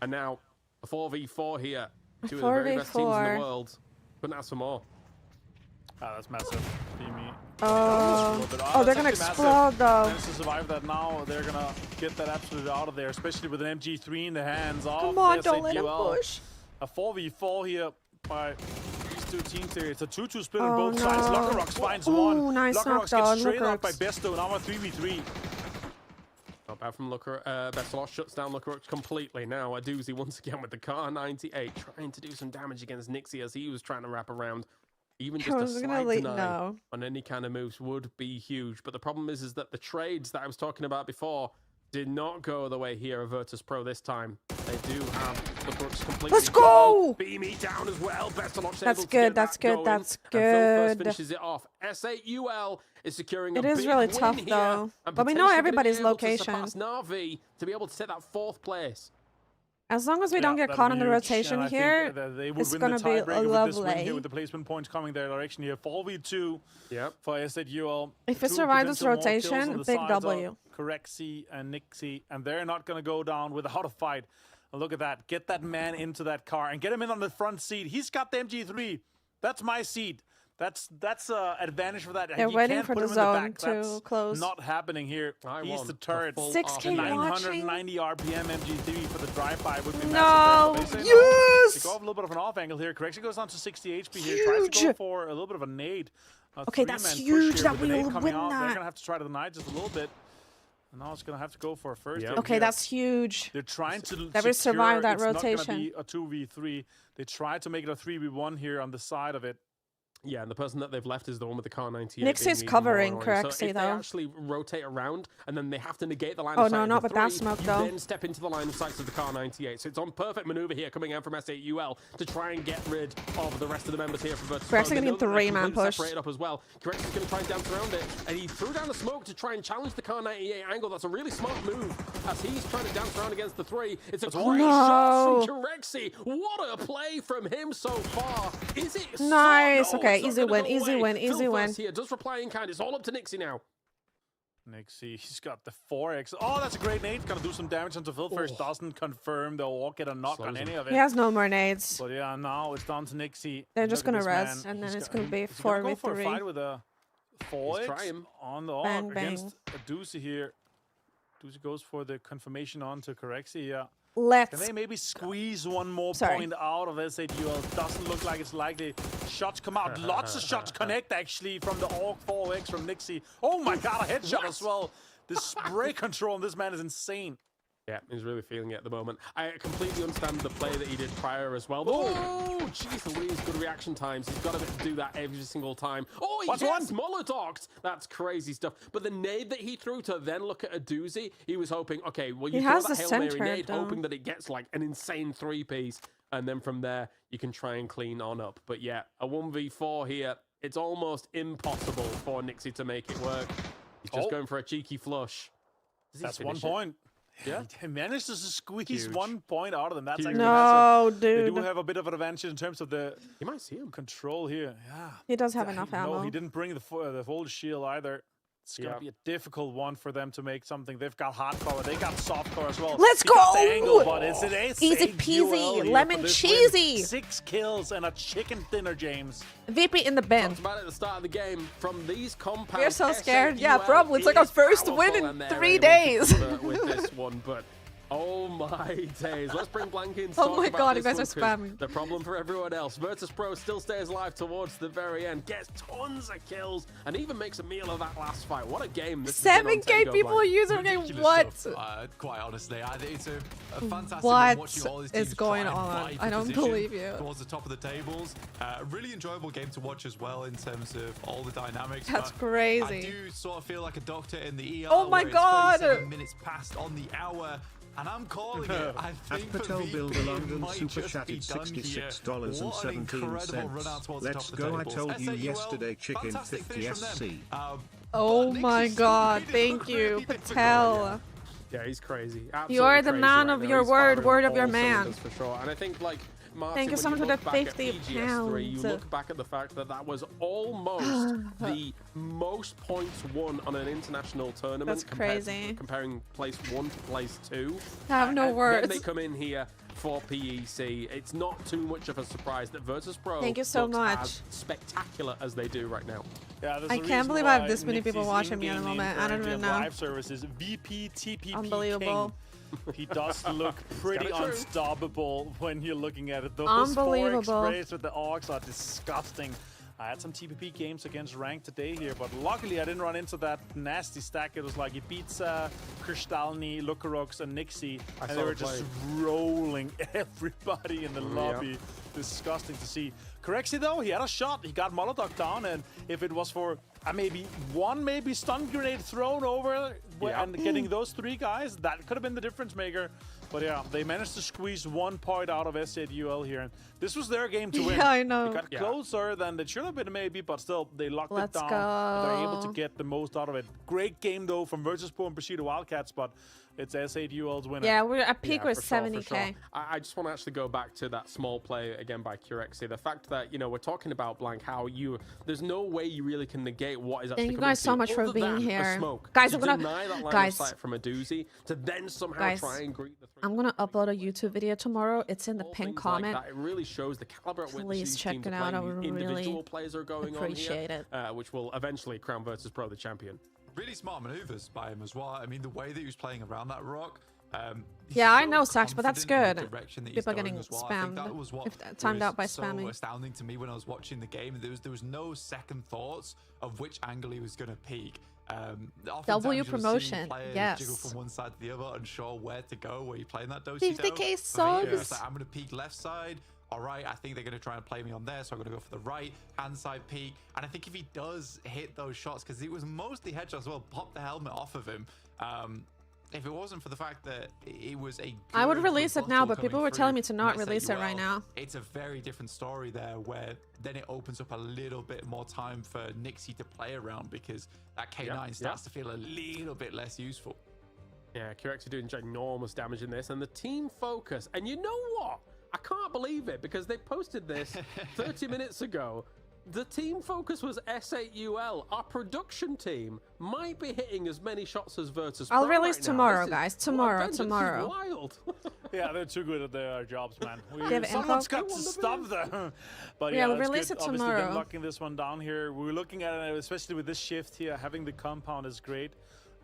and now a 4v4 here. Two of the very best teams in the world. Couldn't ask for more. Oh, that's massive. Beamy. Oh, they're gonna explode though. Managed to survive that now. They're gonna get that absolutely out of there, especially with an MG3 in the hands of Come on, don't let him push. A 4v4 here by these two teams here. It's a 2-2 split on both sides. Lockerox finds one. Nice Lockerox gets straight out by Besto. Now a 3v3. Not bad from Besto. Shuts down Lockerox completely. Now a doozy once again with the Car 98, trying to do some damage against Nixie as he was trying to wrap around. Even just a slight deny on any kind of moves would be huge. But the problem is that the trades that I was talking about before did not go the way here of Virtus Pro this time. They do have the Brooks completely. Let's go! Beamy down as well. That's good. That's good. That's good. Finishes it off. S8UL is securing. It is really tough though. But we know everybody's location. Na'Vi to be able to take that 4th place. As long as we don't get caught in the rotation here, it's going to be lovely. With the placement points coming their direction here. 4v2 for S8UL. If we survive this rotation, big W. Corexy and Nixie, and they're not going to go down without a fight. And look at that. Get that man into that car and get him in on the front seat. He's got the MG3. That's my seat. That's advantage for that. They're waiting for the zone to close. Not happening here. He's the turret. 6K 990 RPM MG3 for the drive-by would be massive. Yes! They go off a little bit of an off angle here. Correction goes down to 60 HP here. Tries to go for a little bit of a nade. Okay, that's huge that we will win that. They're going to have to try to deny just a little bit. And now it's going to have to go for a first. Okay, that's huge. They're trying to survive that rotation. It's not going to be a 2v3. They try to make it a 3v1 here on the side of it. Yeah, and the person that they've left is the one with the Car 98. Nixie's covering Corexy, so if though. they actually rotate around, and then they have to negate the line of sight. Oh, no, not with that smoke, though. Then step into the line of sight of the Car 98. So it's on perfect maneuver here coming out from S8UL to try and get rid of the rest of the members here from Virtus Pro. Corexy's going to need 3-man push. Separated up as well. Corexy's going to try and dance around it, and he threw down the smoke to try and challenge the Car 98 angle. That's a really smart move as he's trying to dance around against the 3. It's a great shot from Corexy. What a play from him so far. Is it nice? No, okay, easy win, easy win, easy win. Here does reply in kind. It's all up to Nixie now. Nixie, he's got the 4x. Oh, that's a great nade. Gonna do some damage onto Phil first. Doesn't confirm they'll get a knock on any of it. He has no more nades. But yeah, now it's down to Nixie. They're just gonna res, and then it's gonna be 4v3. Go for a fight with a 4x on the bang, against a Doozy here. Doozy goes for the confirmation onto Corexy. Yeah. Can they maybe squeeze one more point out of S8UL? Doesn't look like it's likely. Shots come out. Lots of shots connect, actually, from the AUG 4X from Nixie. Oh my god, a headshot as well. The spray control on this man is insane. Yeah, he's really feeling it at the moment. I completely understand the play that he did prior as well. Oh, jeez Louise, good reaction times. He's got to do that every single time. Oh, he gets Molotovs. That's crazy stuff. But the nade that he threw to then look at a doozy, he was hoping, okay, well, you throw that Hail Mary nade, hoping that it gets like an insane 3-piece. And then from there, you can try and clean on up. But yeah, a 1v4 here, it's almost impossible for Nixie to make it work. He's just going for a cheeky flush. That's 1 point. Yeah, he managed to squeeze 1 point out of them. That's actually dude. They do have a bit of an advantage in terms of the you might see him control here. Yeah, he does have enough ammo. No, he didn't bring the full shield either. It's gonna be a difficult one for them to make something. They've got hardcore, they got softcore as well. Let's go! Angle, but it's an easy peasy, lemon cheesy. 6 kills and a chicken dinner, James. VP in the bin. Talked about it at the start of the game. From these compounds, we're so scared. Yeah, probably. It's like our first win in 3 days. With this one, but oh my days. Let's bring Blank in. Oh my god, you guys are spamming. The problem for everyone else. Virtus Pro still stays alive towards the very end, gets tons of kills, and even makes a meal of that last fight. What a game. 7K people username, what? Quite honestly, it's a fantastic what watching all these is going on? I don't believe you. Towards the top of the tables. A really enjoyable game to watch as well in terms of all the dynamics. That's crazy. I do sort of feel like a doctor in the ER. Oh my god! 37 minutes past on the hour. And I'm calling it. I think Patel Builder London super chatted $66.17. Let's go. I told you yesterday, chicken 50 SC. Oh my god, thank you, Patel. Yeah, he's crazy. Absolutely You are the crazy man right of now. your He's word, firing word on of your all man. cylinders for sure. And I think, like, Martin, Thank you when so much you for the look back at 50 PGS3, you pounds. look back at the fact that that was almost the most points won on an international tournament. That's crazy. Comparing place 1 to place 2. I have no words. Then they come in here for PEC. It's not too much of a surprise that Virtus.pro Thank you so looks much. as spectacular as they do right now. Yeah, I can't believe I have this many people watching me at the moment. I don't even know. Live services VPTPP Unbelievable. King. He does look pretty unstoppable when you're looking at it. Those Unbelievable. 4x sprays with the Augs are disgusting. I had some TPP games against Rank today here, but luckily I didn't run into that nasty stack. It was like he beats Kristalny, Lukarox, and Nixie, and they were just rolling everybody in the lobby. Disgusting to see. Correxy though, he had a shot. He got Molotov down, and if it was for maybe stun grenade thrown over and getting those 3 guys, that could have been the difference maker. But yeah, they managed to squeeze 1 point out of S8UL here, and this was their game to win. Yeah, I know. It got closer than it should have been maybe, but still, they locked it down. Go. And they're able to get the most out of it. Great game though from Virtus.pro and Bushido Wildcats, but it's S8UL's winner. Yeah, we're at peak, we're for sure, 70k. for sure. I just want to actually go back to that small play again by Curexy. The fact that, you know, we're talking about Blank, how there's no way you really can negate what is actually Thank you guys so much for being here. Guys, I'm gonna deny that line of sight from a doozy to then somehow try and greet the 3. I'm gonna upload a YouTube video tomorrow. It's in the pinned comment. Like that. It really shows the caliber at which Please these check teams it are out. I playing. would Individual really plays are going appreciate on here, which will eventually crown Virtus.pro the champion. Really smart maneuvers by him as well. I mean, the way that he was playing around that rock. Yeah, I know, Sax, but that's good. People are getting spammed. Timed out by spamming. So astounding to me when I was watching the game. There was no second thoughts of which angle he was going to peek. W promotion, yes. Jiggle from one side to the other, unsure where to go. Where you playing that dose? 50k subs. Like, I'm going to peek left side. All right, I think they're going to try and play me on there, so I'm going to go for the right hand side peek. And I think if he does hit those shots, because it was mostly headshots as well, pop the helmet off of him. If it wasn't for the fact that it was a I would release it now, but people were telling me to not release it right now. It's a very different story there, where then it opens up a little bit more time for Nixie to play around, because that K9 starts to feel a little bit less useful. Yeah, Curexy doing ginormous damage in this, and the team focus. And you know what? I can't believe it, because they posted this 30 minutes ago. The team focus was S8UL. Our production team might be hitting as many shots as Virtus.pro. I'll release right tomorrow, now. guys. Tomorrow. Wild. Yeah, they're too good at their jobs, man. Give Someone's got to stop them. But yeah, we'll release it tomorrow. Obviously, them locking this one down here. We're looking at it, especially with this shift here. Having the compound is great.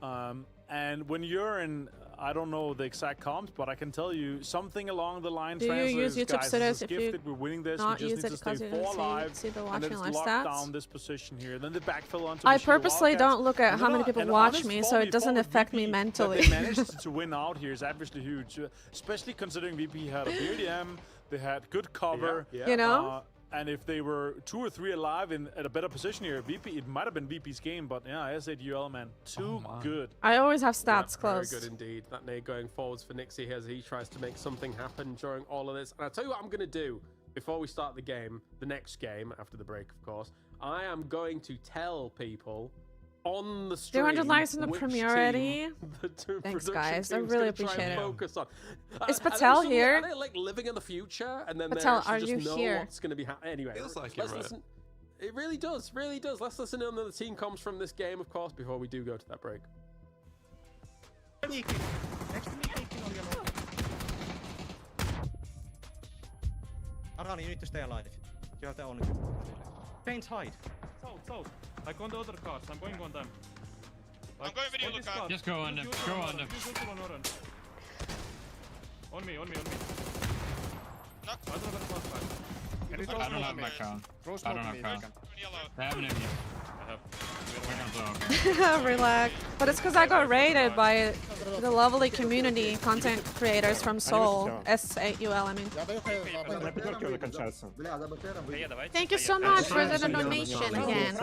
And when you're in, I don't know the exact comps, but I can tell you something along the line. Do you use YouTube studios if you we're winning this? not we just use need it to stay because you 4 alive, see the and watching then live lock stats? down this position here. Then the backfill onto I the purposely Wildcats. don't look at how many people And watch honest, me, so it doesn't affect me mentally. That they managed to win out here is obviously huge, especially considering VP had a BDM, they had good cover. You know? And if they were 2 or 3 alive at a better position here, VP, it might have been VP's game, but yeah, S8UL, man, too good. I always have stats closed. Very good indeed. That nade going forwards for Nixie as he tries to make something happen during all of this. And I'll tell you what I'm going to do before we start the game, the next game, after the break, of course. I am going to tell people on the stream 200 likes in the premiere already. Thanks, guys. I really appreciate it. Focus on. Is Patel here? Are they like living in the future, and then Patel, they are actually you just know here? what's going to be happening? Anyway, Feels like let's it, right? listen. It really does, really does. Let's listen in on the team comms from this game, of course, before we do go to that break. Arani, you need to stay alive. You have the only. Faint hide. South. I go on the other cars. I'm going on them. I'm going with you, Luca. Just go on them. Go on them. On me. Knock. I don't have my crown. I don't have crown. I have an enemy. Relax. But it's because I got raided by the lovely community content creators from Seoul. S8UL, I mean. Thank you so much for the donation again.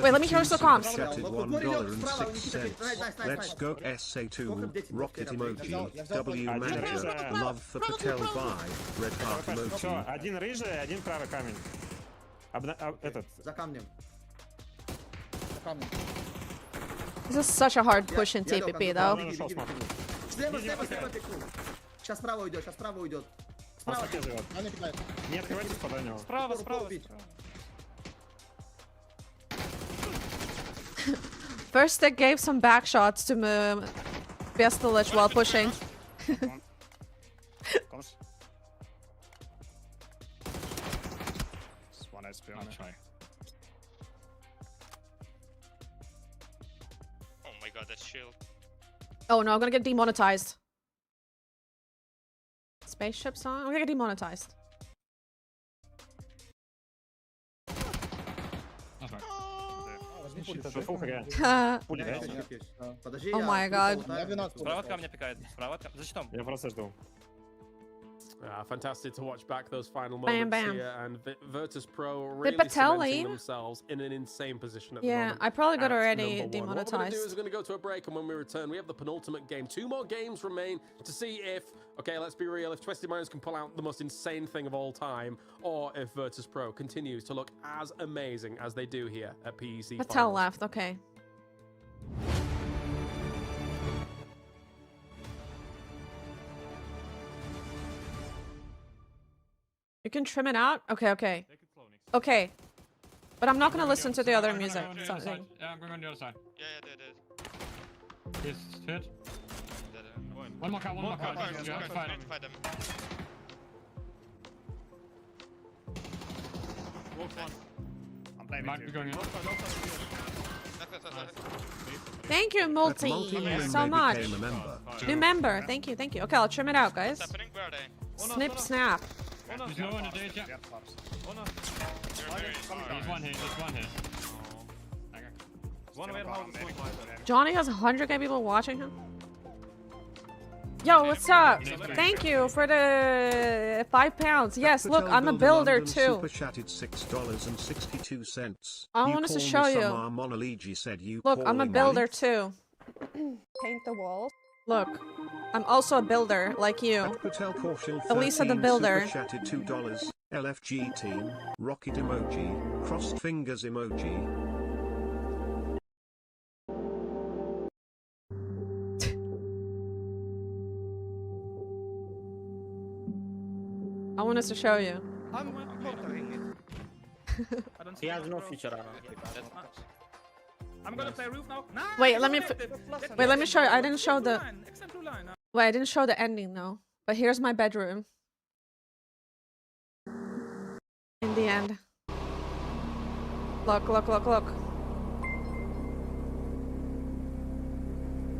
Wait, let me hear the comms. Let's go SA2, rocket emoji, W manager, love for Patel vibe, red heart emoji. Один рыжий, один правый камень. Этот. За камнем. Камни. This is such a hard push in TPP though. Слева, слева, слева пикнул. Сейчас справа уйдет, сейчас справа уйдет. Он Справа. с живет. Она пикает. Не открывайтесь подай него. Справа, справа. First they gave some back shots to Bestilich while pushing. Comes. Just one SP on it. Oh my god, that shield. Oh no, I'm gonna get demonetized. Spaceship song? I'm gonna get demonetized. Подожди, Oh my god. Я 12. Справа от камня пикает. Справа от камня. За щитом. Я просто жду. Fantastic to watch back those final Bam, moments bam. here, and Virtus Pro really Patel cementing leave? themselves in an insane position at the Yeah, moment. I probably got at already number one. What we're going to do is demonetized. we're going to go to a break, and when we return, we have the penultimate game. 2 more games remain to see if, okay, let's be real, if Twisted Minds can pull out the most insane thing of all time, or if Virtus Pro continues to look as amazing as they do here at PEC Patel Finals. left, okay. You can trim it out? Okay, okay. Okay. But I'm not gonna listen to the other music. Something. Yeah, I'm going on the other side. Yeah, dead. He's hit. Dead. One more car, one more car. Fire, Yeah, fire, fine. fire them. I'm playing Might with be you. going in. Thank you, Multi, so much. New member. Thank you, thank you. Okay, I'll trim it out, guys. What's happening? Where are they? Snip, snap. He's low on the date, yeah. You're very There's one hit, there's one hit. Johnny has 100k people watching him. Yo, what's up? Thank you for the £5. Yes, look, I'm a builder too. Super chatted $6.62. I want us to show you. Look, I'm a builder too. Paint the walls. Look, I'm also a builder like you. Alisa the builder. Super chatted $2. LFG team. Rocket emoji. Crossed fingers emoji. I want us to show you. I'm motoring it. He has no feature. I'm gonna play roof now. Wait, let me show you. I didn't show the. Wait, I didn't show the ending though. But here's my bedroom. In the end. Look, look, look, look.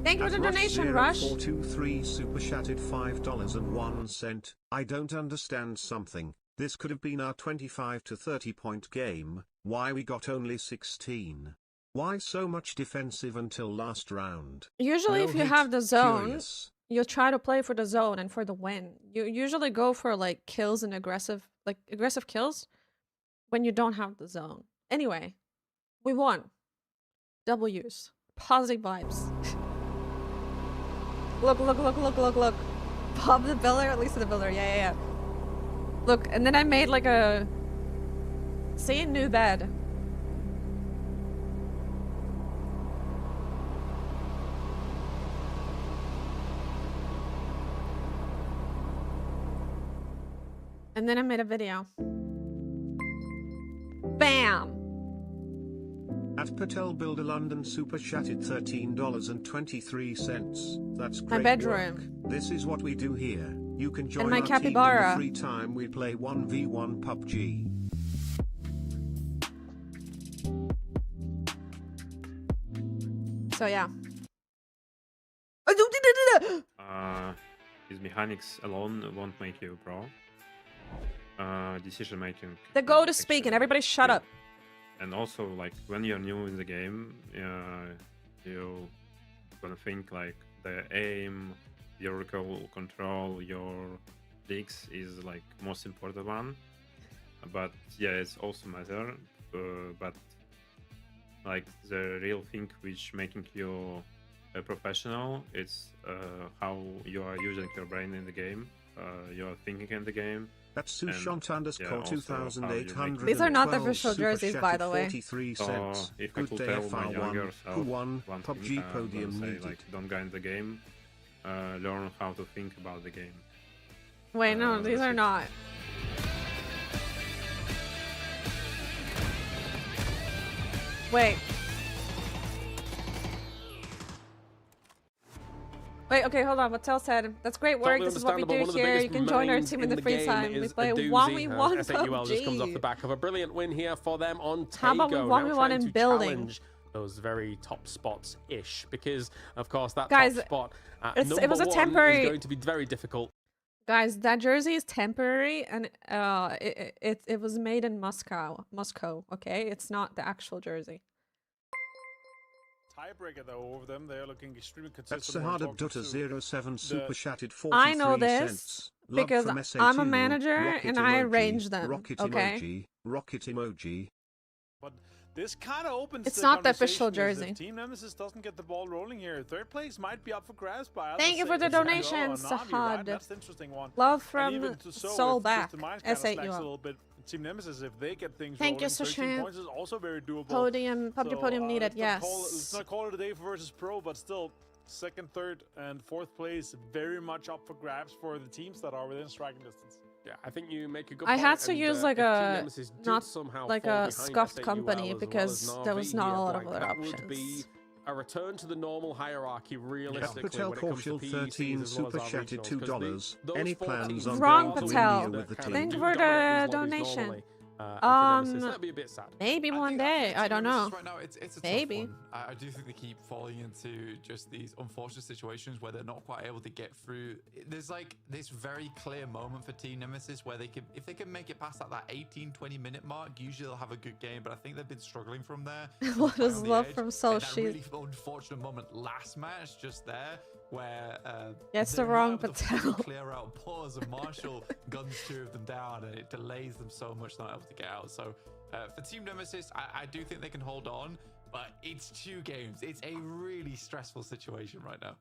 Thank you for the donation, Rush. 423 super chatted $5.01. I don't understand something. This could have been our 25 to 30 point game. Why we got only 16? Why so much defensive until last round? Usually, No if you hate, have the zone, curious. you try to play for the zone and for the win. You usually go for like kills and aggressive kills when you don't have the zone. Anyway, we won. W's. Positive vibes. Look, look, look, look, look, look. Bob the Builder, at least the Builder. Yeah. Look, and then I made like a... See, a new bed. And then I made a video. Bam! At Patel Builder London super chatted $13.23. That's great My bedroom. work. This is what we do here. You can join my our team in capybara. the free time we play 1v1 PUBG. So yeah. His mechanics alone won't make you pro. Decision making. The go to speak and everybody shut up. And also, like, when you're new in the game, you gonna think like the aim, your recoil control, your leaks is like most important one. But yeah, it's also matter. But like the real thing which making you a professional, it's how you are using your brain in the game. You are thinking in the game, That's Sushant underscore also how you make 2800. These are not the official jerseys, by the way. 43 So cents. if I Good could day, tell my younger FR1. self Who won? one PUBG thing, I podium would say, needed. like, don't go in the game. Learn how to think about the game. Wait, no, these are not. Wait. Wait, okay, hold on. What Tel said. That's great work. Totally This is what we do understandable. One of the here. biggest You can join our mains team in the free game time. We is play a doozy. 1v1 SAUL just comes off the PUBG. back of a brilliant win here for them on Tago. How about we Now 1v1 trying in to building? challenge those very top spots-ish, because, of course, that Guys, top spot at it was a #1 temporary- is going to be very difficult. Guys, that jersey is temporary, and it was made in Moscow. Okay, it's not the actual jersey. Tiebreaker though over them. They're looking extremely That's consistent. when Sahada talking Dutta to 07 the- super chatted 43 I know this cents. Love because from I'm a SA2, manager rocket and I emoji, arrange them. Rocket Okay. emoji, rocket emoji. But this kind of opens. It's not the official conversation is jersey. If Team Nemesis doesn't get the ball rolling here, third place might be up for grabs by. others. Thank you for the Say, Zero donation, or Navi, right? Sahad. That's the interesting one. Love And from even to Soul if Back. Twisted Minds kinda slacks a SAUL. little bit, Team Nemesis, if they get things Thank you, rolling, 13 Sushant. points is also very doable. Podium, PUBG So, podium needed. let's Yes. not call it a day for versus pro, but still, second, third, and fourth place very much up for grabs for the teams that are within striking distance. Yeah, I think you make a good I point, had to and, use if like Team a Nemesis did not somehow like fall a behind scuffed SAUL company as well because as there was Na'Vi not a here, lot of like, other that would options. be a return to the normal hierarchy realistically Patel when it comes to Caulfield PECs 13 as well as super our chatted regionals, $2. 'cause those Any four plans teams on Wrong, going to Patel. India with the kind of Thank do you for dominate the those lobbies donation. normally, and for Nemesis, that'd be a bit sad. Maybe one I day. think I don't Team know. Nemesis Right now, it's a tough Maybe. one. I do think they keep falling into just these unfortunate situations where they're not quite able to get through. There's like this very clear moment for Team Nemesis where they can, if they can make it past that 18-20 minute mark, usually they'll have a good game. But I think they've been struggling from there. What Right is on the love edge. from Soul? And that She's really unfortunate moment last match just there where Yeah, it's the they're not wrong able to fully Patel. clear out pause and Marshall guns two of them down, and it delays them so much not able to get out. So for Team Nemesis, I do think they can hold on, but it's 2 games. It's a really stressful situation right now.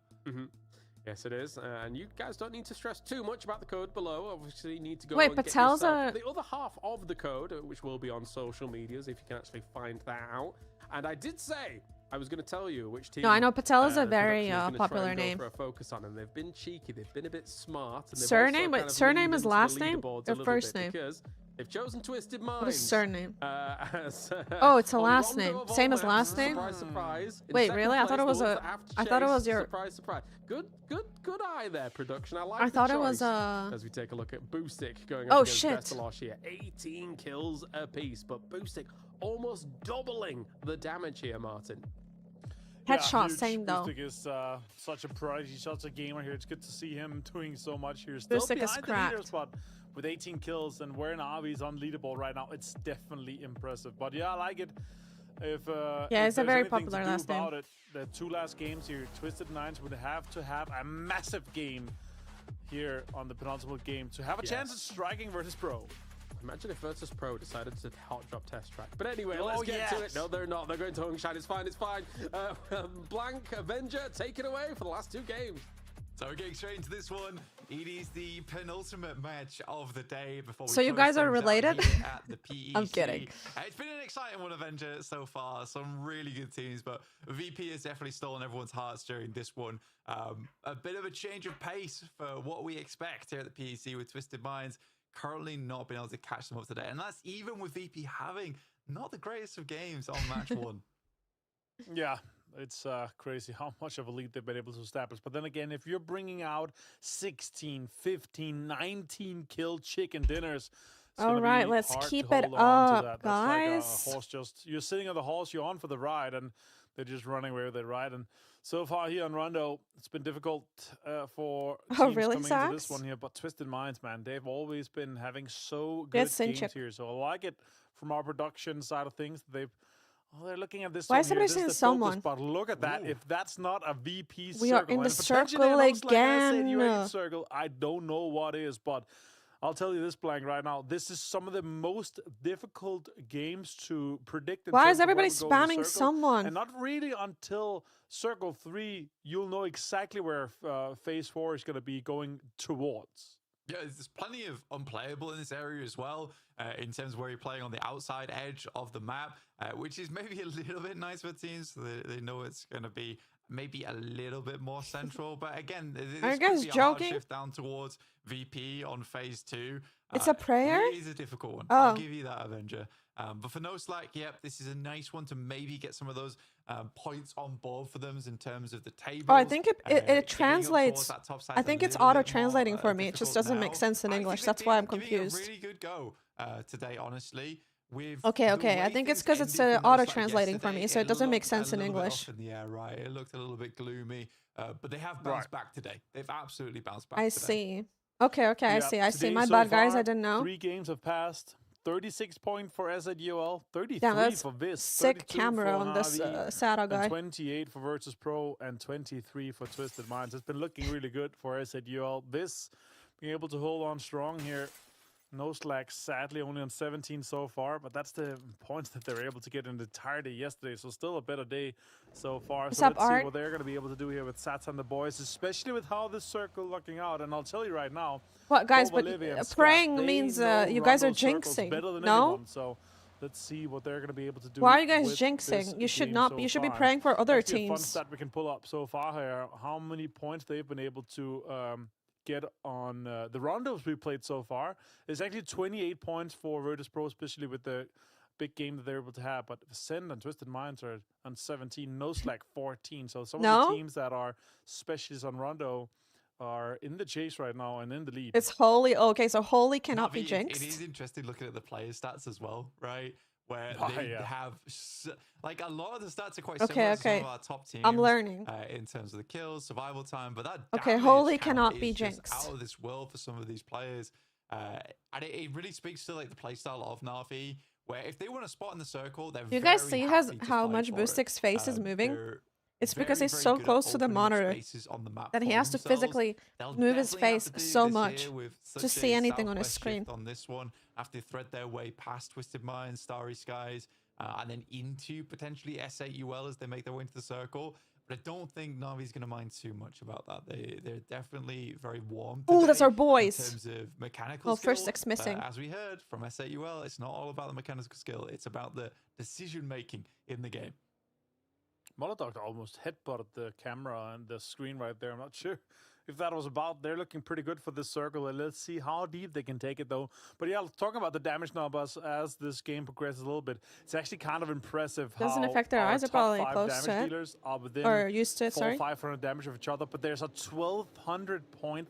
Yes, it is. And you guys don't need to stress too much about the code below. Obviously, you need to go Wait, and get Patel's yourself the other half of the code, which will be on social medias if you can actually find that out. And I did say I was going to tell you which team. No, I know Patel is a the very production is gonna popular try and go name. for a focus on, and they've been cheeky. They've been a bit smart. And they've Surname? also Wait, kind of surname leaned is into the last name leaderboards a or little first bit name? Because they've chosen Twisted Minds. What is surname? As, Oh, it's a on last Rondo name. of all Same as maps, last name? Surprise, surprise. In Wait, second really? I thought place, it was the ones a- that have to I thought it was chase, your- surprise, surprise. Good eye there, production. I like. I the thought it was choice. As we take a look at Boostic going Oh, up against shit. Bestalosh here, 18 kills apiece, but Boostic almost doubling the damage here, Martin. Headshot, huge. same though. Boostic is such a prodigy, such a gamer here. It's good to see him doing so much here. Still Boostic is behind the leader cracked. spot with 18 kills, and where Navi's on leaderboard right now, it's definitely impressive. But yeah, I like it. If Yeah, if it's a there's very anything popular to do last name. about it, the 2 last games here, Twisted Minds would have to have a massive game here on the penultimate game to have a chance at striking versus pro. Imagine if Virtus Pro decided to hot drop test track. But anyway, Oh, let's get to it. yes. No, they're not. They're going to Hungshine. It's fine. It's fine. Blank Avenger, take it away for the last 2 games. So we're getting straight into this one. It is the penultimate match of the day before we So you close guys are things out related? here at the PEC. I'm kidding. It's been an exciting one, Avenger, so far. Some really good teams, but VP has definitely stolen everyone's hearts during this one. A bit of a change of pace for what we expect here at the PEC with Twisted Minds. Currently not being able to catch them up today. And that's even with VP having not the greatest of games on match 1. Yeah, it's crazy how much of a lead they've been able to establish. But then again, if you're bringing out 16, 15, 19 kill chicken dinners, it's All gonna right, be let's hard keep to it hold on to up, that. guys. That's like a horse just, you're sitting on the horse, you're on for the ride, and they're just running away with it, right? And so far here on Rondo, it's been difficult for teams really, coming into this Sax? one here. But Twisted Minds, man, they've always been having so Yeah, good Sinchik. games here. So I like it from our production side of things. They're looking at this. Why one is here. somebody This is saying the someone? focus, but look at that. If that's not a VP We circle, are in and the if potentially circle that looks like an again. SAUL circle, I don't know what is, but I'll tell you this, Blank, right now. This is some of the most difficult games to predict. Why is terms of where everybody to go in the spamming circle. someone? And not really until Circle 3, you'll know exactly where Phase 4 is going to be going towards. Yeah, there's plenty of unplayable in this area as well, in terms of where you're playing on the outside edge of the map, which is maybe a little bit nice for teams. So they know it's going to be maybe a little bit more central. But again, are you guys joking? Shift down towards VP on phase 2. It's a prayer? It is a difficult one. Oh. I'll give you that, Avenger. But for No Slack, yep, this is a nice one to maybe get some of those points on board for them in terms of the table. Oh, I think it translates. I think it's auto-translating for me. It just doesn't make sense in English. That's why I'm confused. A really good go today, honestly. Okay. I think it's because it's auto-translating for me, so it doesn't make sense in English. In the air, right? It looked a little bit gloomy, but they have bounced back today. They've absolutely bounced back. I see. Okay, I see. My bad, guys. I didn't know. 3 games have passed. 36 points for SADUL, 33 that's for Viz, sick camera on this Sato guy. 28 for Virtus Pro, and 23 for Twisted Minds. It's been looking really good for SADUL. Viz being able to hold on strong here. No Slack, sadly, only on 17 so far, but that's the points that they were able to get in the entire day yesterday. So still a better day so far. What's so up, let's see Art? what they're going to be able to do here with Sats and the boys, especially with how this circle looking out. And I'll tell you right now, what, guys? But praying Scott, means you guys are jinxing. No. Anyone, so let's see what they're going to be able to do. Why are you guys jinxing? You should not. You should be praying for other teams. A fun stat we can pull up so far here: how many points they've been able to get on the rondos we played so far. It's actually 28 points for Virtus Pro, especially with the big game that they're able to have. But Ascend and Twisted Minds are on 17, No Slack 14. So some of the teams that are specialists on rondo are in the chase right now and in the lead. It's Holy. Okay, so Holy cannot be jinxed. It is interesting looking at the player stats as well, right? Where they have, like, a lot of the stats are quite similar to some of our top teams. I'm learning. In terms of the kills, survival time, but that Holy cannot be jinxed. Out of this world for some of these players. And it really speaks to, like, the playstyle of Na'Vi, where if they want a spot in the circle, they're you guys see how much Boostic's face is moving? It's because he's so close to the monitor that he has to physically move his face so much to see anything on his screen. On this one, after they thread their way past Twisted Minds, Starry Skies, and then into potentially S8UL as they make their way into the circle. But I don't think Na'Vi's going to mind too much about that. They're definitely very warm. Oh, that's our boys. In terms of mechanical skill. First six missing. As we heard from S8UL, it's not all about the mechanical skill. It's about the decision making in the game. Molotov almost headbutted the camera and the screen right there. I'm not sure if that was about. They're looking pretty good for this circle. And let's see how deep they can take it, though. But yeah, talking about the damage numbers as this game progresses a little bit, it's actually kind of impressive. Doesn't how affect their eyes. Are probably close to dealers are within or used to it. 500 damage of each other. But there's a 1,200 point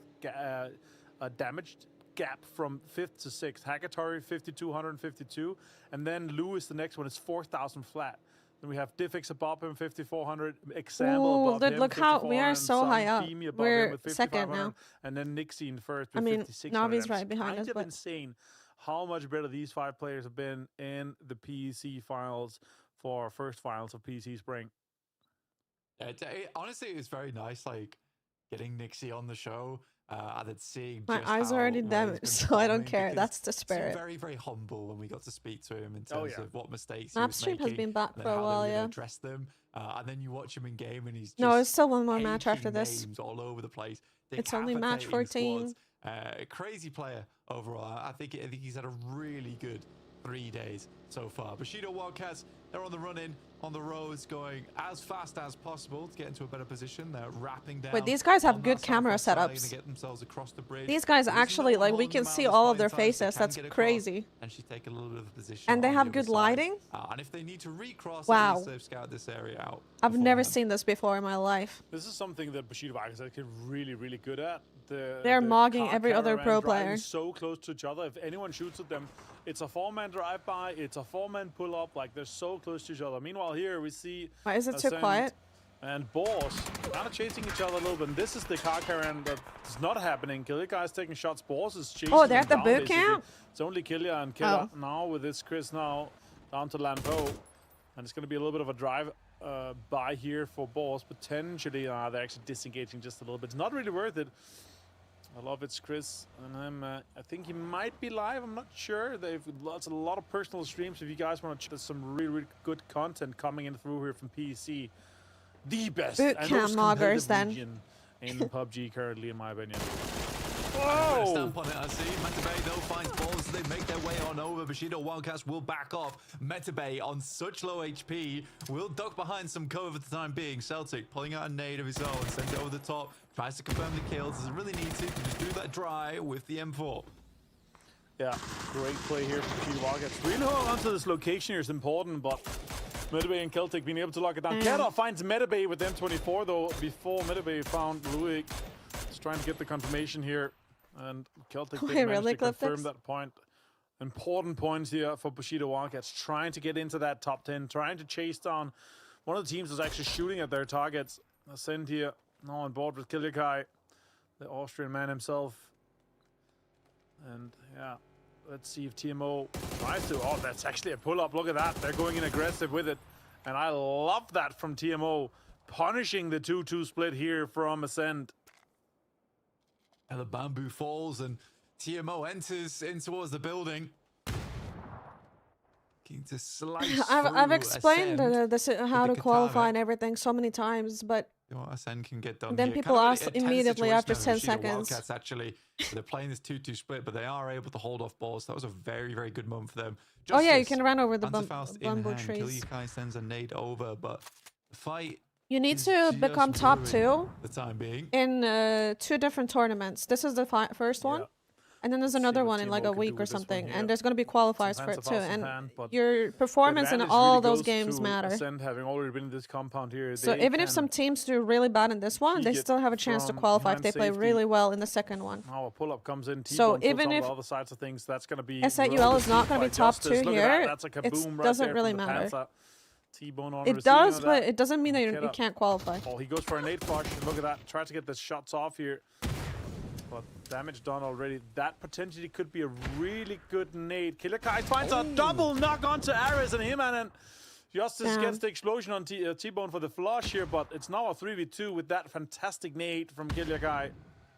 damage gap from 5th to 6th. Hackatori 5,252, and then Lewis the next one is 4,000 flat. Then we have Diffix above him, 5,400. Example above him, look how we are so high up. We're second now. And then Nixie in first with 5,600. Navi's right behind us. It's kind of insane how much better these 5 players have been in the PEC finals for first finals of PEC Spring. Honestly, it was very nice, like, getting Nixie on the show. And then seeing my eyes are already damaged, so I don't care. That's the spirit. Very, very humble when we got to speak to him in terms of what mistakes Snapstream has been back for a while, address them, and then you watch him in game, and he's just no. It's still one more match after this. All over the place. It's only match 14. Crazy player overall. I think he's had a really good 3 days so far. Bushido Wildcats, they're on the run-in, on the roads, going as fast as possible to get into a better position. They're wrapping down. Wait, these guys have good camera setups. Get themselves across the bridge. These guys actually, like, we can see all of their faces. That's crazy. And she take a little bit of position. And they have good lighting. And if they need to recross, wow, they've scouted this area out. I've never seen this before in my life. This is something that Bushido Wildcats are really, really good at. They're mogging every other pro player. So close to each other. If anyone shoots at them, it's a 4-man drive-by, it's a 4-man pull-up. Like, they're so close to each other. Meanwhile, here we see... Why is it too quiet? And Boss kind of chasing each other a little bit. And this is the car carrier that's not happening. Killia guy's taking shots. Boss is chasing. Oh, they're at the boot camp? It's only Killia and Killer now with this Chris now down to Lampo. And it's going to be a little bit of a drive by here for Boss. Potentially, they're actually disengaging just a little bit. It's not really worth it. I love it's Chris, and I think he might be live. I'm not sure. They've a lot of personal streams. If you guys want to check, there's some really, really good content coming in through here from PEC. The best boot camp moggers then in PUBG currently, in my opinion. Whoa! Stamp on it, I see. Metabay, though, finds balls. They make their way on over. Bushido Wildcats will back off. Metabay, on such low HP, will duck behind some cover for the time being. Celtic pulling out a nade of his own, sends it over the top, tries to confirm the kills. Doesn't really need to. Can just do that dry with the M4. Yeah, great play here from Bushido Wildcats. Really holding on to this location here is important, but Metabay and Celtic being able to lock it down. Kedar finds Metabay with M24, though, before Metabay found Luik. Just trying to get the confirmation here. And Celtic did manage to confirm that point. Important points here for Bushido Wildcats. Trying to get into that top 10. Trying to chase down one of the teams that's actually shooting at their targets. Ascend here. Now on board with Kilyakai, the Austrian man himself. And yeah, let's see if TMO tries to. Oh, that's actually a pull-up. Look at that. They're going in aggressive with it. And I love that from TMO. Punishing the 2-2 split here from Ascend. And the bamboo falls and TMO enters in towards the building. Looking to slice I've explained how to qualify katana. and everything so many times, but Ascend can get done then here. people Kind of ask a tense immediately situation after now. 10 Bushido seconds. Wildcats actually, they're playing this 2-2 split, but they are able to hold off balls. That was a very, very good moment for them. Oh yeah, you Justice, can run over the Panzerfaust in bamboo hand. trees. Kilyakai sends a nade over, but the fight You need is to just become top ruined 2 for the time being. in 2 different tournaments. This is the first one. And then there's another what one in like TMO a can week do or with this one something, here. and there's going to be qualifiers for it too. Panzerfaust in And hand, but your the performance in advantage all really those goes games to matter. Ascend having already been in this compound here. So They even if can some teams do really bad in this one, they peek it still have a chance to from qualify if behind they play safety. really well in the second one. Now a pull-up comes in. So T-bone even puts on if the other sides of things, that's going to be SAUL is not going to be top 2 Look at here, that. That's a it kaboom right doesn't there really from the matter. Panzer. T-bone on It receiving does, of but that. it doesn't mean that you Kedar. can't qualify. Oh, he goes for a nade push. Look at that. Tries to get the shots off here. But damage done already. That potentially could be a really good nade. Kilyakai finds a double knock onto Ares and him, and Justice gets the explosion on T-bone for the flush here, but it's now a 3v2 with that fantastic nade from Kilyakai.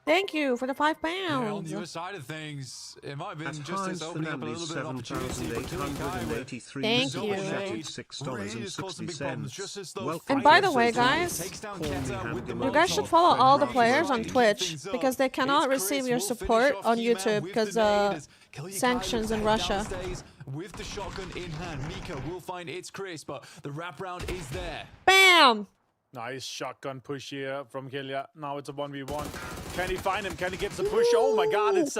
Thank you for the £5. Yeah, on the other side of things, it might have been just as opening up a little bit of opportunity. But Kilyakai Thank you. $6.60. And by the way, guys, you guys should follow all the players on Twitch because they cannot receive your support on YouTube because sanctions in Russia. With the shotgun in hand, Mika will find its Chris, but the wraparound is there. Bam! Nice shotgun push here from Kilya. Now it's a 1v1. Can he find him? Can he get the push? Oh my god, it's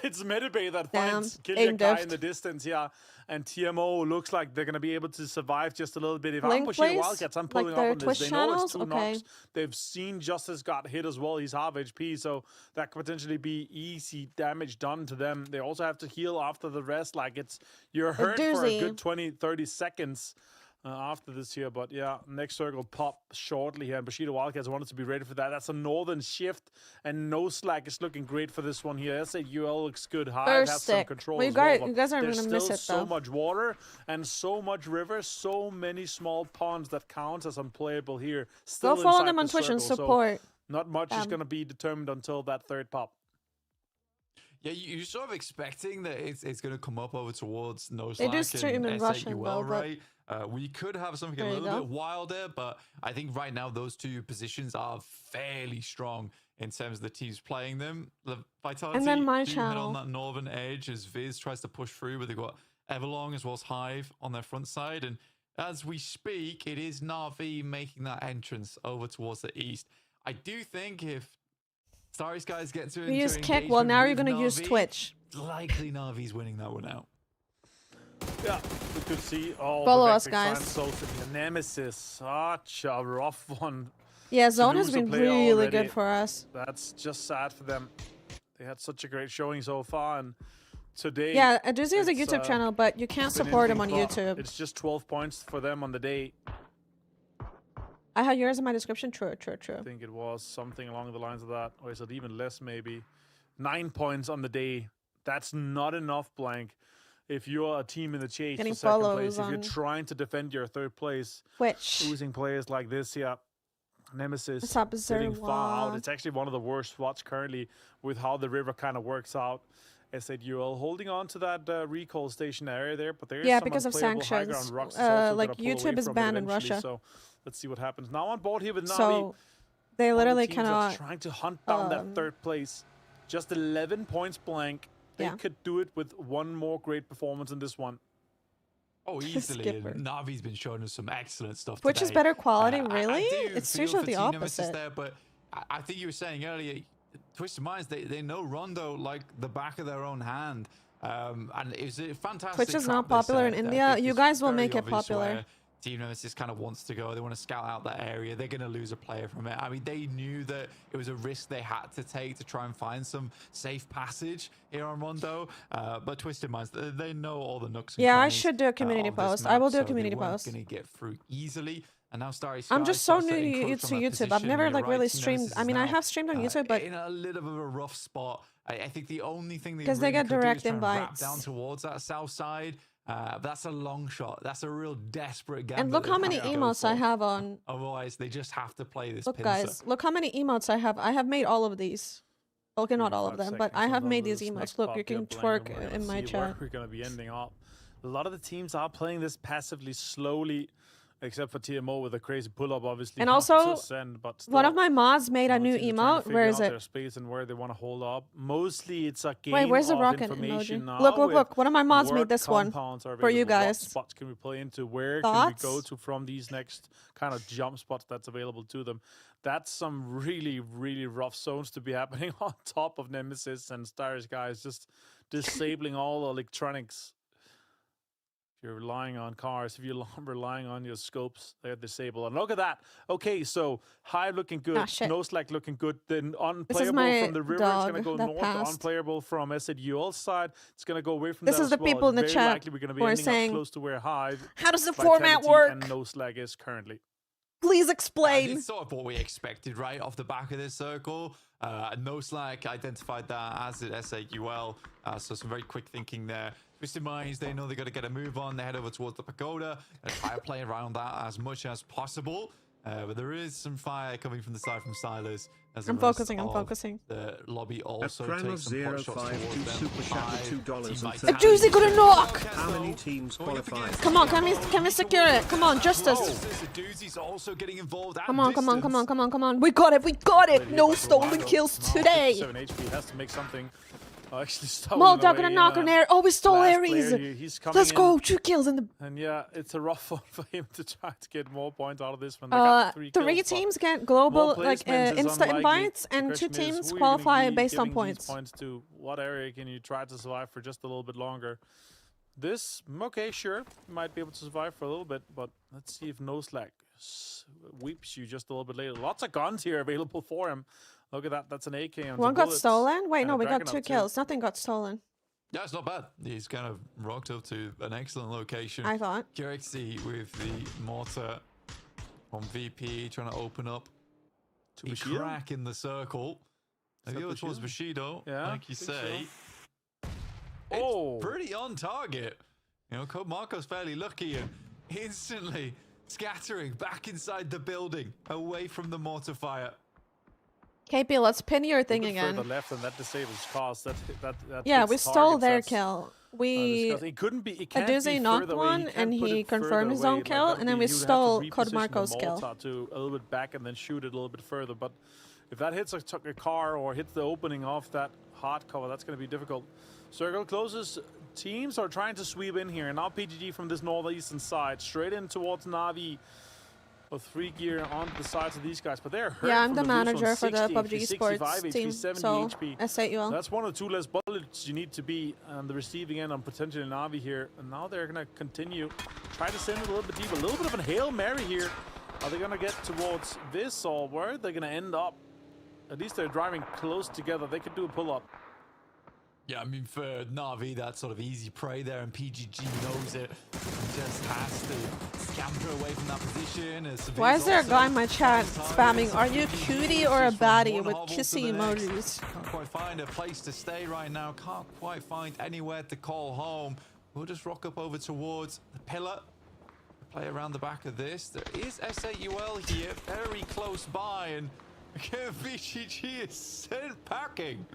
it's Metabay that finds Kilyakai in the distance, yeah. And TMO looks like they're going to be able to survive just a little bit. If I'm Bushido Wildcats, I'm pulling up on this. They know it's 2 knocks. They've seen Justice got hit as well. He's half HP, so that could potentially be easy damage done to them. They also have to heal after the rest. Like, you're hurt for a good 20, 30 seconds. After this here, but yeah, next circle pop shortly here, and Bushido Wildcats wanted to be ready for that. That's a northern shift, and no slack is looking great for this one here. SAUL looks good. Hive has some control as well. You guys aren't going to miss it, though. So much water and so much river, so many small ponds that counts as unplayable here. Still go follow them on Twitch and support. So not much is going to be determined until that third pop. Yeah, you're sort of expecting that it's going to come up over towards no slack. They do stream in Russian, though, right? We could have something a little bit wilder, but I think right now those 2 positions are fairly strong in terms of the teams playing them. The Vitality and then my do head on that northern edge as Viz tries to push through, but they've got Everlong as well as Hive on their front side. And as we speak, it is Na'Vi making that entrance over towards the east. I do think if Starry Skies get to use kick, well, now you're going to use Twitch. Likely Na'Vi's winning that one out. Yeah, we could see all follow the us, guys. Nemesis, such a rough one. Yeah, Zone has been really good for us. That's just sad for them. They had such a great showing so far, and today... Yeah, Aduzi has a YouTube channel, but you can't support him on YouTube. It's just 12 points for them on the day. I had yours in my description. True. I think it was something along the lines of that. Or is it even less, maybe? 9 points on the day. That's not enough, Blank. If you're a team in the chase for second place, if you're trying to defend your third place, losing players like this, yeah, Nemesis getting far out. It's actually one of the worst spots currently with how the river kind of works out. SAUL holding on to that recall station area there, but there's some because of sanctions. Like YouTube is banned in Russia. So let's see what happens. Now on board here with Na'Vi. So they literally cannot. Trying to hunt down that third place. just 11 points blank. They could do it with one more great performance in this one. Oh, easily. Navi's been showing us some excellent stuff Which today. is better quality, really? It's usually the opposite. There, but I think you were saying earlier, Twisted Minds, they know Rondo like the back of their own hand. And it was a fantastic. Twitch is not popular in India. You guys will make it popular. Team Nemesis kind of wants to go. They want to scout out that area. They're going to lose a player from it. I mean, they knew that it was a risk they had to take to try and find some safe passage here on Rondo. But Twisted Minds, they know all the nooks and I crannies, should do a community post. I will do a community post. Going to get through easily. And now Starry I'm just so new to YouTube. I've never like really streamed. I mean, I have streamed on YouTube, but in a little bit of a rough spot. I think the only thing because they get direct invites down towards that south side. That's a long shot. That's a real desperate gamble. And look how many emotes I have on. Otherwise, they just have to play this. Look, pincer. guys, look how many emotes I have. I have made all of these. Okay, not all of them, but I have made these emotes. Look, you can twerk in my chat. We're gonna be ending up. A lot of the teams are playing this passively, slowly. Except for TMO with a crazy pull-up, obviously. And also, but still, one of my mods made a new emote. Where is it? Their space and where they want to hold up. Mostly, it's a game. Wait, where's the rocket emoji? Look! One of my mods made this one for you guys. What spots can we play into? Where can we go to from these next kind of jump spots that's available to them? That's some really, really rough zones to be happening on top of Nemesis and Starry's guys, just disabling all the electronics. If you're relying on cars, if you're relying on your scopes, they're disabled. And look at that. Okay, so Hive looking good, No Slack looking good. Then unplayable from the river, it's going to go north. Unplayable from SAUL side, it's going to go away from this is the people in the chat who are saying, close to where Hive, how does the format work? And No Slack is currently. Please explain. It's sort of what we expected, right? Off the back of this circle. No Slack identified that, as did SAUL. So some very quick thinking there. Twisted Minds, they know they got to get a move on. They head over towards the pagoda and try to play around that as much as possible. But there is some fire coming from the side from Silas. I'm focusing. The lobby also takes some pot shots towards them. A doozy got a knock! How many teams qualified? Come on, can we secure it? Come on, Justice. Doozy's also getting involved. Come on. We got it. No stolen kills today. 7 HP has to make something. Moldog got a knock on air. Oh, we stole Ares. Let's go. 2 kills in the. And yeah, it's a rough one for him to try to get more points out of this one. They got 3 kills, 3 teams get global like Insta invites, and 2 teams qualify based on points. Points to what area can you try to survive for just a little bit longer? This, okay, sure, you might be able to survive for a little bit, but let's see if No Slack sweeps you just a little bit later. Lots of guns here available for him. Look at that. That's an AK. And one got stolen? Wait, no, we got 2 kills. Nothing got stolen. Yeah, it's not bad. He's kind of rocked up to an excellent location. I thought. Kirixi with the mortar on VP trying to open up a crack in the circle. Maybe over towards Bushido, like you say. So. It's pretty on target. You know, Code Marco's fairly lucky and instantly scattering back inside the building, away from the mortar fire. KP, let's pin your thing again. Further left, and that disables cars. Yeah, we stole their kill. It couldn't be. It can't Aduzi knocked one, and he confirmed his own kill, and then we stole Code Marco's kill. To a little bit back and then shoot it a little bit further. But if that hits a car or hits the opening of that hard cover, that's going to be difficult. Circle closes. Teams are trying to sweep in here, and now PGG from this northeastern side, straight in towards Navi. With 3 gear on the sides of these guys, but they're hurt. Yeah, I'm the manager for the Pubg Sports team, so SAUL. That's 1 or 2 less bullets you need to be on the receiving end on potentially Navi here. And now they're going to continue, try to send it a little bit deeper. A little bit of a Hail Mary here. Are they going to get towards this, or where are they going to end up? At least they're driving close together. They could do a pull-up. Yeah, I mean, for Navi, that's sort of easy prey there, and PGG knows it. He just has to scamper away from that position. Why is there a guy in my chat spamming, are you a cutie or a baddie, with kissy emojis? Can't quite find a place to stay right now. Can't quite find anywhere to call home. We'll just rock up over towards the pillar. Play around the back of this. There is SAUL here, very close by, and again, PGG is sent packing.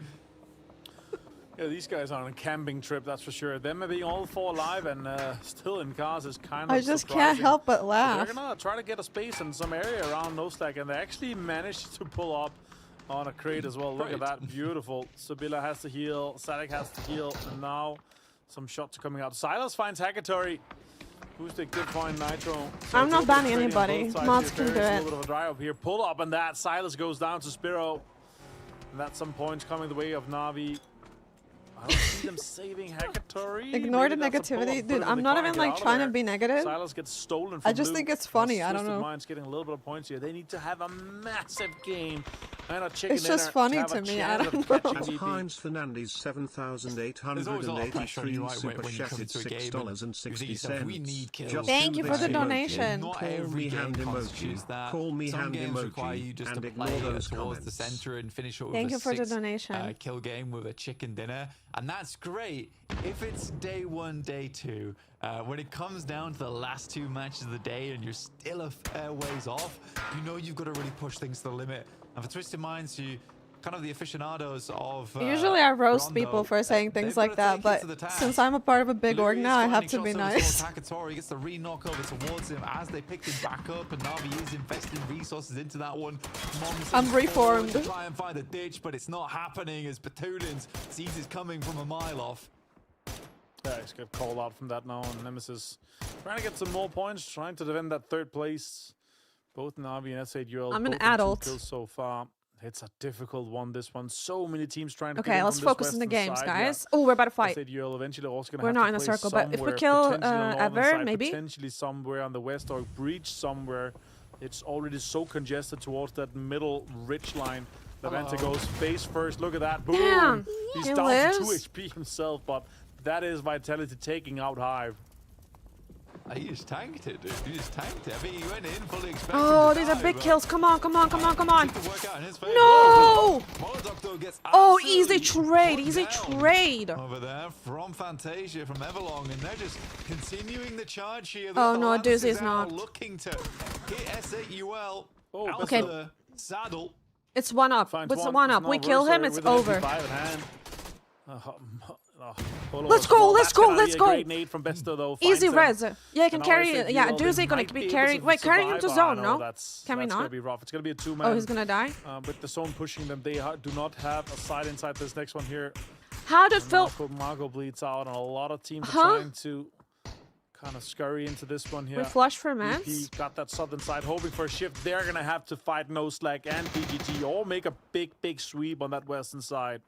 Yeah, these guys are on a camping trip, that's for sure. Them being all 4 alive and still in cars is kind of I just can't help but laugh. They're gonna try to get a space in some area around No Slack, and they actually managed to pull up on a crate as well. Look at that, beautiful. Sabila has to heal, Sadek has to heal, and now some shots are coming out. Silas finds Hackatory. Boosted, good point, Nitro. So I'm not banning anybody. Mods can do A it. little bit of a dry up here. Pull up, and that Silas goes down to Spiro. And that's some points coming the way of Navi. I don't see them saving Hackatory. Ignore the Maybe that's a pull-up, negativity. put Dude, it in I'm the not corner, even get like out of trying to there. be negative. Silas gets stolen from I just Luke. think it's funny. I don't Twisted know. Mind's getting a little bit of points here. They need to have a massive game and a chicken It's just dinner funny have to a me. I chance of don't know. catching At VP. Heinz Fernandez There's always a lot of pressure on 7,883 you, right, super when you come chatted into a game and you think to yourself, we need kills. Just Thank do you for this the emoji. donation. Not Call every me hand game emoji. constitutes that. Call me Some hand games emoji. require you just and to ignore play those towards the comments. center and finish it with Thank a you for the 6 donation. kill game with a chicken dinner, and that's great if it's day 1, day 2. When it comes down to the last 2 matches of the day and you're still a fair ways off, you know you've got to really push things to the limit. And for Twisted Minds, you kind of the aficionados of Usually I roast Rondo, people for saying things they've like gotta that, take it but to the since task. I'm a part of a big org Louis now, I is have to finding be shots over nice. towards Hackatory. He gets the re-knock over towards him as they picked him back up, and Navi is investing resources into that one. I'm reformed. To try and find a ditch, but it's not happening as Batulins sees it coming from a mile off. Yeah, he's got called out from that now, and Nemesis trying to get some more points, trying to defend that 3rd place. Both Navi and S8UL. I'm an both with 2 adult. kills so far. It's a difficult one, this one. So many teams trying to get Okay, in let's from this focus on the western games, side. guys. Oh, we're about to fight. S8UL eventually also gonna We're have not to in a play circle, but if we somewhere, kill potentially on the northern Ever, side, maybe? potentially somewhere on the west, or breach somewhere. It's already so congested towards that middle ridge line. Levante goes face first. Look at that. Boom. Damn, He's he down lives. to 2 HP himself, but that is Vitality taking out Hive. He just tanked it, dude. He just tanked it. I mean, he went in fully expecting Oh, to these are die, big but kills. Come on, come on, come on, come on. it worked out in his favor. No! Molotov, though, gets Oh, easy absolutely trade, put easy down trade. over there from Fantasia, from Everlong, and they're just continuing the charge here. Oh, The no, Lancers Doozy is are knocked. looking to hit S8UL out okay. of the saddle. It's 1 up. Finds What's the 1 up? Now We kill him, Versa it's with an over. MP5 in hand. Polo Let's was go, small. let's That's go, gonna be let's a go. great nade from Besto, though. Easy Finds him. res. Yeah, I can And now carry. S8UL, Yeah, they Doozy gonna might be able carrying. to Wait, carrying him to survive. zone, Ah, no? That's Can we gonna not? be rough. It's gonna be a 2-man. Oh, he's gonna die? With the zone pushing them, they do not have a side inside this next one here. How did Phil... Marco bleeds out, and a lot of teams Huh? are trying to kind of scurry into this one here. We flush for VP mans? got that southern side, hoping for a shift. They're gonna have to fight No Slack and PGT, or make a big sweep on that western side.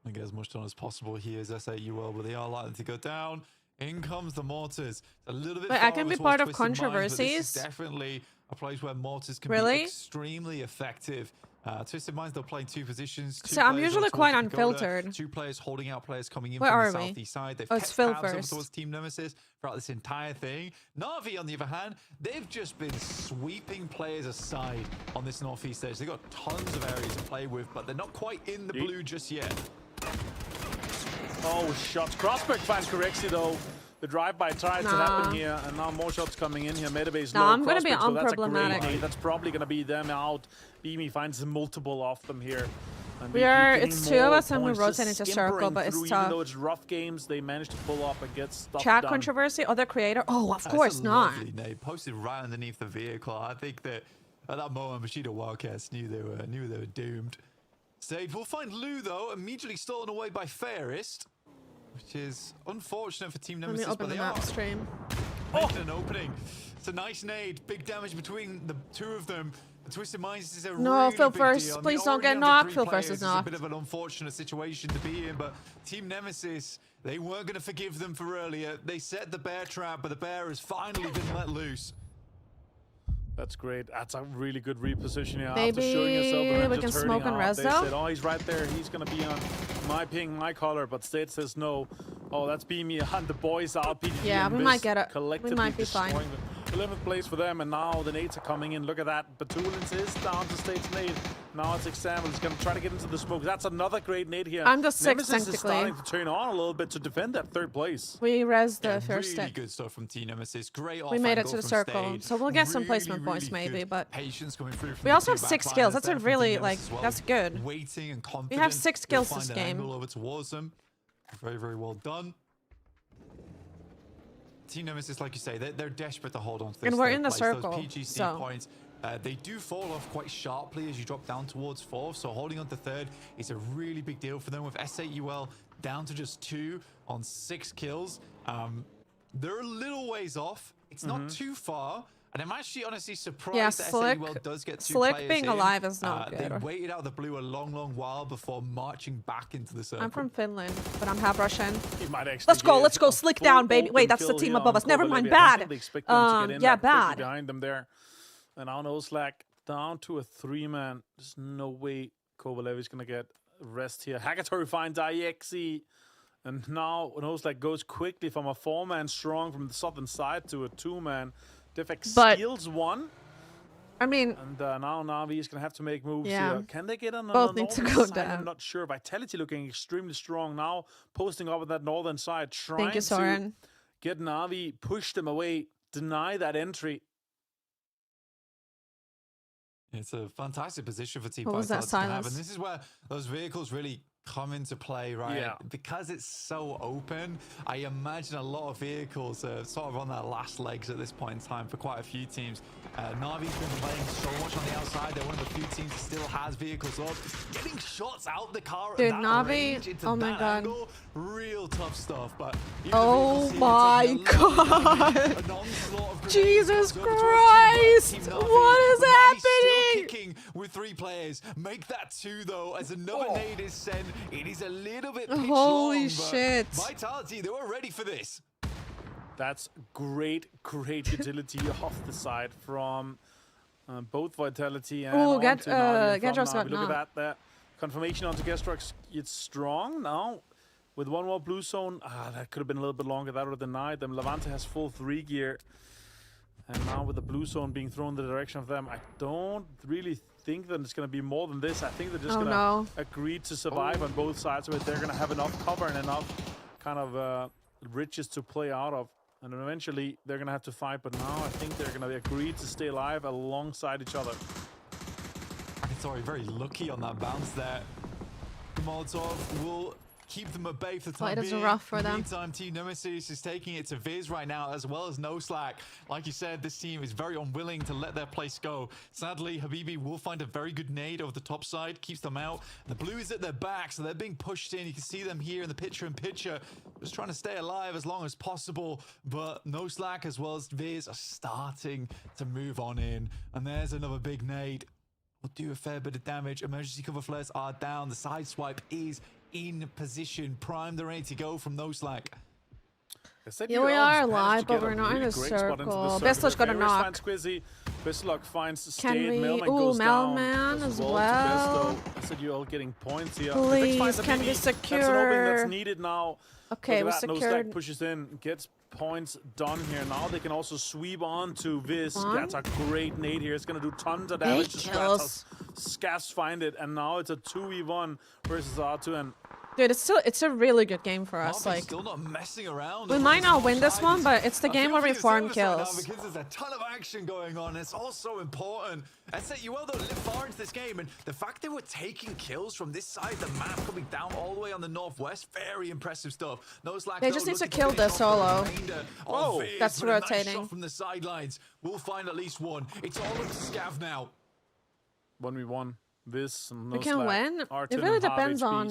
And get as much done as possible here as S8UL, but they are likely to go down. In comes the mortars. A little bit Wait, I far can be towards part of Twisted Minds, but this is controversies? definitely a place where mortars can Really? be extremely effective. Twisted Minds, they're playing 2 positions. So I'm players usually over quite towards Pagoda, unfiltered. 2 players holding out players coming in Where from are the we? southeast side. They've Oh, it's kept Phil tabs over first. towards Team Nemesis throughout this entire thing. Na'Vi, on the other hand, they've just been sweeping players aside on this northeast edge. They've got tons of areas to play with, but they're not quite in the blue just yet. Oh, shots. Crossback finds Correxi, though. The drive-by tried to happen here, and now more shots coming in here. Metabase low. I'm gonna be Crossback, so that's a unproblematic. great nade. That's probably gonna be them out. Beamy finds multiple of them here. And We VP are- getting it's 2 of more us and we points, rotate just into circle, skimpering but it's through. tough. Even though it's rough games, they managed to pull up and get stuff Chat done. controversy? Other creator? Oh, of That's course a not. lovely nade, posted right underneath the vehicle. I think that at that moment, Machida Wildcats knew they were doomed. Sage will find Lou though, immediately stolen away by Fairest, which is unfortunate for Team Let me Nemesis. open but the they map are stream. making an opening. It's a nice nade, big damage between the 2 of them. The Twisted Minds is a No, really Phil big first. deal. I mean, Please don't already get under knocked. 3 Phil first players is a knocked. bit of an unfortunate situation to be in, but Team Nemesis, they weren't going to forgive them for earlier. They set the bear trap, but the bear has finally been let loose. That's great. That's a really good reposition here. Maybe After showing yourself and then we just can turning smoke on out, res they though? said, oh, he's right there. He's going to be on my ping, my color. But State says no. Oh, that's Beamy and the boys out. PGG Yeah, and we might Biz get it. We collectively might be fine. destroying them. 11th place for them, and now the nades are coming in. Look at that. Batulins is down to State's nade. Now it's Example. He's going to try to get into the smoke. That's another great nade here. I'm the 6th Nemesis is technically. starting to turn on a little bit to defend that 3rd place. We res the Yeah, first really stick. good stuff from Team Nemesis. Great off We made it angle to the from circle, Stage. so we'll get some Really, placement really points maybe, good but patience coming through from we the also 2 have 6 backliners kills. That's there a from really, Team like, Nemesis as well. that's good. Waiting and confident. We have 6 They'll kills find this an game. angle over towards them. Very, very well done. Team Nemesis, like you say, they're desperate to hold on to this. And we're third in the place. circle, Those PGC so points They do fall off quite sharply as you drop down towards 4th, so holding on to 3rd is a really big deal for them with S8UL down to just 2 on 6 kills. They're a little ways off. It's not too far. And I'm actually honestly surprised that S8UL does get 2 Slick players being in. alive is not good. They waited out the blue a long, long while before marching back into the circle. I'm from Finland, but I'm half Russian. Let's go, Slick down, baby. Wait, that's the team above us. Never mind, bad. Yeah, bad. Behind them there. And now Noslack down to a 3-man. There's no way Kovalev is going to get rest here. Hackatory finds IXE. And now Noslack goes quickly from a 4-man strong from the southern side to a 2-man. Defect steals 1. I mean, and now Na'Vi is going to have to make moves here. Can they get on both the need to northern go side? down. I'm not sure. Vitality looking extremely strong now, posting up on that northern side, trying Thank you, Soren. to get Na'Vi, push them away, deny that entry. It's a fantastic position for Team What was that, Vitality to have, Silas? and this is where those vehicles really come into play, right? Yeah. Because it's so open, I imagine a lot of vehicles are sort of on their last legs at this point in time for quite a few teams. Na'Vi's been playing so much on the outside. They're one of the few teams that still has vehicles up. Getting shots out the car Dude, at that Na'Vi, range into oh my that God. angle, real tough stuff. But Oh my God. Jesus Christ. What is happening? Kicking with 3 players. Make that 2 though, as another nade is sent. It is a little bit pitch Holy long, shit. Vitality, they were ready for this. That's great utility off the side from both Vitality and Gedrox got Look at knocked. that confirmation onto Gedrox. It's strong now. With 1 more blue zone, that could have been a little bit longer. That would have denied them. Levante has full 3 gear. And now with the blue zone being thrown in the direction of them, I don't really think that it's going to be more than this. I think they're just going to agree to survive on both sides of it. They're going to have enough cover and enough kind of riches to play out of. And then eventually they're going to have to fight. But now I think they're going to agree to stay alive alongside each other. Sorry, very lucky on that bounce there. Molotov will keep them at bay for the time It is being. rough for them. Meantime, Team Nemesis is taking it to Viz right now, as well as Noslack. Like you said, this team is very unwilling to let their place go. Sadly, Habibi will find a very good nade over the top side, keeps them out. The blue is at their back, so they're being pushed in. You can see them here in the picture-in-picture, just trying to stay alive as long as possible. But Noslack as well as Viz are starting to move on in. And there's another big nade. Will do a fair bit of damage. Emergency cover flares are down. The side swipe is in position. Primed and ready to go from Noslack. Here we are alive, but we're not in a circle. Bestlock's got a knock. Bestlock finds Can stayed. we? Melman Ooh, goes down Melman as to well. Besto. I said you're all getting points here. Please, can we secure? That's an opening that's needed now. Okay, we Look at that. secured. Noslack pushes in, gets points done here. Now they can also sweep on to Viz. That's a great nade here. It's going to do tons of damage to Scavs find it, and now it's a 2v1 versus R2. And dude, it's a really good game for us. Like, still not messing around. We might not win this one, but it's the game where we farm kills. Because there's a ton of action going on. It's also important. S8UL though live far into this game, and the fact they were taking kills from this side of the map, coming down all the way on the northwest, very impressive stuff. They just need to kill the solo. Oh, that's rotating. Nice shot from the sidelines. We'll find at least one. It's all up to Scav now. 1v1. This we can win. It really depends on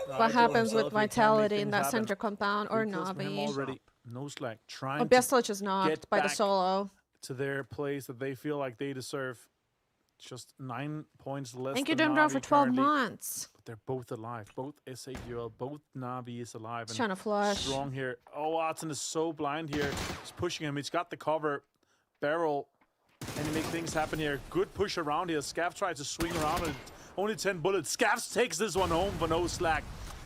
what happens with Vitality in that center compound or Na'Vi. Already Noslack trying Bestlock is knocked by the solo. To their place that they feel like they deserve. Just 9 points less. Thank you, than Dumdrum, Na'Vi for 12 currently. months. But they're both alive. Both S8UL, both Na'Vi is alive. He's trying to flush. Strong here. Oh, Watson is so blind here. He's pushing him. He's got the cover. Barrel. And he make things happen here. Good push around here. Scav tries to swing around and only 10 bullets. Scavs takes this one home for Noslack.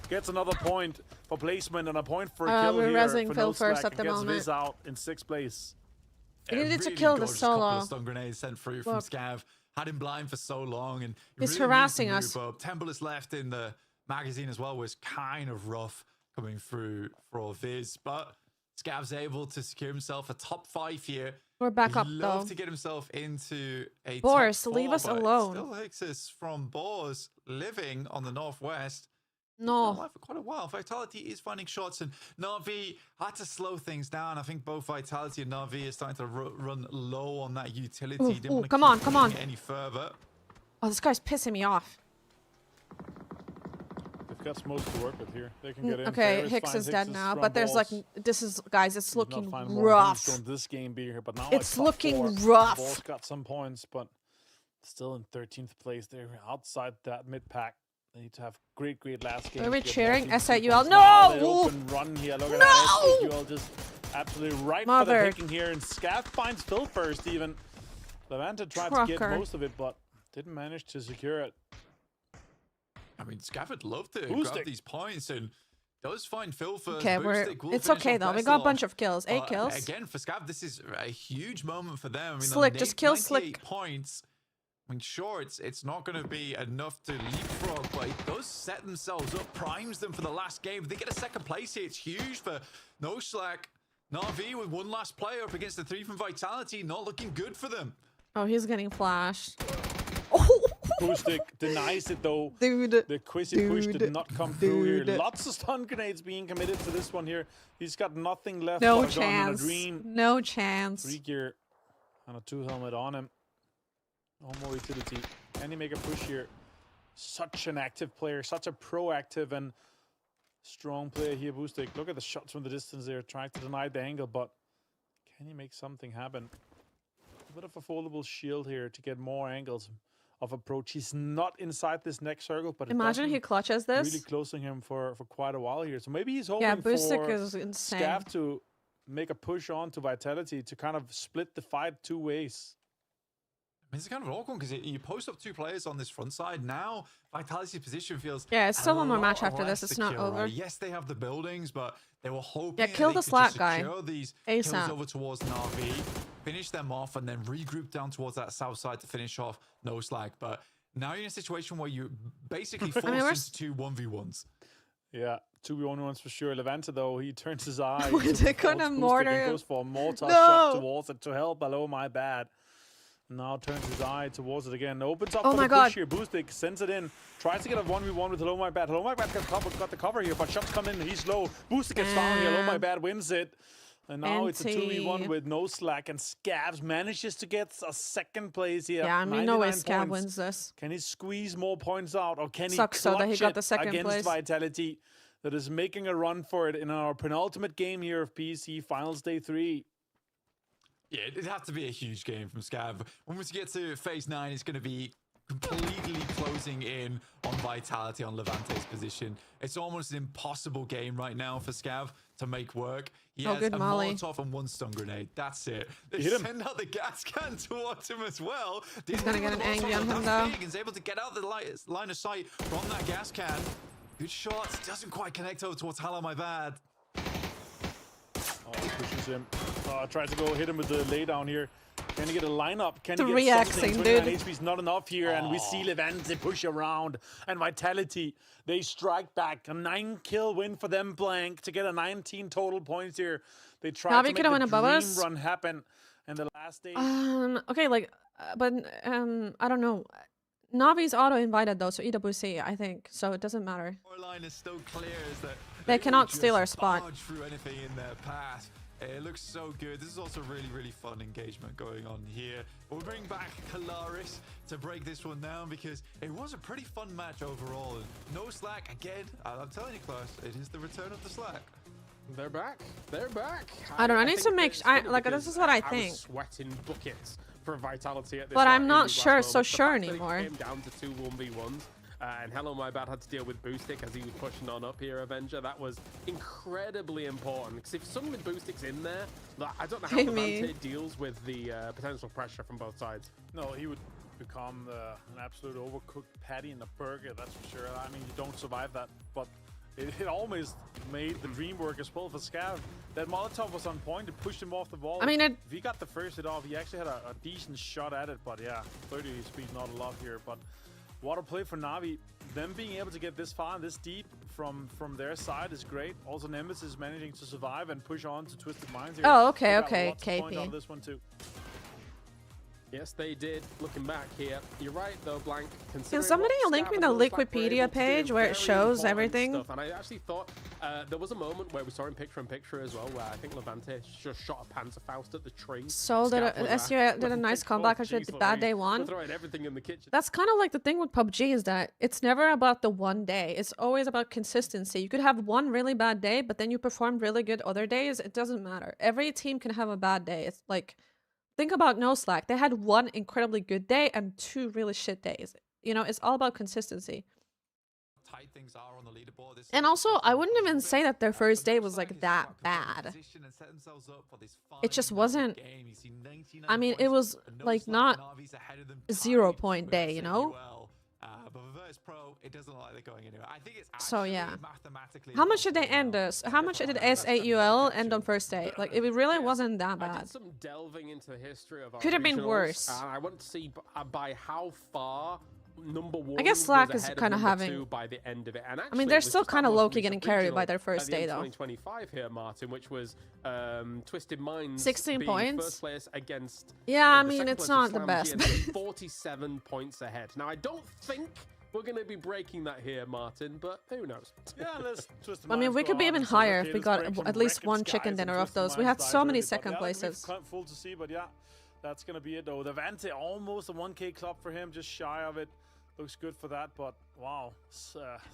Gets another point for placement and a point for a kill we're here rezzing for Phil Noslack, first at the and gets moment. Viz out in 6th place. We needed to kill the Couple solo. of stun grenades sent through from Scav. Had him blind for so long, and he's really harassing needs to move us. up. 10 bullets left in the magazine as well was kind of rough coming through for Viz, but Scav's able to secure himself a top 5 here. We're back up Love though. to get himself into a Boris, top 4, leave us but alone. Still takes us from Boris living on the northwest. No. Alive for quite a while. Vitality is finding shots, and Na'Vi had to slow things down. I think both Vitality and Na'Vi are starting to run low on that utility. Ooh, Didn't want to come keep on, come on. pushing it any further. Oh, this guy's pissing me off. They've got smokes to work with here. They can get in. Okay, Ferris Hicks finds is dead Hicks's now, front but there's like, balls. this is, guys, it's He's not looking finding more rough. Don't this game be here, but now It's top looking four. rough. The Ball's got some points, but still in 13th place. They're outside that mid pack. They need to have great last game. Are we to get cheering? more SIUL? points. No! Now they open run here. Look at No! that. SIUL just absolutely right for Mother. the picking here. And Scav finds Phil first even. Levante tried to get Trucker. most of it, but didn't manage to secure it. I mean, Scav would love to Boostic. grab these points and does find Phil first. Okay, it's okay though. We got a bunch of kills. 8 kills. Again, for Scav, this is a huge moment for them. I mean, Slick, on just kill 98 Slick. points. I mean, sure, it's not going to be enough to leapfrog, but it does set themselves up, primes them for the last game. If they get a second place here, it's huge for No Slack. Na'Vi with one last player up against the 3 from Vitality, not looking good for them. Oh, he's getting flashed. Boostic denies it though. Dude. The Quizzy push did not come through here. Lots of stun grenades being committed to this one here. He's got nothing left No but a gun and a chance. dream. No chance. 3 gear and a 2 helmet on him. No more utility. Can he make a push here? Such an active player, such a proactive and strong player here, Boostic. Look at the shots from the distance there, trying to deny the angle, but can he make something happen? A bit of a foldable shield here to get more angles of approach. He's not inside this next circle, but Imagine he clutches this. really closing him for quite a while here. So maybe he's hoping Yeah, Boostic for is insane. Scav to make a push on to Vitality to kind of split the fight 2 ways. I mean, it's kind of an awkward because you post up 2 players on this front side. Now, Vitality's position feels Yeah, it's still one more a match lot after this. less It's not secure, over. right? Yes, they have the buildings, but they were hoping Yeah, that kill they the could Slack just guy. secure these kills ASAP. over towards Na'Vi, finish them off, and then regroup down towards that south side to finish off No Slack. But now you're in a situation where you're basically forced into 2 1v1s. Yeah, 2v1s for sure. Levante, though, he turns his eye. They're gonna mortar him. Goes for a mortar No! shot towards it to help. Hello, my bad. Now turns his eye towards it again. Opens up Oh for my the push God. here. Boostic sends it in. Tries to get a 1v1 with Hello, my bad. Hello, my bad got the cover here, but shots come in. He's low. Boostic gets found here. Hello, my bad wins it. And now it's a 2v1 with No Slack, and Scavs manages to get a second place here. Yeah, I mean, no way 99 Scav points. wins this. Can he squeeze more points out, or can Sucks he so clutch that he got it the second against place. Vitality that is making a run for it in our penultimate game here of PC Finals Day 3? Yeah, it'd have to be a huge game from Scav. When we get to phase 9, it's going to be completely closing in on Vitality on Levante's position. It's almost an impossible game right now for Scav to make work. He has good a molly. Molotov and 1 stun grenade. That's it. They Hit him. send out the gas can towards him as well. He's gonna get an angry on him though. He's able to get out the line of sight from that gas can. Good shots. Doesn't quite connect over towards Hello, my bad. Oh, he pushes him. Tries to go hit him with the laydown here. Can he get a lineup? Can he 3 get Xing, something? dude. 29 HP's not enough here, and we see Levante push around. And Vitality, they strike back. A 9-kill win for them blank to get a 19 total points here. They tried Navi to make could've won the above dream us. run happen. And the last day... Okay, like, but I don't know. Navi's auto-invited though, so EWC, I think. So it doesn't matter. Line is still clear is that They will cannot just steal our spot. barge through anything in their path. It looks so good. This is also really fun engagement going on here. We'll bring back Kalaris to break this one down because it was a pretty fun match overall. No Slack again. I'm telling you, Klaus, it is the return of the Slack. They're back. They're back. I don't know. I need to think make. it's I funny like. because This is what I was think. sweating buckets for Vitality at this But I'm point not in these sure- last so moments. The sure fact that it anymore. came down to 2 1v1s. And Hello, my bad had to deal with Boostic as he was pushing on up here, Avenger. That was incredibly important because if suddenly Boostic's in there, I don't know how Levante deals with the potential pressure from both sides. No, he would become an absolute overcooked patty in a burger, that's for sure. I mean, you don't survive that, but it almost made the dream work as well for Scav. That Molotov was on point, it pushed him off the wall. I mean, if he got the first hit off, he actually had a decent shot at it, but yeah, 30 speed, not a lot here, but what a play for Na'Vi. Them being able to get this far and this deep from their side is great. Also, Nemesis managing to survive and push on to Twisted Minds here. Oh, okay, We got okay, lots of points out KP. of this one too. Yes, they did. Looking back here, you're right though, Blank. Can somebody link me the Liquipedia page where it shows everything? Stuff. And I actually thought there was a moment where we saw in picture-in-picture as well, where I think Levante just shot a Panzerfaust at the tree. Soul did a nice comeback after the bad day one. Throwing everything in the kitchen. That's kind of like the thing with PUBG is that it's never about the one day. It's always about consistency. You could have one really bad day, but then you perform really good other days. It doesn't matter. Every team can have a bad day. It's like, think about No Slack. They had one incredibly good day and two really shit days. You know, it's all about consistency. Tight things are on the leaderboard. And also, I wouldn't even say that their first day was like that bad. It just wasn't. I mean, it was like not a 0 point day, you know? But Versus Pro, it doesn't look like they're going anywhere. I think it's so yeah. Mathematically. How much did they end us? How much did S8UL end on first day? Like, it really wasn't that bad. I did some delving into the history of our Could have been regionals, worse. I want to see by how far number one. I guess Slack is kind of having. By the end of it, and I mean, they're still kind of low-key getting carried by their first day, though. 2025 here, Martin, which was Twisted Minds. 16 points. First place against. Yeah, I mean, it's not the best. 47 points ahead. Now, I don't think we're going to be breaking that here, Martin, but who knows? Yeah, let's twist I mean, we could be even higher if we got at least one chicken dinner of those. We had so many second places. Full to see, but yeah, that's going to be it, though. The Vante, almost a 1K club for him, just shy of it. Looks good for that, but wow.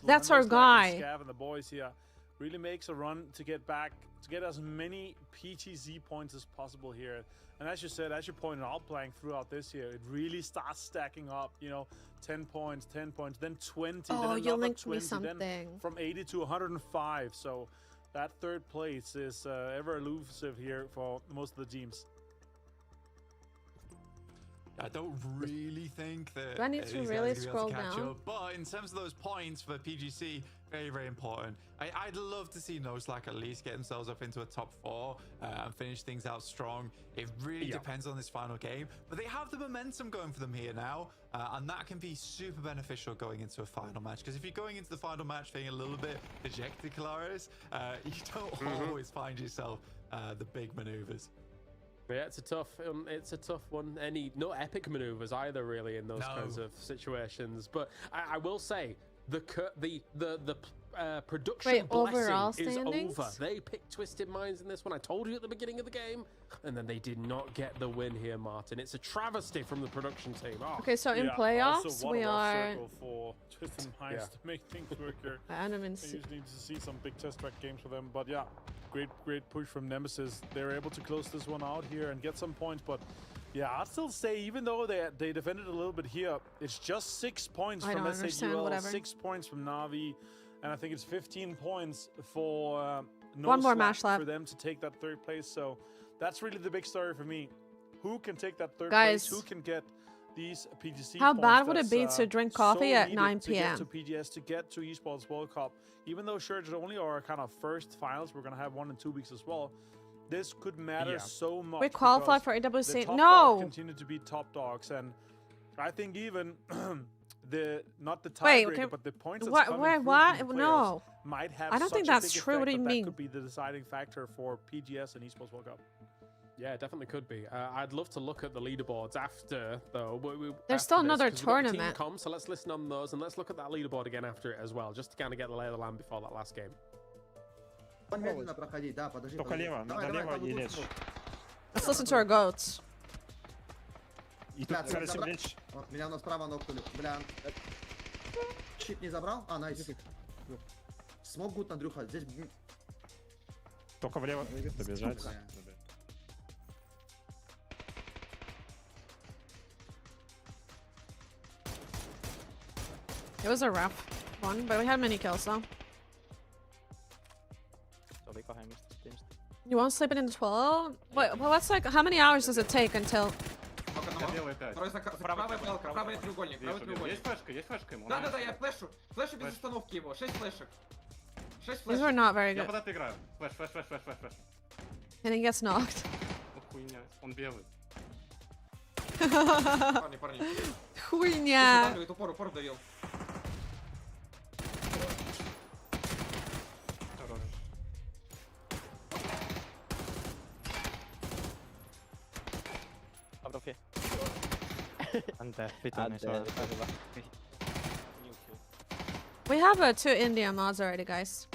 That's our guy. Scav and the boys here really makes a run to get back, to get as many PTZ points as possible here. And as you said, as you pointed out, playing throughout this year, it really starts stacking up, you know, 10 points, then 20, oh, then you another linked 20, me something. then from 80 to 105. So that third place is ever elusive here for most of the teams. I don't really think that. Do I need to really scroll down? But in terms of those points for PGC, very, very important. I'd love to see No Slack at least get themselves up into a top 4 and finish things out strong. It really depends on this final game, but they have the momentum going for them here now, and that can be super beneficial going into a final match. Because if you're going into the final match feeling a little bit dejected, Kalaris, you don't always find yourself the big maneuvers. Yeah, it's a tough one. No epic maneuvers either, really, in those kinds of situations. But I will say the production blessing is over. They picked Twisted Minds in this one. I told you at the beginning of the game, and then they did not get the win here, Martin. It's a travesty from the production team. Oh. Okay, so in playoffs we are. For Twisted Minds to make things work here. I don't even You just need to see some big test track games for them, but yeah. Great push from Nemesis. They're able to close this one out here and get some points, but yeah, I'd still say even though they defended a little bit here, it's just 6 points from SAUL, 6 points from Na'Vi, and I think it's 15 points for one more match left for them to take that third place. So that's really the big story for me. Who can take that third place? Who can get these PGC How points? bad would it be to drink coffee so at 9 p.m.? To get to PGS, to get to Esports World Cup. Even though sure, it's only our kind of first finals, we're gonna have 1 in 2 weeks as well. This could matter so much. We qualified for AWC. The top No. dogs continue to be top dogs, and I think even not the tiebreaker, but the points that's coming through from No. might have. I don't think such a that's big true. What do you effect mean? That could be the deciding factor for PGS and Esports World Cup. Yeah, it definitely could be. I'd love to look at the leaderboards after, though. There's still another tournament. So let's listen on those and let's look at that leaderboard again after it as well, just to kind of get the lay of the land before that last game. Let's listen to our goats. Меня на справа нокнули. Бля. Щит не забрал? А, найс. Смог гуд, Андрюха. Здесь... Только влево добежать. It was a rough one, but we had many kills though. You won't slip it in the 12? Wait, well, what's like, how many hours does it take until... Правый треугольник. Есть флешка ему. Да, я флешу. Флешу без остановки его. 6 флешек. 6 флешек. These were not very good. Я под это играю. Флеш. And he gets knocked. Хуйня, он белый. Парни. Хуйня. Упор давил. We have 2 India mods already, guys.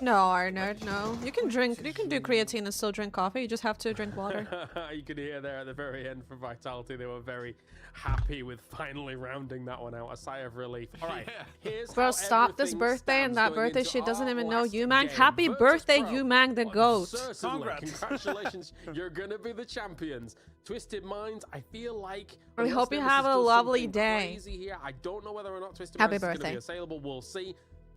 No, Arnold, no. You can do creatine and still drink coffee. You just have to drink water. You could hear there at the very end from Vitality, they were very happy with finally rounding that one out. A sigh of relief. All right, here's Bro, how stop this everything birthday and that stands going birthday into shit doesn't our even know last Umang. game. Happy Virtus birthday, Pro. Umang the GOAT. Certainly. Congratulations. You're going to be the champions. Twisted Minds, I feel like... We unless hope you Nemesis have a does lovely something day. Crazy here. I don't know whether or not Twisted Happy Minds is going to birthday. be assailable. We'll see.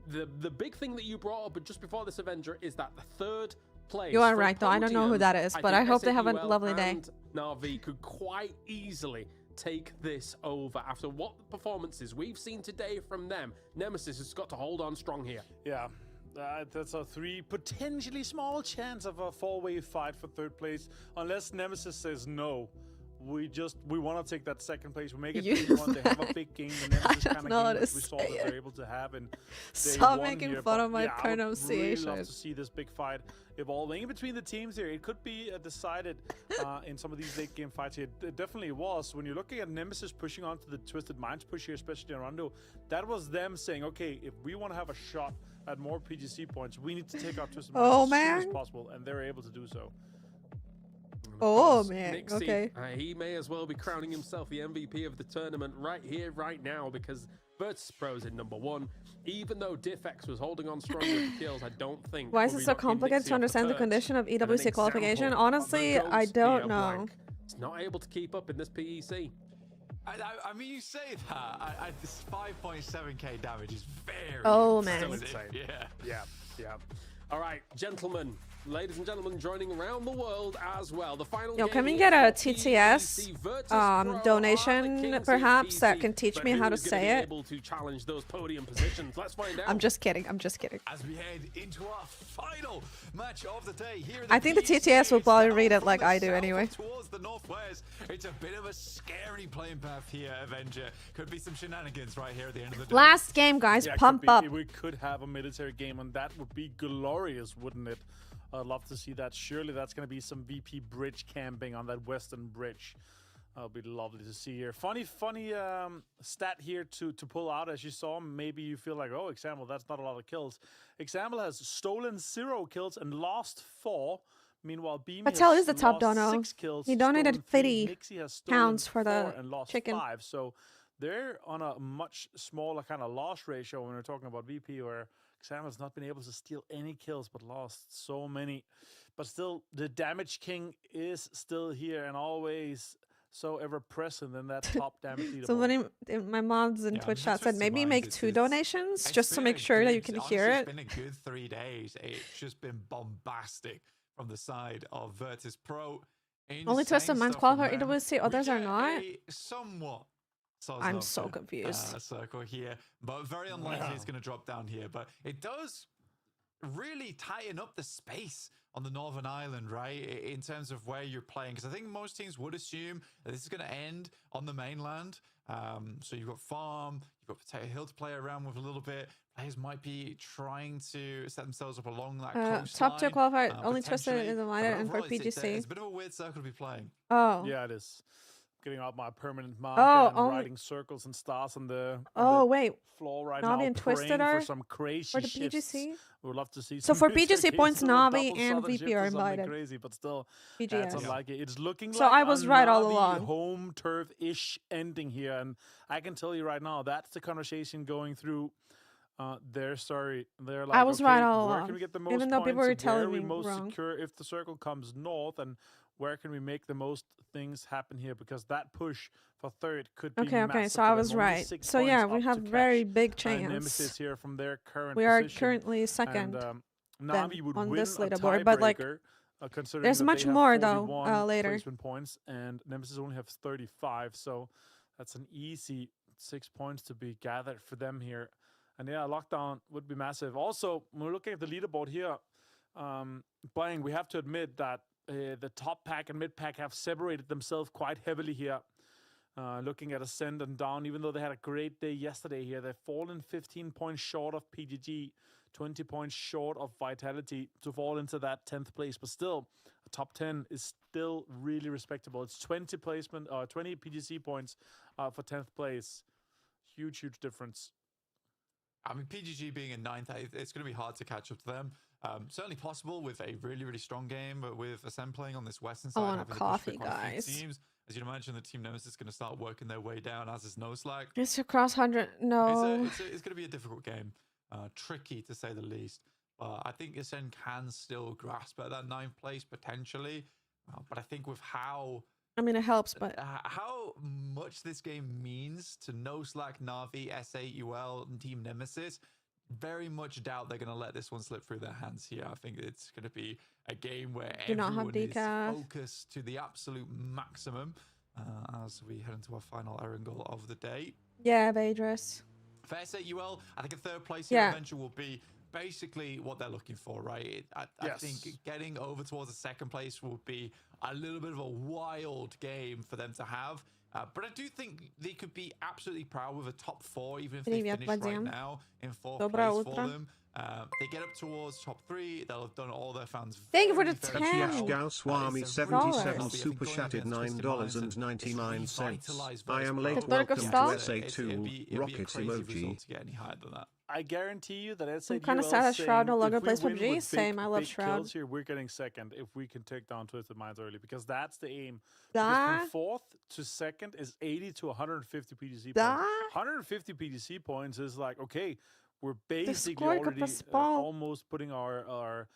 The big thing that you brought up just before this Avenger is that the third place. You are for right, though. I don't know who podium, that is, but I think hope they have a SAUL lovely day. and Na'Vi could quite easily take this over after what performances we've seen today from them. Nemesis has got to hold on strong here. Yeah. That's a 3 potentially small chance of a 4-way fight for 3rd place, unless Nemesis says no. We want to take that 2nd place. We make it 3-1. They have a big game. The Nemesis kind of game that we saw that they're able to have in Stop day 1 making here. fun But of my yeah, I would pronunciation. really love to see this big fight evolving in between the teams here. It could be decided in some of these late game fights here. It definitely was. When you're looking at Nemesis pushing onto the Twisted Minds push here, especially in Rondo, that was them saying, okay, if we want to have a shot at more PGC points, we need to take out Twisted Minds as soon as possible, and they're able to do so. Oh, man. Nixie, Okay. He may as well be crowning himself the MVP of the tournament right here, right now, because Virtus Pro's in #1. Even though Diffx was holding on strong with the kills, I don't think... Why is it so complicated to understand the condition of EWC qualification? Honestly, I don't know. It's not able to keep up in this PEC. I mean, you say that. This 5.7k damage is very... Oh, man. Still insane. Yeah. All right, gentlemen. Ladies and gentlemen, joining around the world as well. The final Yo, game can we here get a for TTS PEC. Virtus Pro are the donation, kings perhaps, in that PEC, can teach but me who how to is gonna say be it? able to challenge those podium positions? Let's find out. I'm just kidding. I'm just kidding. As we head into our final match of the day here. I think the TTS will probably read it like I do anyway. Towards the northwest, it's a bit of a scary playing path here, Avenger. Could be some shenanigans right here at the end of the day. Last game, guys. Yeah, Pump up. We could have a military game, and that would be glorious, wouldn't it? I'd love to see that. Surely that's going to be some VP bridge camping on that western bridge. That'll be lovely to see here. Funny stat here to pull out. As you saw, maybe you feel like, oh, Example, that's not a lot of kills. Example has stolen 0 kills and lost 4. Meanwhile, Beam Patel has is the top lost dono. 6 kills. He donated stolen 3. 50 Mixi has stolen pounds for 4 the and lost chicken. 5. So they're on a much smaller kind of loss ratio when we're talking about VP, where Xamel's not been able to steal any kills but lost so many. But still, the Damage King is still here and always so ever present in that top damage leaderboard. Somebody, my mom's in Twitch chat said maybe make 2 donations just to make sure that you can hear it. It's been a good 3 days. It's just been bombastic from the side of Virtus Pro. Only Twisted Minds qualify for EWC, others are not. Somewhat. I'm so confused. Circle here, but very unlikely it's going to drop down here. But it does really tighten up the space on the Northern Island, right? In terms of where you're playing, because I think most teams would assume that this is going to end on the mainland. So you've got Farm, you've got Potato Hill to play around with a little bit. Players might be trying to set themselves up along that coastline. Top 2 qualified, only Twisted is invited, and for PGC. It's a bit of a weird circle to be playing. Oh. Yeah, it is. Getting out my permanent mark and writing circles and stars on the wait, floor right Navi now, and Twisted praying are for some crazy for the shifts. PGC. We would love to see. So some for PGC points, double Navi and southern VP shift are or something invited. Crazy, but still, PGS. that's unlikely. It's looking So like I was a right all Navi along. home turf-ish ending here, and I can tell you right now that's the conversation going through. They're like, I was okay, right all where along, can we get the most even though points? people were Where telling are we me most wrong. secure if the circle comes north, and where can we make the most things happen here? Because that push for 3rd could be Okay, massive so for I them. was Only right. 6 So yeah, points we up have to very catch, big Nemesis chance. here from their current We are position. currently second. And, Navi would on win this a leaderboard, but like tiebreaker, considering there's that much they have more though 41 later. placement points, and Nemesis only have 35, so that's an easy 6 points to be gathered for them here. And yeah, lockdown would be massive. Also, when we're looking at the leaderboard here, Bang, we have to admit that the top pack and mid pack have separated themselves quite heavily here. Looking at Ascend and Down, even though they had a great day yesterday here, they've fallen 15 points short of PGG 20 points short of Vitality to fall into that 10th place, but still, a top 10 is still really respectable. It's 20 PGC points for 10th place. Huge difference. I mean, PGG being in 9th, it's going to be hard to catch up to them. Certainly possible with a really strong game, but with Ascend playing on this western side, I want a having to coffee, push quite a few guys. teams, as you'd imagine, the Team Nemesis is going to start working their way down, as is No Slack. It's across 100. No. It's going to be a difficult game. Tricky, to say the least. I think Ascend can still grasp at that 9th place, potentially. But I think with how... I mean, it helps, but... how much this game means to No Slack, Na'Vi, S8, UL, and Team Nemesis, very much doubt they're going to let this one slip through their hands here. I think it's going to be a game where everyone is focused to the absolute maximum as we head into our final Iron Goal of the day. Yeah, Vadris. For S8 UL, I think a 3rd place here eventually will be basically what they're looking for, right? I think getting over towards the 2nd place will be a little bit of a wild game for them to have. But I do think they could be absolutely proud with a top 4, even if they finish right now in 4th place for them. They get up towards top 3, they'll have done all their fans. Thank you for the 10. Swami 77 super chatted $9.99. I am late. Welcome to SA2 rocket emoji. To get any higher than that. I guarantee you that S8 I'm kind of sad that Shroud no longer plays PUBG. Same, I love Shroud. Here, we're getting 2nd if we can take down Twisted Minds early, because that's the aim. From 4th to 2nd is 80 to 150 PGC points. 150 PGC points is like, okay, we're basically already almost putting our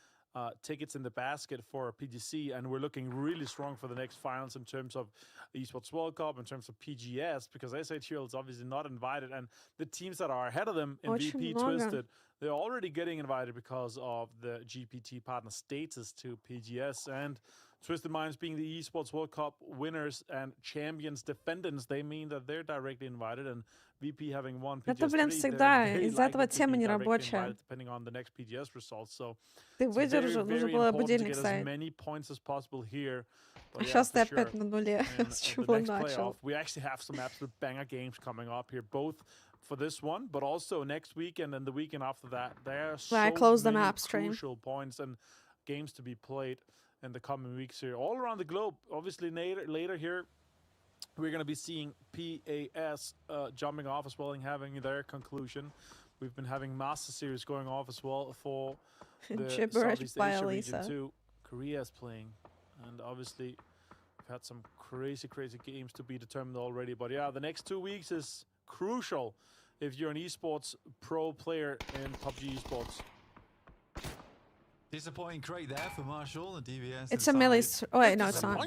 tickets in the basket for PGC, and we're looking really strong for the next finals in terms of Esports World Cup, in terms of PGS, because SHL is obviously not invited, and the teams that are ahead of them in VP Twisted, they're already getting invited because of the GPT partner status to PGS, and Twisted Minds being the Esports World Cup winners and champions defendants, they mean that they're directly invited, and VP having won PGS Это, блин, всегда. Из-за этого тема нерабочая. Depending on the next PGS results, so Ты выдержал, нужно было будильник ставить. As many points as possible here. А сейчас ты опять на нуле. С чего начал? We actually have some absolute banger games coming up here, both for this one, but also next weekend and the weekend after that. There are so many crucial points and games to be played in the coming weeks here, all around the globe. Obviously, later here, we're going to be seeing PAS jumping off as well and having their conclusion. We've been having Master Series going off as well for the Southeast Asia region too. Korea is playing, and obviously we've had some crazy games to be determined already. But yeah, the next 2 weeks is crucial if you're an esports pro player in PUBG esports. Disappointing crate there for Marshall and DVS. It's a melee. Oh wait, no, it's not.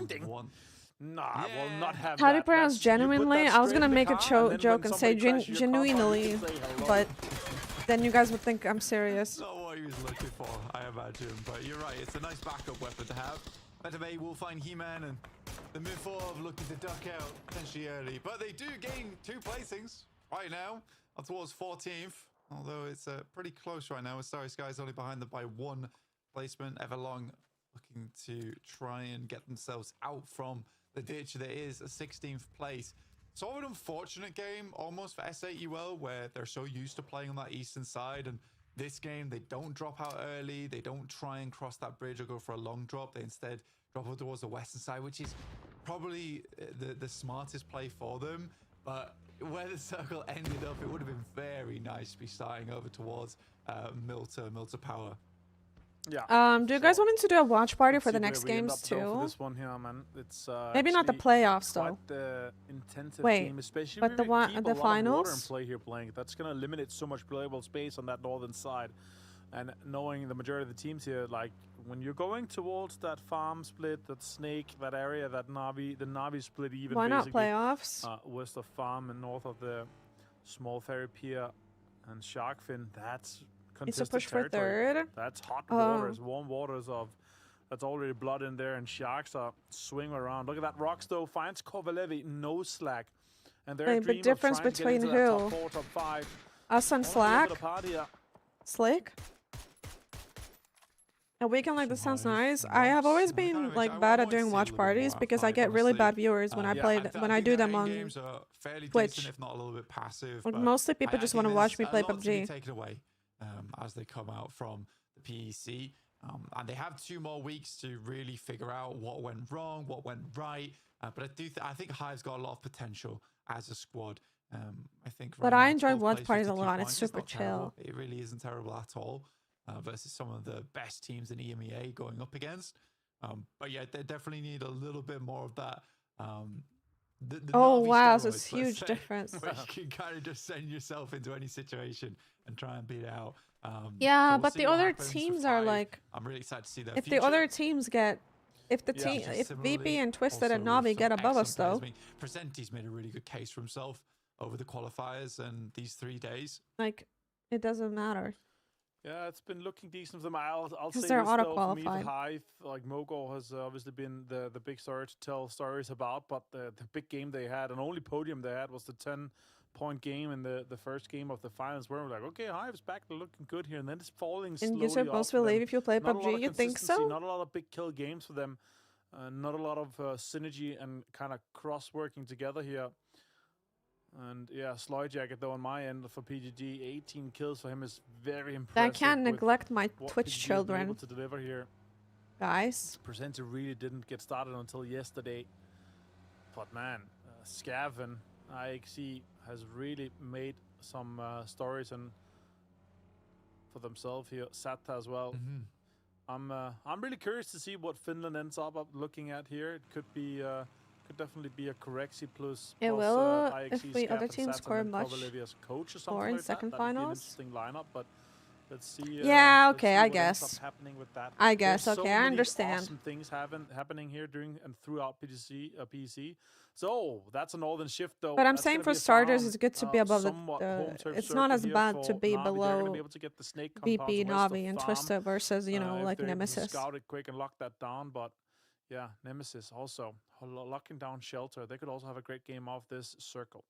Nah, I will not have How do you pronounce genuinely? I was gonna make a joke and say genuinely, but then you guys would think I'm serious. Not what he was looking for, I imagine. But you're right, it's a nice backup weapon to have. Betabay will find He-Man, and the move forward looking to duck out potentially early. But they do gain 2 placings right now, up towards 14th. Although it's pretty close right now, with Starry Skies only behind them by 1 placement. Everlong looking to try and get themselves out from the ditch that is a 16th place. Sort of an unfortunate game almost for S8 UL, where they're so used to playing on that eastern side, and this game they don't drop out early, they don't try and cross that bridge or go for a long drop, they instead drop over towards the western side, which is probably the smartest play for them. But where the circle ended up, it would have been very nice to be starting over towards Milter Power. Yeah. Do you guys want to do a watch party for the next games too? For this one here, man. It's maybe not the playoffs though. Intensive Wait, game, especially but the finals. And play here playing. That's gonna eliminate so much playable space on that northern side, and knowing the majority of the teams here, like when you're going towards that farm split, that snake, that area, that Na'Vi, the Na'Vi split even. Why not playoffs? West of farm and north of the small ferry pier and shark fin. That's it's a push territory. For 3rd. That's hot waters, warm waters of that's already blood in there, and sharks are swinging around. Look at that. Rocks though finds Kovalevi, no slack, and they're the difference between who? Top 4, top 5. Us and Slack. Slick. A weekend like this sounds nice. I have always been like bad at doing watch parties because I get really bad viewers when I do them on Twitch. If not a little bit passive, mostly people just want to watch me play PUBG. Take it away. as they come out from the PEC. And they have 2 more weeks to really figure out what went wrong, what went right. But I think Hive's got a lot of potential as a squad. I think. But I enjoy Watchparty a lot. It's super chill. It really isn't terrible at all versus some of the best teams in EMEA going up against. But yeah, they definitely need a little bit more of that. Oh wow, so it's huge difference. Where you can kind of just send yourself into any situation and try and beat it out. Yeah, we'll but see the what other happens with teams are Hive. like, I'm really excited to see their if future. the other teams get, if the team, if VP and Twisted and Navi get above us though, Presenti's made a really good case for himself over the qualifiers and these 3 days. like, it doesn't matter. Yeah, it's been looking decent for them. I'll say they're this though, for me, auto-qualified. the Hive, like Mogul has obviously been the big story to tell stories about, but the big game they had, and only podium they had, was the 10-point game in the first game of the finals, where we're like, okay, Hive's back, they're looking good here, and then it's falling slowly And you supposed to off believe them. if you play Not a lot PUBG, of you think consistency, so? Not a lot of big kill games for them, not a lot of synergy and kind of cross-working together here. And yeah, Sloy Jacket though on my end for PGG, 18 kills for him is very impressive. I can't with neglect my what Twitch PGG has been children, able to deliver here. guys. Presenter really didn't get started until yesterday. But man, Scav and IXC has really made some stories and for themselves here. Satta as well. I'm really curious to see what Finland ends up looking at here. It could be could definitely be a Corexi plus. It plus, will IXC, if the Scav, other and teams Satta, score and much Kovalevia's coach or something more in like second that. That'd be an finals. interesting lineup, but let's see. Yeah, let's okay, see I what ends guess. up happening with that. I guess, There's so okay, I many understand. Awesome things happening here during and throughout PC. So that's a northern shift though. But I'm That's saying gonna for be a starters, sound, it's good to be above somewhat home turf it's not circle as here bad for to be Na'Vi. They're gonna below be able to get the snake VP, compounds west of Navi, and farm, Twister versus, you know, if like they're able to Nemesis. scout it quick and lock that down, but yeah, Nemesis also locking down shelter. They could also have a great game off this circle.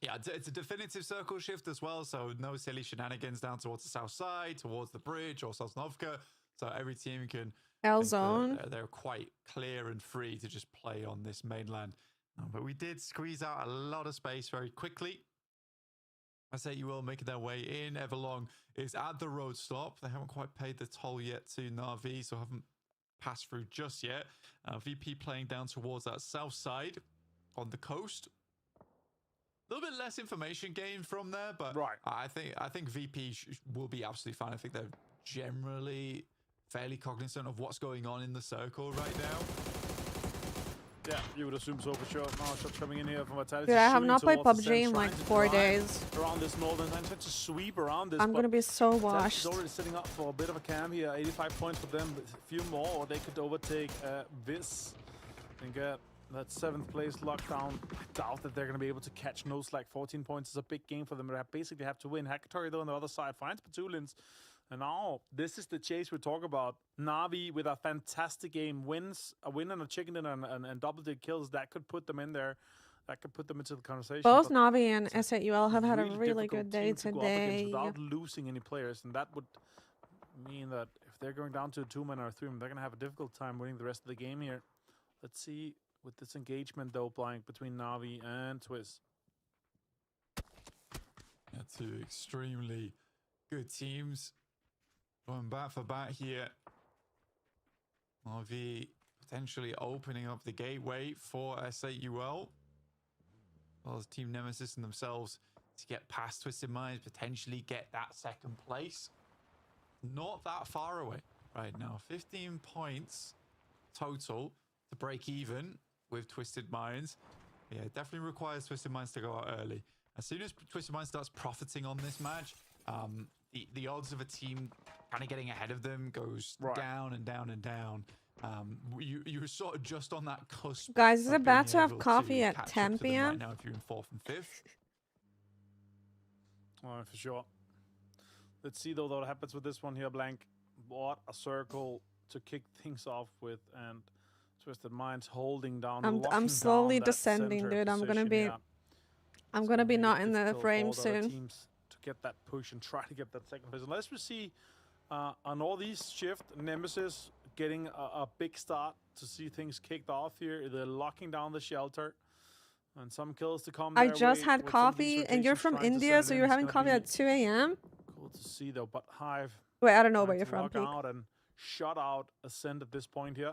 Yeah, it's a definitive circle shift as well, so no silly shenanigans down towards the south side, towards the bridge or Sosnovka. So every team can... L zone. They're quite clear and free to just play on this mainland. But we did squeeze out a lot of space very quickly. I say you will making their way in. Everlong is at the road stop. They haven't quite paid the toll yet to Na'Vi, so haven't passed through just yet. VP playing down towards that south side on the coast. A little bit less information gained from there, but right. I think VP will be absolutely fine. I think they're generally fairly cognizant of what's going on in the circle right now. Yeah, you would assume so for sure. Now shots coming in here from Vitality. Dude, I have shooting not played towards the PUBG in center, like trying to 4 drive days. around this northern line, trying to sweep around this. I'm gonna be so washed. He's already setting up for a bit of a cam here. 85 points for them, but a few more, or they could overtake Viz and get that 7th place lockdown. I doubt that they're going to be able to catch no slack. 14 points is a big game for them. They basically have to win. Hackatory, though, on the other side finds Patulins. And now, this is the chase we talk about. Na'Vi with a fantastic game, wins a win and a chicken dinner and double-digit kills. That could put them in there. That could put them into the conversation. Both but Navi and SAUL have had a difficult really good day team to go up against today. without losing any players, and that would mean that if they're going down to a 2-man or a 3-man, they're going to have a difficult time winning the rest of the game here. Let's see with this engagement, though, playing between Na'Vi and Twiz. Yeah, 2 extremely good teams. Going bat for bat here. RV potentially opening up the gateway for SAUL. Well as Team Nemesis and themselves to get past Twisted Minds, potentially get that 2nd place. Not that far away right now. 15 points total to break even with Twisted Minds. Yeah, it definitely requires Twisted Minds to go out early. As soon as Twisted Minds starts profiting on this match, the odds of a team kind of getting ahead of them goes down and down and down. You're sort of just on that cusp. Guys, is it bad to have able coffee at catch up 10 to them p.m.? right now if you're in 4th and 5th. Oh, for sure. Let's see, though, what happens with this one here, Blank. What a circle to kick things off with, and Twisted Minds holding down. I'm slowly descending, dude. I'm gonna be not in the frame soon. Teams to get that push and try to get that 2nd place. Unless we see an all-east shift, Nemesis getting a big start to see things kicked off here. They're locking down the shelter. And some kills to come. I their just way had with some of these coffee, and you're rotations from trying to India, send so it in. you're It's having gonna coffee be at 2 a.m. Cool to see though, but Hive. Wait, I don't know where trying you're to from, log Pete. out and shut out Ascend at this point here.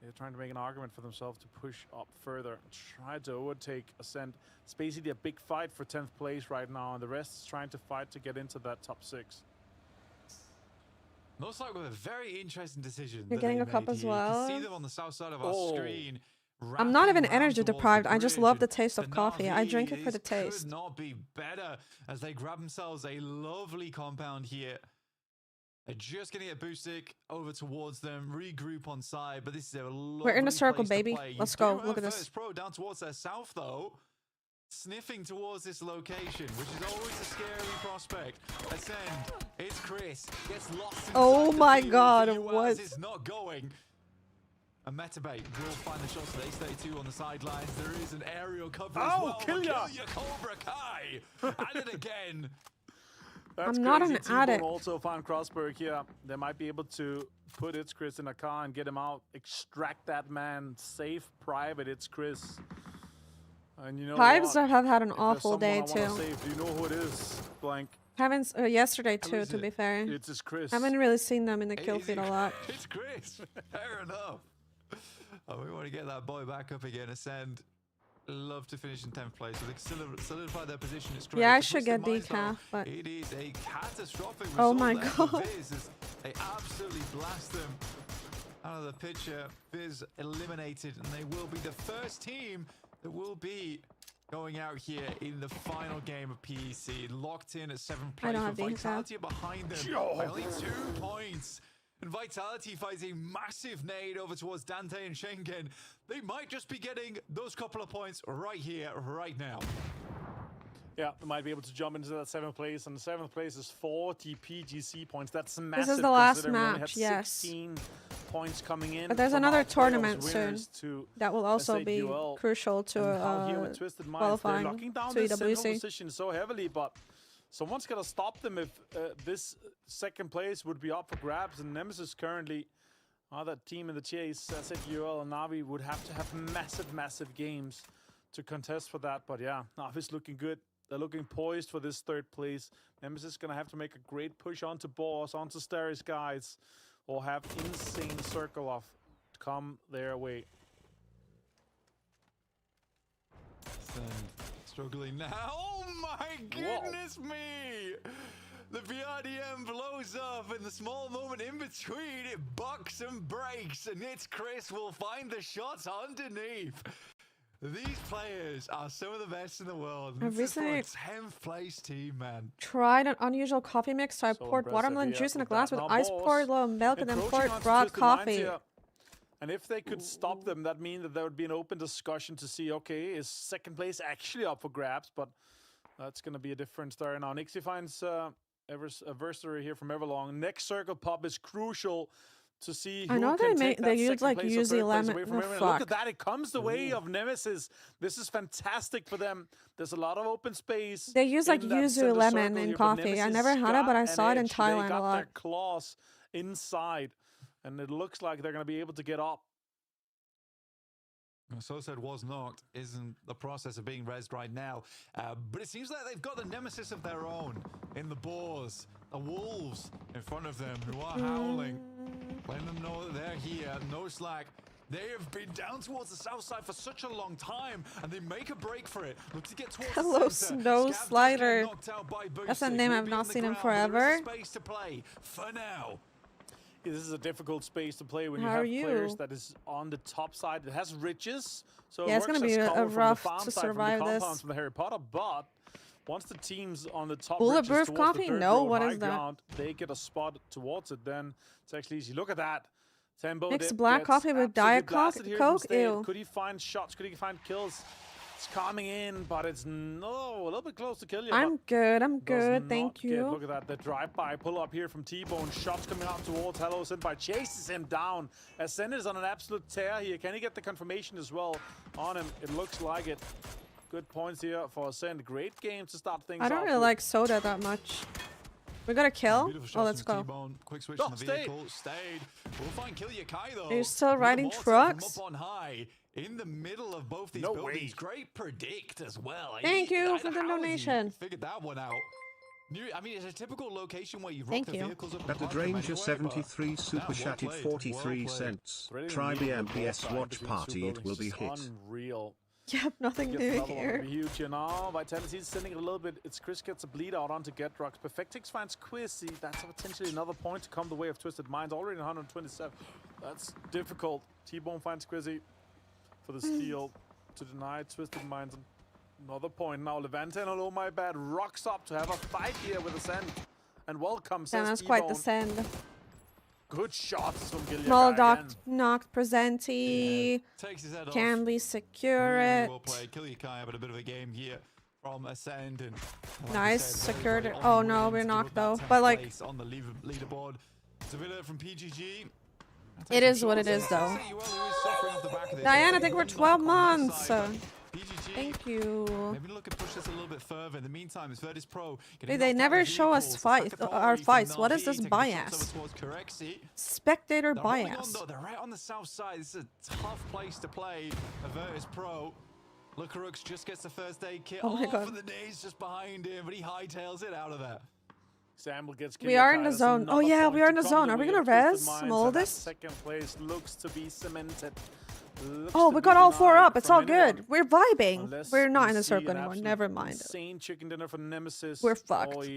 They're trying to make an argument for themselves to push up further, try to overtake Ascend. It's basically a big fight for 10th place right now, and the rest is trying to fight to get into that top 6. Looks like with a very interesting decision. You're getting a cup as well. You can see them on the south side of our screen. I'm not even wrapping energy round towards deprived. the I just bridge, love the and taste of coffee. I drink it for the Navi, taste. Could not be better as they grab themselves a lovely compound here. They're just going to get Boostic over towards them, regroup on side, but this is a lovely We're in a circle, place to baby. play. Let's You go. do Look have at this. First Pro down towards their south, though. Sniffing towards this location, which is always a scary prospect. Ascend, it's Chris, gets lost inside Oh the my field God, for you what? as it's not going. And Metabait will find the shots at Ace 32 on the sidelines. There is an aerial cover as well. Kill ya! Cobra Kai! At it again. That's I'm not crazy. an T-Bone addict. also found Crossberg here. They might be able to put It's Chris in a car and get him out, extract that man, safe, private It's Chris. And you know Hives what? have had an If there's awful day someone I too. wanna save, do you know who it is? Blank. Haven't yesterday Who too, is to it? be fair. It's It's Chris. Haven't really seen them in the kill Easy. feed a lot. It's Chris. Fair enough. Oh, we want to get that boy back up again. Ascend. Love to finish in 10th place. So they solidify their position. It's great. Yeah, I To should twist their get minds, though, decaf, but it is a catastrophic Oh result my there for God. Viz as they absolutely blast them out of the picture. Viz eliminated, and they will be the first team that will be going out here in the final game of PEC, locked in at 7th place. I don't have But decaf. Vitality are behind them by only 2 points. And Vitality finds a massive nade over towards Dante and Schengen. They might just be getting those couple of points right here, right now. Yeah, they might be able to jump into that 7th place, and the 7th place is 40 PGC points. That's massive. This is the last considering we only match, had yes. 16 points coming in. But there's from another our playoffs tournament winners soon to that will also be SAQL. crucial to And how here with Twisted Minds, they're qualifying locking down to this central EWC. position so heavily, but someone's got to stop them if this 2nd place would be up for grabs. And Nemesis currently that team in the chase, SAQL and Navi would have to have massive games to contest for that. But yeah, Navi's looking good. They're looking poised for this 3rd place. Nemesis is going to have to make a great push onto Boss, onto Starry Skies, or have insane circle off come their way. Struggling now. Oh my goodness me! The VRDM blows up, and the small moment in between, it bucks and breaks, and it's Chris will find the shots underneath. These players are some of the best in the world. I've This is for a recently 10th place team, man. tried an unusual coffee mix, so I So poured impressive watermelon here juice in a with glass that. with Now ice, Boss poured a little milk, and then encroaching poured onto raw Twisted Minds coffee. here. And if they could stop them, that means that there would be an open discussion to see, okay, is 2nd place actually up for grabs? But that's going to be a different story now. Nixie finds adversary here from Everlong. Next circle pop is crucial to see who I know can they take that use 2nd like place or 3rd UZ place lemon. away from Oh, Everlong. Look fuck. at that. It comes the way of Nemesis. This is fantastic for them. There's a lot of open space. They use like in that yuzu center lemon circle in here, but coffee. I Nemesis never had it, but got I saw an it in edge. Thailand They a got lot. their claws inside, and it looks like they're going to be able to get up. So said was knocked, isn't the process of being rezzed right now. But it seems like they've got the nemesis of their own in the boars, the wolves in front of them who are howling, letting them know that they're here, no slack. They have been down towards the south side for such a long time, and they make a break for it. Look to get towards Hello, the center. Snow Scab does get Slider. knocked out by That's a Boostic. name Will I've be not on the seen in ground, but there is forever. a space to play for now. This is a difficult space to play when How you are have players you? that is on the top side. It has ridges, so Yeah, it it's works gonna be as a cover from the rough farm to side, from the survive this. compounds from the Harry Potter. But once the team's on the top Bulletproof ridges towards coffee? the 3rd No, row what high is that? ground, they get a spot towards it. Then it's actually easy. Look at that. Tembo Mix Dip black gets coffee with absolutely Diet blasted here from Coke? Stade. Ew. Could he find shots? Could he find kills? It's coming in, but it's a little bit close to kill you. I'm good. I'm does good. not Thank get- you. Look at that. The drive-by pull up here from T-Bone. Shots coming out towards Hello Senpai. Chases him down. Ascend is on an absolute tear here. Can he get the confirmation as well on him? It looks like it. Good points here for Ascend. Great game to start things I don't off really with. like soda that much. We got a kill. Beautiful Oh, shots let's from go. T-Bone. Quick switch Oh, on the vehicle. Stayed. We'll find Kill Your Kai though. Are you still riding Mortar trucks? from up on high in the middle of both these No buildings. way. Great predict as well. Thank you How for the has he donation. Figured that one out. I mean, it's a typical location where you rock Thank the you. vehicles up and At the park them Dranger anyway, 73 but super well chatted played, 43 well played. cents. Threading Try the the needle MPS bullseye watch between party, two it will be buildings hit. is Unreal. Yep, nothing Gets new another one here. over huge, you know. Vitality is sending it a little bit. It's Chris gets a bleed out onto Getrox. Perfectix finds Quizzy. That's potentially another point to come the way of Twisted Minds. Already 127. That's difficult. T-Bone finds Quizzy for the steal to deny Twisted Minds. Another point now. Levante and Hello My Bad rocks up to have a fight here with Ascend. And welcome, Damn, says that's quite the T-Bone. send. Good shots from Gilead. Moldoc knocked Presenti. Takes his head off. Can we secure it? Well played. Kill Your Kai had a bit of a game here from Ascend. And like Nice, I said, secured very, it. very Oh on no, willing we're to give knocked up though. that 10th But like, place on the leaderboard. Zavilla from PGG. it is what it is though. Diane, I think we're 12 months. Thank you. Maybe look at push this a little bit further. In the meantime, it's Virtus Pro. Dude, they never show us our fights. What is this bias? Spectator bias. They're right on the south side. This is a tough place to play a Virtus Pro. Lucarux just gets the first aid kit. Oh my God. For the knees just behind him, but he hightails it out of there. Samuel gets We are in the zone. Oh yeah, we are in the zone. Are we gonna res Moldis? Second place looks to be cemented. Oh, we got all 4 up. It's all good. We're vibing. We're not in the circle anymore. Never mind. Insane chicken dinner for Nemesis. We're fucked.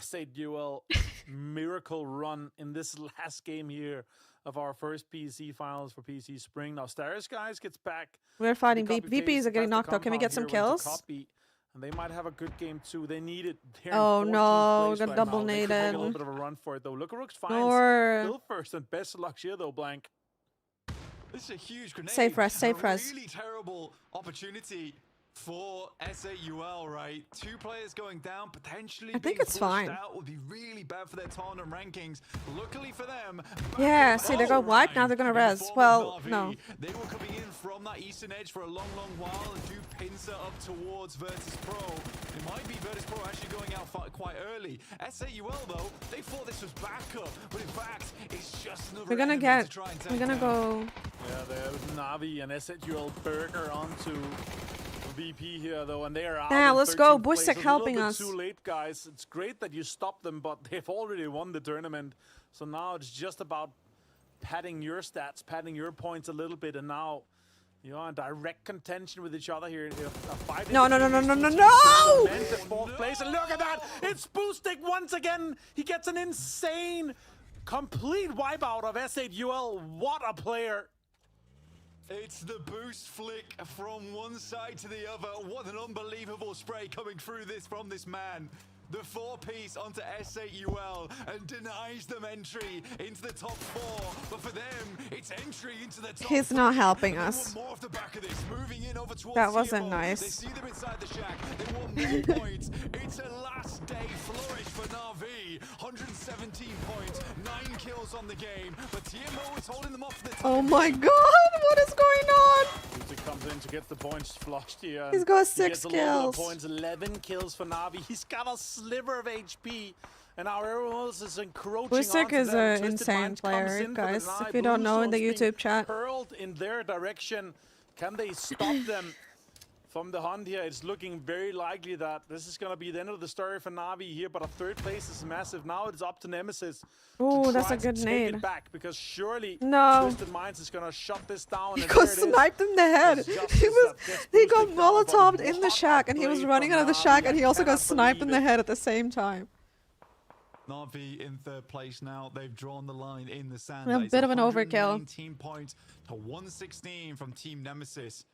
SA Duel miracle run in this last game here of our first PC finals for PC Spring. Now, Starius guys gets back. We're fighting The copy VPs are getting paste knocked out. Can we get some compound here with kills? the copy, and they might have a good game too. They need it. They're in Oh 14th no, we place got right double now. They could make a naded. little bit of a run for it though. Lucarux finds Nor. Bill first, and best of luck here though, Blank. This is a huge grenade. Safe rest, safe a rest. Really terrible opportunity for SAUL, right? 2 players going down, potentially I think being it's pushed fine. out would be really bad for their tournament rankings. Luckily for them, Yeah, see, they got wiped, now they're gonna res. Well, no. They were coming in from that eastern edge for a long, long while and do pincer up towards Virtus Pro. It might be Virtus Pro actually going out quite early. SAUL though, they thought this was backup, but in fact, it's just another We're gonna enemy get. to try and We're take gonna out. go. Yeah, there's Navi and SAUL Burger onto VP here though, and they are out. Yeah, in let's go. 13th place. Buisek It's helping a little us. bit too late, guys. It's great that you stopped them, but they've already won the tournament. So now it's just about padding your stats, padding your points a little bit, and now you're in direct contention with each other here. A fight No, in no, no, no, between no, these no, two no! teams to cement the 4th place, and look at that! It's Boostic once again. He gets an insane, complete wipeout of SAUL. What a player! It's the boost flick from one side to the other. What an unbelievable spray coming through this from this man. The 4-piece onto SAUL and denies them entry into the top 4. But for them, it's entry into the top He's not 3. helping And they us. want more of the back of this, moving in over towards That wasn't TMO. nice. They see them inside the shack. They want more points. It's a last day flourish for Na'Vi. 117 points, 9 kills on the game. But TMO is holding them off for the time. Oh my god, what is going on? Boostic comes in to get the points flushed here. He's got He 6 gets a little bit of kills. points, 11 kills for Navi. He's got a sliver of HP, and now everyone else is encroaching Buisek onto is them. an Twisted insane Minds comes player, in for the guys. deny. If you don't know, in the Bluestone's being YouTube chat. hurled in their direction. Can they stop them from the hunt here? It's looking very likely that this is going to be the end of the story for Navi here, but a 3rd place is massive. Now it's up to Nemesis. Ooh, that's try a good to take nade. it back, because surely No. Twisted Minds is going to shut this down. He and got there it is. sniped in the head. It's just He as was. that gets He got boosted down, but molotoved in the what a shack, and he was play running from out of the Navi. shack, and he I also got cannot sniped in believe the it. head at the same time. Na'Vi in 3rd place now. They've drawn the line in the sand. A It's bit of an overkill. 119 points to 116 from Team Nemesis.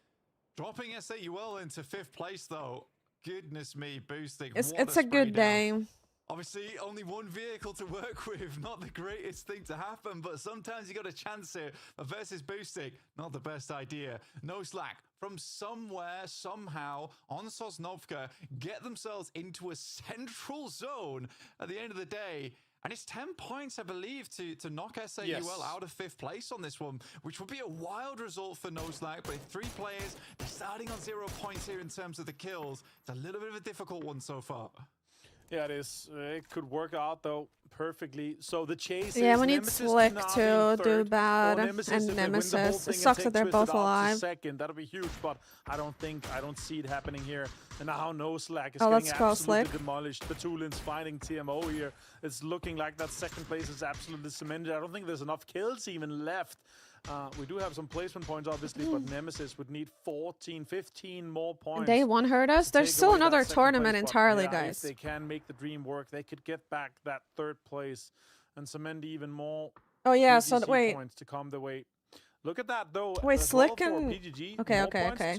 Dropping SAUL into 5th place though. Goodness me, boosting. It's What a spray good down. day. Obviously, only one vehicle to work with. Not the greatest thing to happen, but sometimes you got a chance here. Versus boosting, not the best idea. No slack. From somewhere, somehow, on Sosnovka, get themselves into a central zone at the end of the day. And it's 10 points, I believe, to knock SAUL Yes. out of 5th place on this one, which would be a wild result for No Slack. But 3 players, they're starting on 0 points here in terms of the kills. It's a little bit of a difficult one so far. Yeah, it is. It could work out though perfectly. So the chase. Yeah, is we need Nemesis Slick Navi to do third, bad, or Nemesis and if they win the whole Nemesis. thing It and sucks take that they're Twisted both out to alive. second. That'll be huge, but I don't see it happening here. And now No Slack is Oh, getting let's go, absolutely Slick. demolished. Batulin's fighting TMO here. It's looking like that second place is absolutely cemented. I don't think there's enough kills even left. We do have some placement points, obviously, but Nemesis would need 14, 15 more points. Day one hurt us. There's still another tournament entirely, yeah, guys. If they can make the dream work, they could get back that third place and cement even more. Oh yeah, so PGC wait. points to come their way. Look at that though. Wait, as well Slick for and- PGG. okay, More okay, points okay.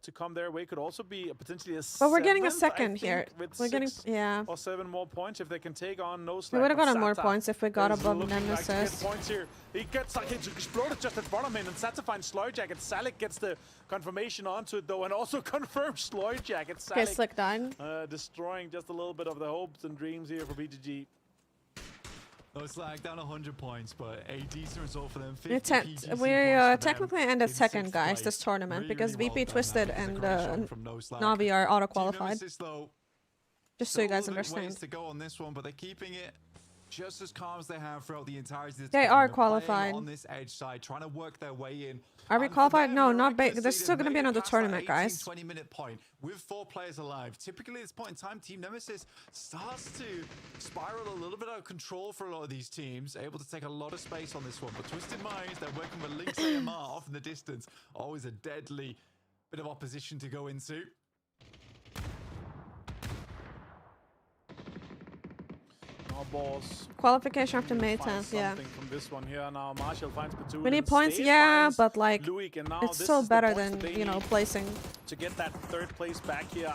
To come their way could also be potentially a. But we're getting a seventh, I second here. think, with We're getting, 6 yeah. or 7 more points if they can take on No We Slack. would have but gotten more Sata points if we got is above looking like to get Nemesis. points here. He gets like it's exploded just in front of him, and Sata finds Sloy Jacket. Salik gets the confirmation onto it though, and also confirms Sloy Jacket. Okay, Salik, Slick dying. destroying just a little bit of the hopes and dreams here for BGG. Oh, it's like down 100 points, but a decent result for them. We 50 PGC points for technically them ended in second, sixth guys, place. this tournament Really, because really VP well done. Twisted That was a and great shot from No Slack. Navi are auto Team qualified. Nemesis, though, Just so you still guys a little bit understand. ways to go on this one, but they're keeping it just as calm as they have throughout the entirety of the They tournament. are Playing qualified. on this edge side, trying to work their way in. Are we And for qualified? them, No, not big. miraculously, There's still they've going to be made it another past that tournament, 18, guys. 20-minute point with 4 players alive. Typically, at this point in time, Team Nemesis starts to spiral a little bit out of control for a lot of these teams, able to take a lot of space on this one. But Twisted Minds, they're working with Lynx AMR off in the distance. Always a deadly bit of opposition to go into. Now, boss. Qualification after May Find 10th, yeah. something from this one here. Now Marshall finds Batulen. We need and points, Stave yeah, finds but like, Luik, and now it's this still is the better points than, that they you know, need placing. to get that third place back here.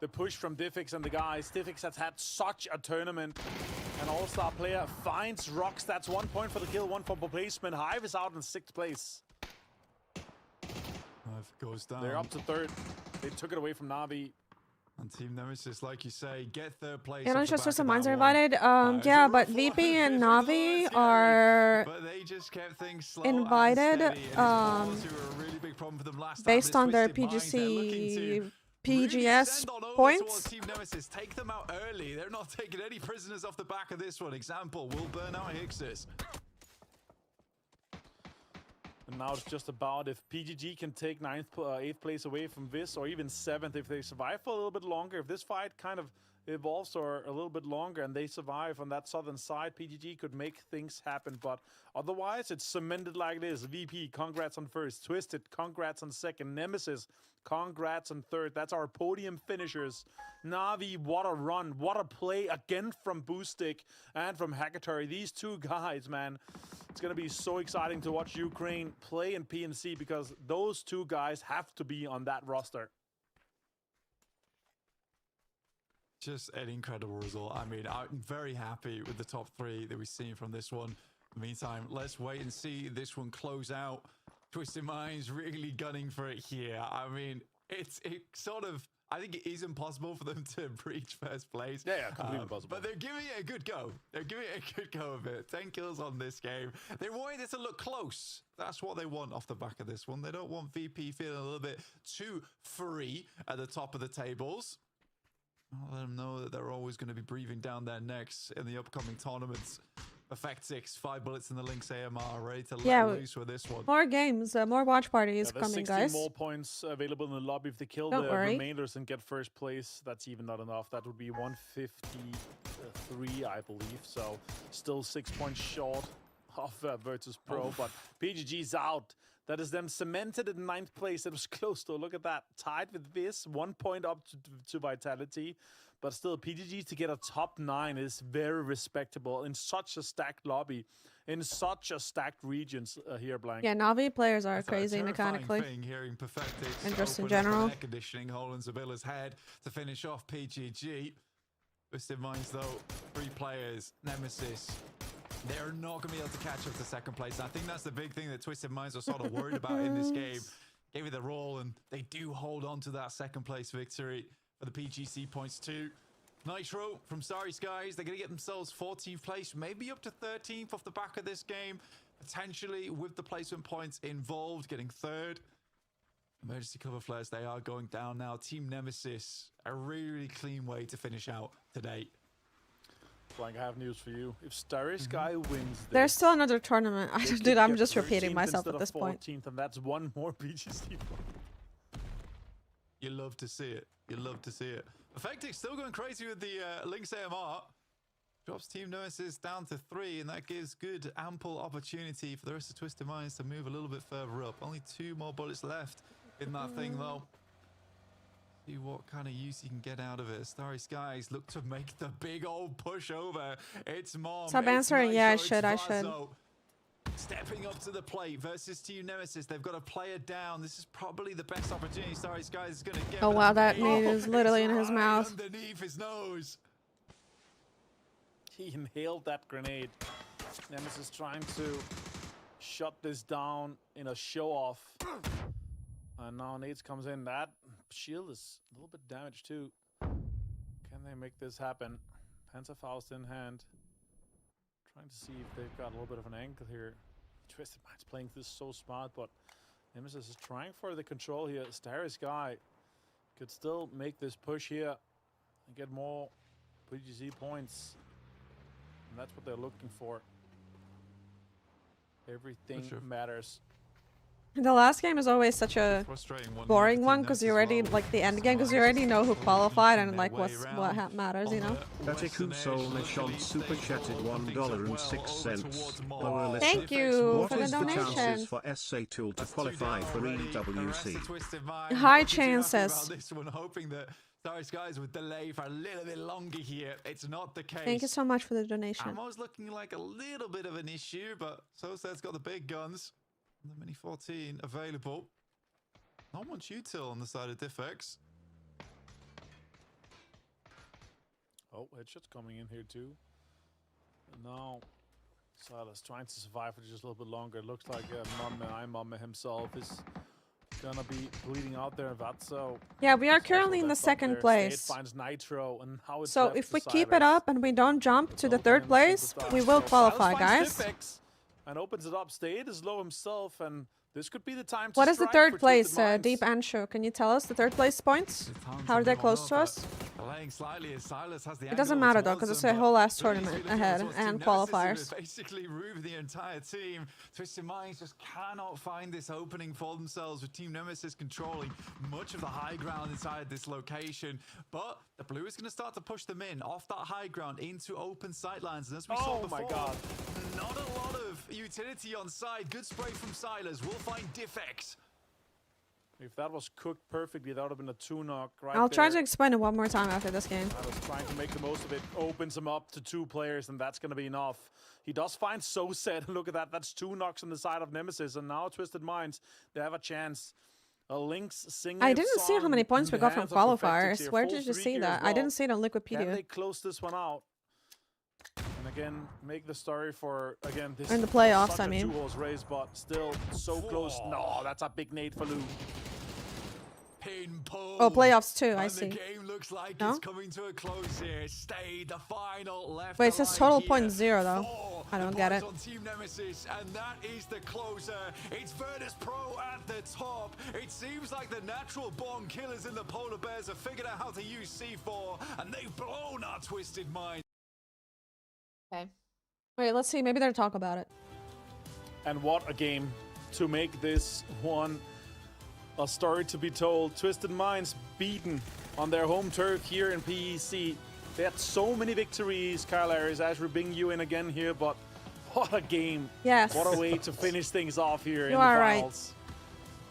The push from Diffix and the guys. Diffix has had such a tournament. An all-star player finds Rocks. That's 1 point for the kill, 1 for placement. Hive is out in 6th place. Goes down. They're up to 3rd. They took it away from Navi. And Team Nemesis, like you say, get 3rd place. Yeah, off no, the just back some of minds that are one. invited. It's a Yeah, rough but one. VP and It's a little Navi scary, are but they just kept things slow invited, and steady, and it's balls who were a really big problem for them last time, based but on it's their Twisted Minds. They're looking to PGC, really PGS send on over points. towards Team Nemesis. Take them out early. They're not taking any prisoners off the back of this one. Example, will burn out Hixus. And now it's just about if PGG can take 8th place away from this, or even 7th if they survive for a little bit longer. If this fight kind of evolves or a little bit longer and they survive on that southern side, PGG could make things happen. But otherwise, it's cemented like it is. VP, congrats on 1st. Twisted, congrats on 2nd. Nemesis, congrats on 3rd. That's our podium finishers. Navi, what a run. What a play again from Boostic and from Hackatory. These two guys, man. It's going to be so exciting to watch Ukraine play in PNC because those two guys have to be on that roster. Just an incredible result. I mean, I'm very happy with the top 3 that we've seen from this one. In the meantime, let's wait and see this one close out. Twisted Minds really gunning for it here. I mean, it's sort of, I think it is impossible for them to breach 1st place. Yeah, completely impossible. But they're giving it a good go. They're giving it a good go of it. 10 kills on this game. They wanted it to look close. That's what they want off the back of this one. They don't want VP feeling a little bit too free at the top of the tables. I'll let them know that they're always going to be breathing down their necks in the upcoming tournaments. Effect 6, 5 bullets in the Lynx AMR, ready to let loose with this one. More games, more watch parties There's coming, 16 guys. more points available in the lobby if they kill Don't the worry. remainders and get 1st place. That's even not enough. That would be 153, I believe. So still 6 points short of Virtus Pro, but PGG's out. That is them cemented in 9th place. It was close though. Look at that. Tied with this. 1 point up to Vitality. But still, PGG to get a top 9 is very respectable in such a stacked lobby, in such a stacked regions here, Blank. Yeah, Navi players are That's a crazy terrifying mechanically. thing, hearing Perfectix And just in open up an general. air conditioning hole in Zabilla's head to finish off PGG. Twisted Minds though, 3 players, Nemesis. They're not going to be able to catch up to 2nd place. And I think that's the big thing that Twisted Minds are sort of worried about in this game. Gave it the roll, and they do hold on to that 2nd place victory for the PGC points too. Nitro from Starry Skies, they're going to get themselves 14th place, maybe up to 13th off the back of this game. Potentially with the placement points involved, getting 3rd. Emergency cover flares, they are going down now. Team Nemesis, a really clean way to finish out today. Blank, I have news for you. If Starry Sky wins this, There's still another tournament. Dude, I'm just 13th repeating myself instead at this of point. 14th, and that's one more BGC. You love to see it. You love to see it. Effective still going crazy with the Lynx AMR. Drops Team Nemesis down to 3, and that gives good, ample opportunity for the rest of Twisted Minds to move a little bit further up. Only 2 more bullets left in that thing, though. See what kind of use you can get out of it. Starry Skies look to make the big old push over. It's Mom. Stop answering. Yeah, I should. Stepping up to the plate versus Team Nemesis. They've got a player down. This is probably the best opportunity Starry Skies is going to get. Oh wow, that nade is literally in his mouth. Underneath his nose. He inhaled that grenade. Nemesis trying to shut this down in a show-off. And now Nades comes in. That shield is a little bit damaged too. Can they make this happen? Panzerfaust in hand. Trying to see if they've got a little bit of an angle here. Twisted Minds playing this so smart, but Nemesis is trying for the control here. Starry Sky could still make this push here and get more PGC points. And that's what they're looking for. Everything matters. The last game is always such a boring one because you already like the end game because you already know who qualified and like what matters, you know. Batiku Soul Nishon super chatted $1.06. Thank you for the What donation. is the chances for SA Tool to qualify for EWC? High chances. This one, hoping that Starry Skies would delay for a little bit longer here. It's not the case. Thank you so much for the donation. Ammo's looking like a little bit of an issue, but Sosad's got the big guns. The Mini 14 available. Not much util on the side of Diffex. Oh, headshots coming in here too. And now Silas trying to survive for just a little bit longer. It looks like Mama himself is gonna be bleeding out there. Vatso. Yeah, we are currently in the second place. Finds Nitro and how it's So if we keep it up and we don't jump to the third place, we will qualify, guys. And opens it up. Stayed is low himself, and this could be the time to What is the strike third for place, Twisted Minds. Deep Ansho? Can you tell us the third place points? How are they close to us? It doesn't matter though, because it's a whole last tournament ahead and qualifiers. Basically, move the entire team. Twisted Minds just cannot find this opening for themselves, with Team Nemesis controlling much of the high ground inside this location. But the blue is going to start to push them in off that high ground into open sightlines. And as we saw before, not a lot of utility on side. Good spray from Silas. We'll find Diffex. If that was cooked perfectly, that would have been a 2-knock right I'll try there. to explain it one more time after this game. I was trying to make the most of it. Opens him up to 2 players, and that's going to be enough. He does find Soset. Look at that. That's 2 knocks on the side of Nemesis. And now Twisted Minds, they have a chance. A Lynx singing. I didn't see how many points we got from qualifiers. Where did you see that? I didn't see it on Wikipedia. Can they close this one out? And again, make the story for, again, this in the playoffs, such I a mean. 2-horse race, but still so close. No, that's a big nade for Lou. Oh, playoffs too, I and see. The game looks like No? it's coming to a close here. Stay the final left. Wait, it says total point 0 though. I The don't get it. points on Team Nemesis, and that is the closer. It's Virtus Pro at the top. It seems like the natural born killers in the Polar Bears have figured out how to use C4, and they've blown our Twisted Minds. Okay. Wait, let's see. Maybe they'll talk about it. And what a game to make this one a story to be told. Twisted Minds beaten on their home turf here in PEC. They had so many victories, Kyle Harris, as we're bringing you in again here, but what a game. Yes. What a way to finish things off here in the right. finals.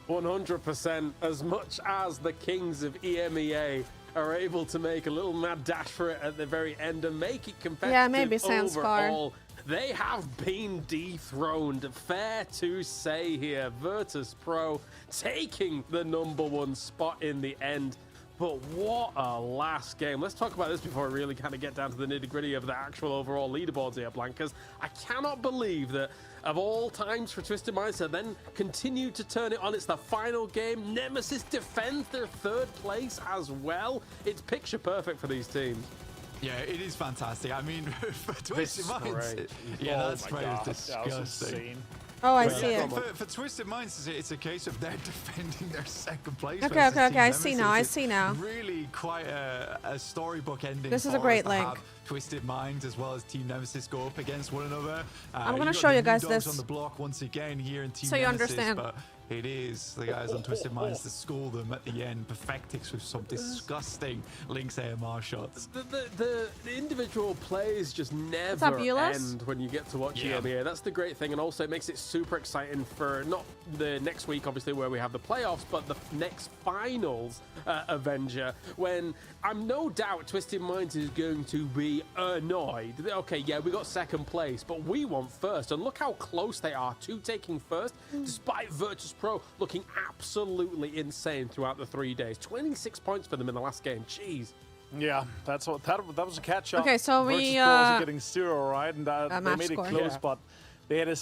100%. As much as the kings of EMEA are able to make a little mad dash for it at the very end and make it competitive Yeah, maybe Sandscar. overall, they have been dethroned. Fair to say here, Virtus Pro taking the #1 spot in the end. But what a last game. Let's talk about this before we really kind of get down to the nitty-gritty of the actual overall leaderboards here, Blankers. I cannot believe that of all times for Twisted Minds to then continue to turn it on. It's the final game. Nemesis defends their 3rd place as well. It's picture perfect for these teams. Yeah, it is fantastic. I mean, for Twisted Minds, yeah, Oh that's my very God, that was disgusting. insane. Oh, I But see yeah, it. for Twisted Minds, it's a case of they're defending their second place. Okay, versus okay, Team okay. I see Nemesis. now. I It's see now. Really quite a storybook ending. This is for a great us to link. have Twisted Minds as well as Team Nemesis go up against one another. I'm gonna got show the you new guys dogs this on the block once again here in Team so you Nemesis, understand. but it is the guys on Twisted Minds to school them at the end. Perfectix with some disgusting Lynx AMR shots. The individual plays just never up, Euless? end when you get to watch EMEA. That's the great thing, and also it makes it super exciting for not the next week, obviously, where we have the playoffs, but the next finals Avenger, when I'm no doubt Twisted Minds is going to be annoyed. Okay, yeah, we got second place, but we want first, and look how close they are to taking first, despite Virtus Pro looking absolutely insane throughout the 3 days. 26 points for them in the last game. Jeez. Yeah, that's what that was a catch up. Okay, so Virtus we, Pro was getting 0, right? And they match made score. it close, Yeah. but they had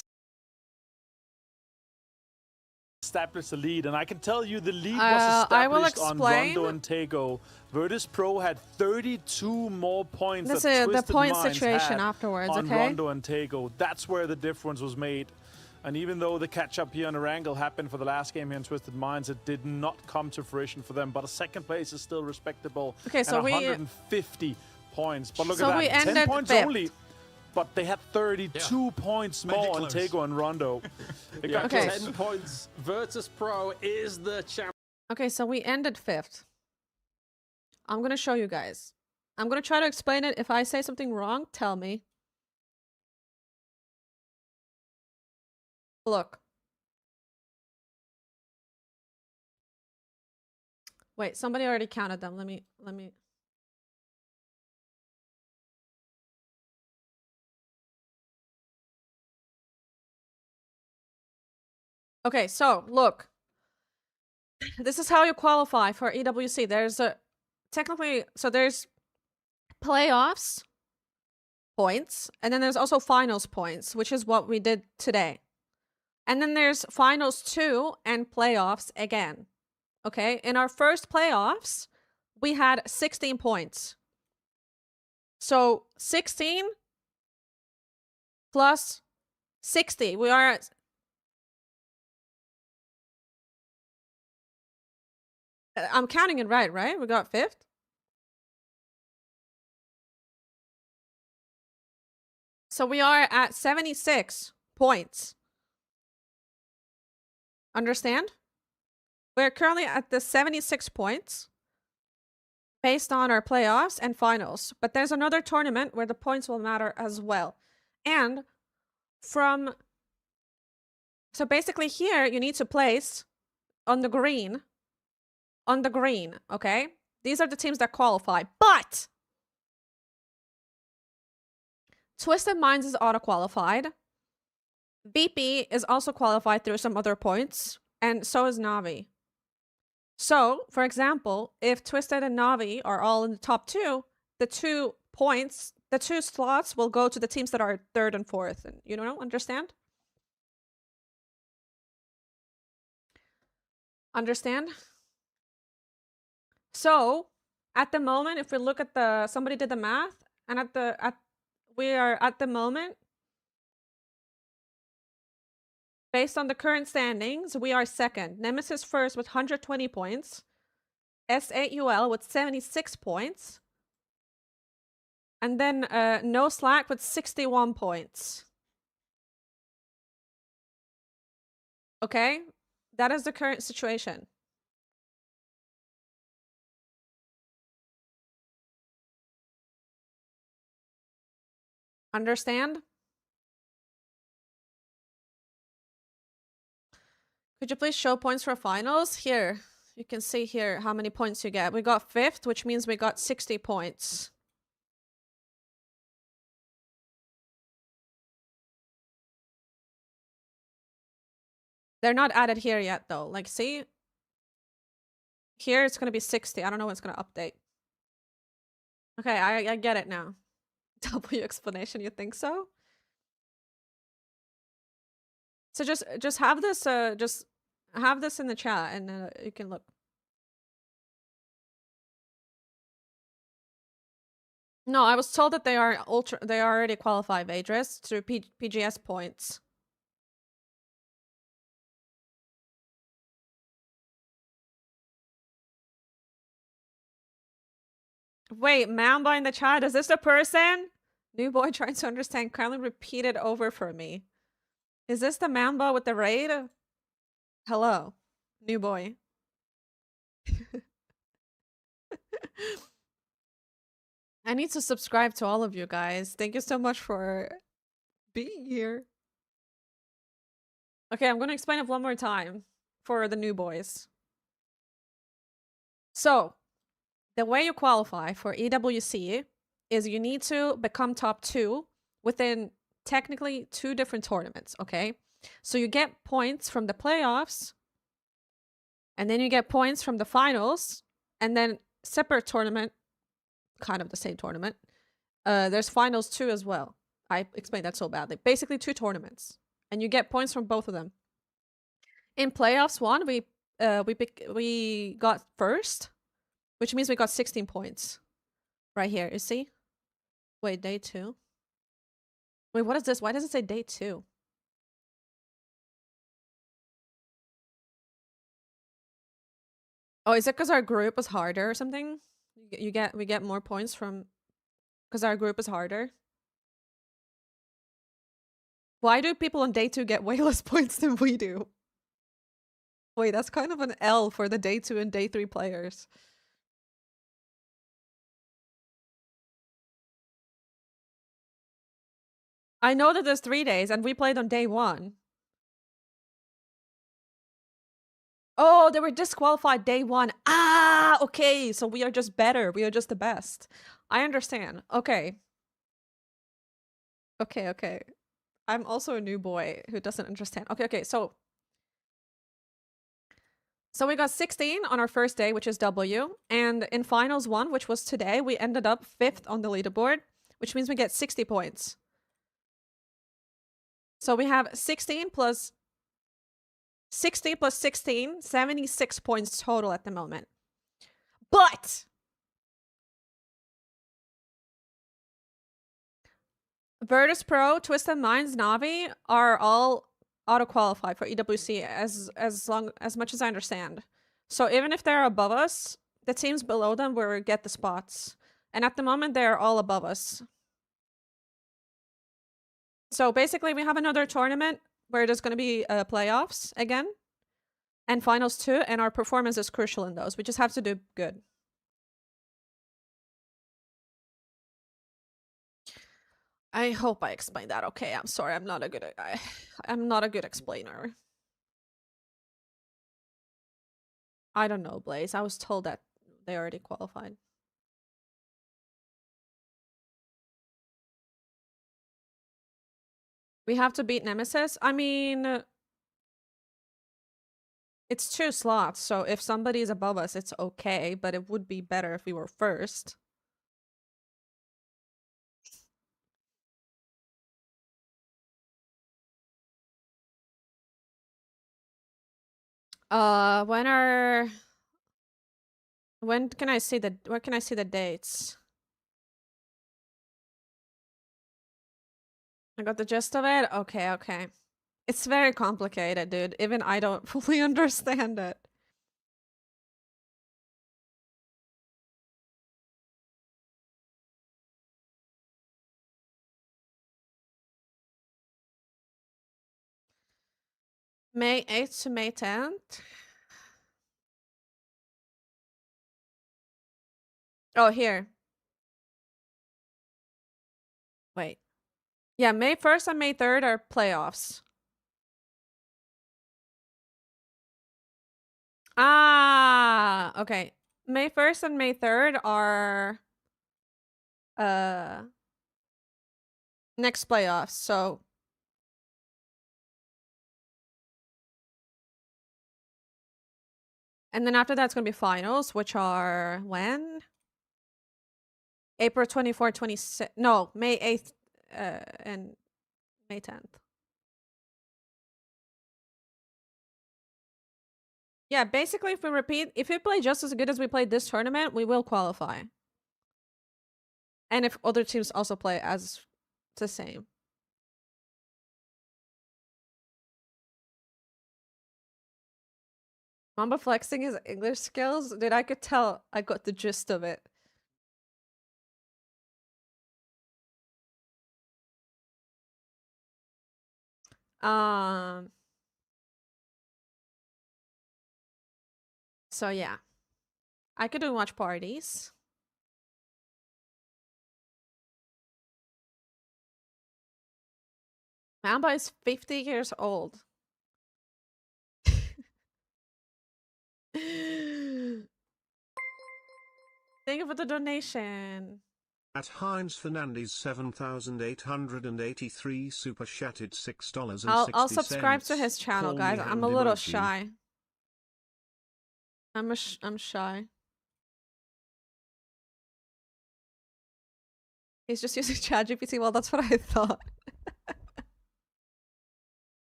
established a lead, and I can tell you the lead was I will established on explain. Rondo and Tego. Virtus Pro had 32 more points. This that is the Twisted point Minds situation had afterwards, on okay? Rondo and Tego. That's where the difference was made. And even though the catch-up here on Erangel happened for the last game here in Twisted Minds, it did not come to fruition for them. But a second place is still respectable. Okay, so and we 150 points. But look so at we that, 10 ended points fifth. only. But they had 32 points Make it more on close. Tego and Rondo. It got Okay. close. 10 points. Virtus Pro is the champion. Okay, so we ended 5th. I'm gonna show you guys. I'm gonna try to explain it. If I say something wrong, tell me. Look. Wait, somebody already counted them. Let me. Okay, so look. This is how you qualify for EWC. There's a technically, so there's playoffs points, and then there's also finals points, which is what we did today. And then there's finals 2 and playoffs again. Okay, in our first playoffs, we had 16 points. So 16 plus 60, we are at I'm counting it right? We got 5th? So we are at 76 points. Understand? We're currently at the 76 points based on our playoffs and finals. But there's another tournament where the points will matter as well. And so basically here, you need to place on the green, okay? These are the teams that qualify. But Twisted Minds is auto-qualified. BP is also qualified through some other points, and so is Navi. So, for example, if Twisted and Navi are all in the top 2, the 2 slots will go to the teams that are 3rd and 4th. And you know, understand? Understand? So, at the moment, if we look at somebody did the math, and we are at the moment, based on the current standings, we are 2nd. Nemesis first with 120 points. S8UL with 76 points. And then No Slack with 61 points. Okay? That is the current situation. Understand? Could you please show points for finals? Here, you can see here how many points you get. We got 5th, which means we got 60 points. They're not added here yet, though. Like, see? Here, it's going to be 60. I don't know when it's going to update. Okay, I get it now. W explanation, you think so? So just have this in the chat, and you can look. No, I was told that they are already qualified Vadris through PGS points. Wait, Mamba in the chat, is this the person? New boy trying to understand. Kindly repeat it over for me. Is this the Mamba with the raid? Hello, new boy. I need to subscribe to all of you guys. Thank you so much for being here. Okay, I'm going to explain it one more time for the new boys. So, the way you qualify for EWC is you need to become top 2 within technically 2 different tournaments, okay? So you get points from the playoffs, and then you get points from the finals, and then separate tournament, kind of the same tournament. There's finals 2 as well. I explained that so badly. Basically 2 tournaments, and you get points from both of them. In playoffs 1, we got first, which means we got 16 points. Right here, you see? Wait, day 2? Wait, what is this? Why does it say day 2? Oh, is it because our group was harder or something? We get more points from because our group is harder. Why do people on day 2 get way less points than we do? Wait, that's kind of an L for the day 2 and day 3 players. I know that there's 3 days and we played on day 1. Oh, they were disqualified day 1. Ah, okay. So we are just better. We are just the best. I understand. Okay. Okay. I'm also a new boy who doesn't understand. Okay. So we got 16 on our first day, which is W. And in finals 1, which was today, we ended up 5th on the leaderboard, which means we get 60 points. So we have 16 plus 60 plus 16, 76 points total at the moment. But Virtus Pro, Twisted Minds, Navi are all auto-qualified for EWC as much as I understand. So even if they're above us, the teams below them will get the spots. And at the moment, they're all above us. So basically, we have another tournament where there's going to be playoffs again. And finals 2, and our performance is crucial in those. We just have to do good. I hope I explained that okay. I'm sorry, I'm not a good explainer. I don't know, Blaze. I was told that they already qualified. We have to beat Nemesis. I mean, it's 2 slots, so if somebody is above us, it's okay, but it would be better if we were first. When can I see where can I see the dates? I got the gist of it? Okay. It's very complicated, dude. Even I don't fully understand it. May 8th to May 10th. Oh, here. Wait. Yeah, May 1st and May 3rd are playoffs. Ah, okay. May 1st and May 3rd are next playoffs. So and then after that's going to be finals, which are when? April 24, 26. No, May 8th and May 10th. Yeah, basically, if we play just as good as we played this tournament, we will qualify. And if other teams also play as the same. Mamba flexing his English skills? Dude, I could tell I got the gist of it. So yeah, I could do watch parties. Mamba is 50 years old. Thank you for the donation. At Heinz Fernandez 7,883 super chatted $6.60. I'll subscribe to his channel, guys. I'm a little shy. I'm shy. He's just using ChatGPT. Well, that's what I thought.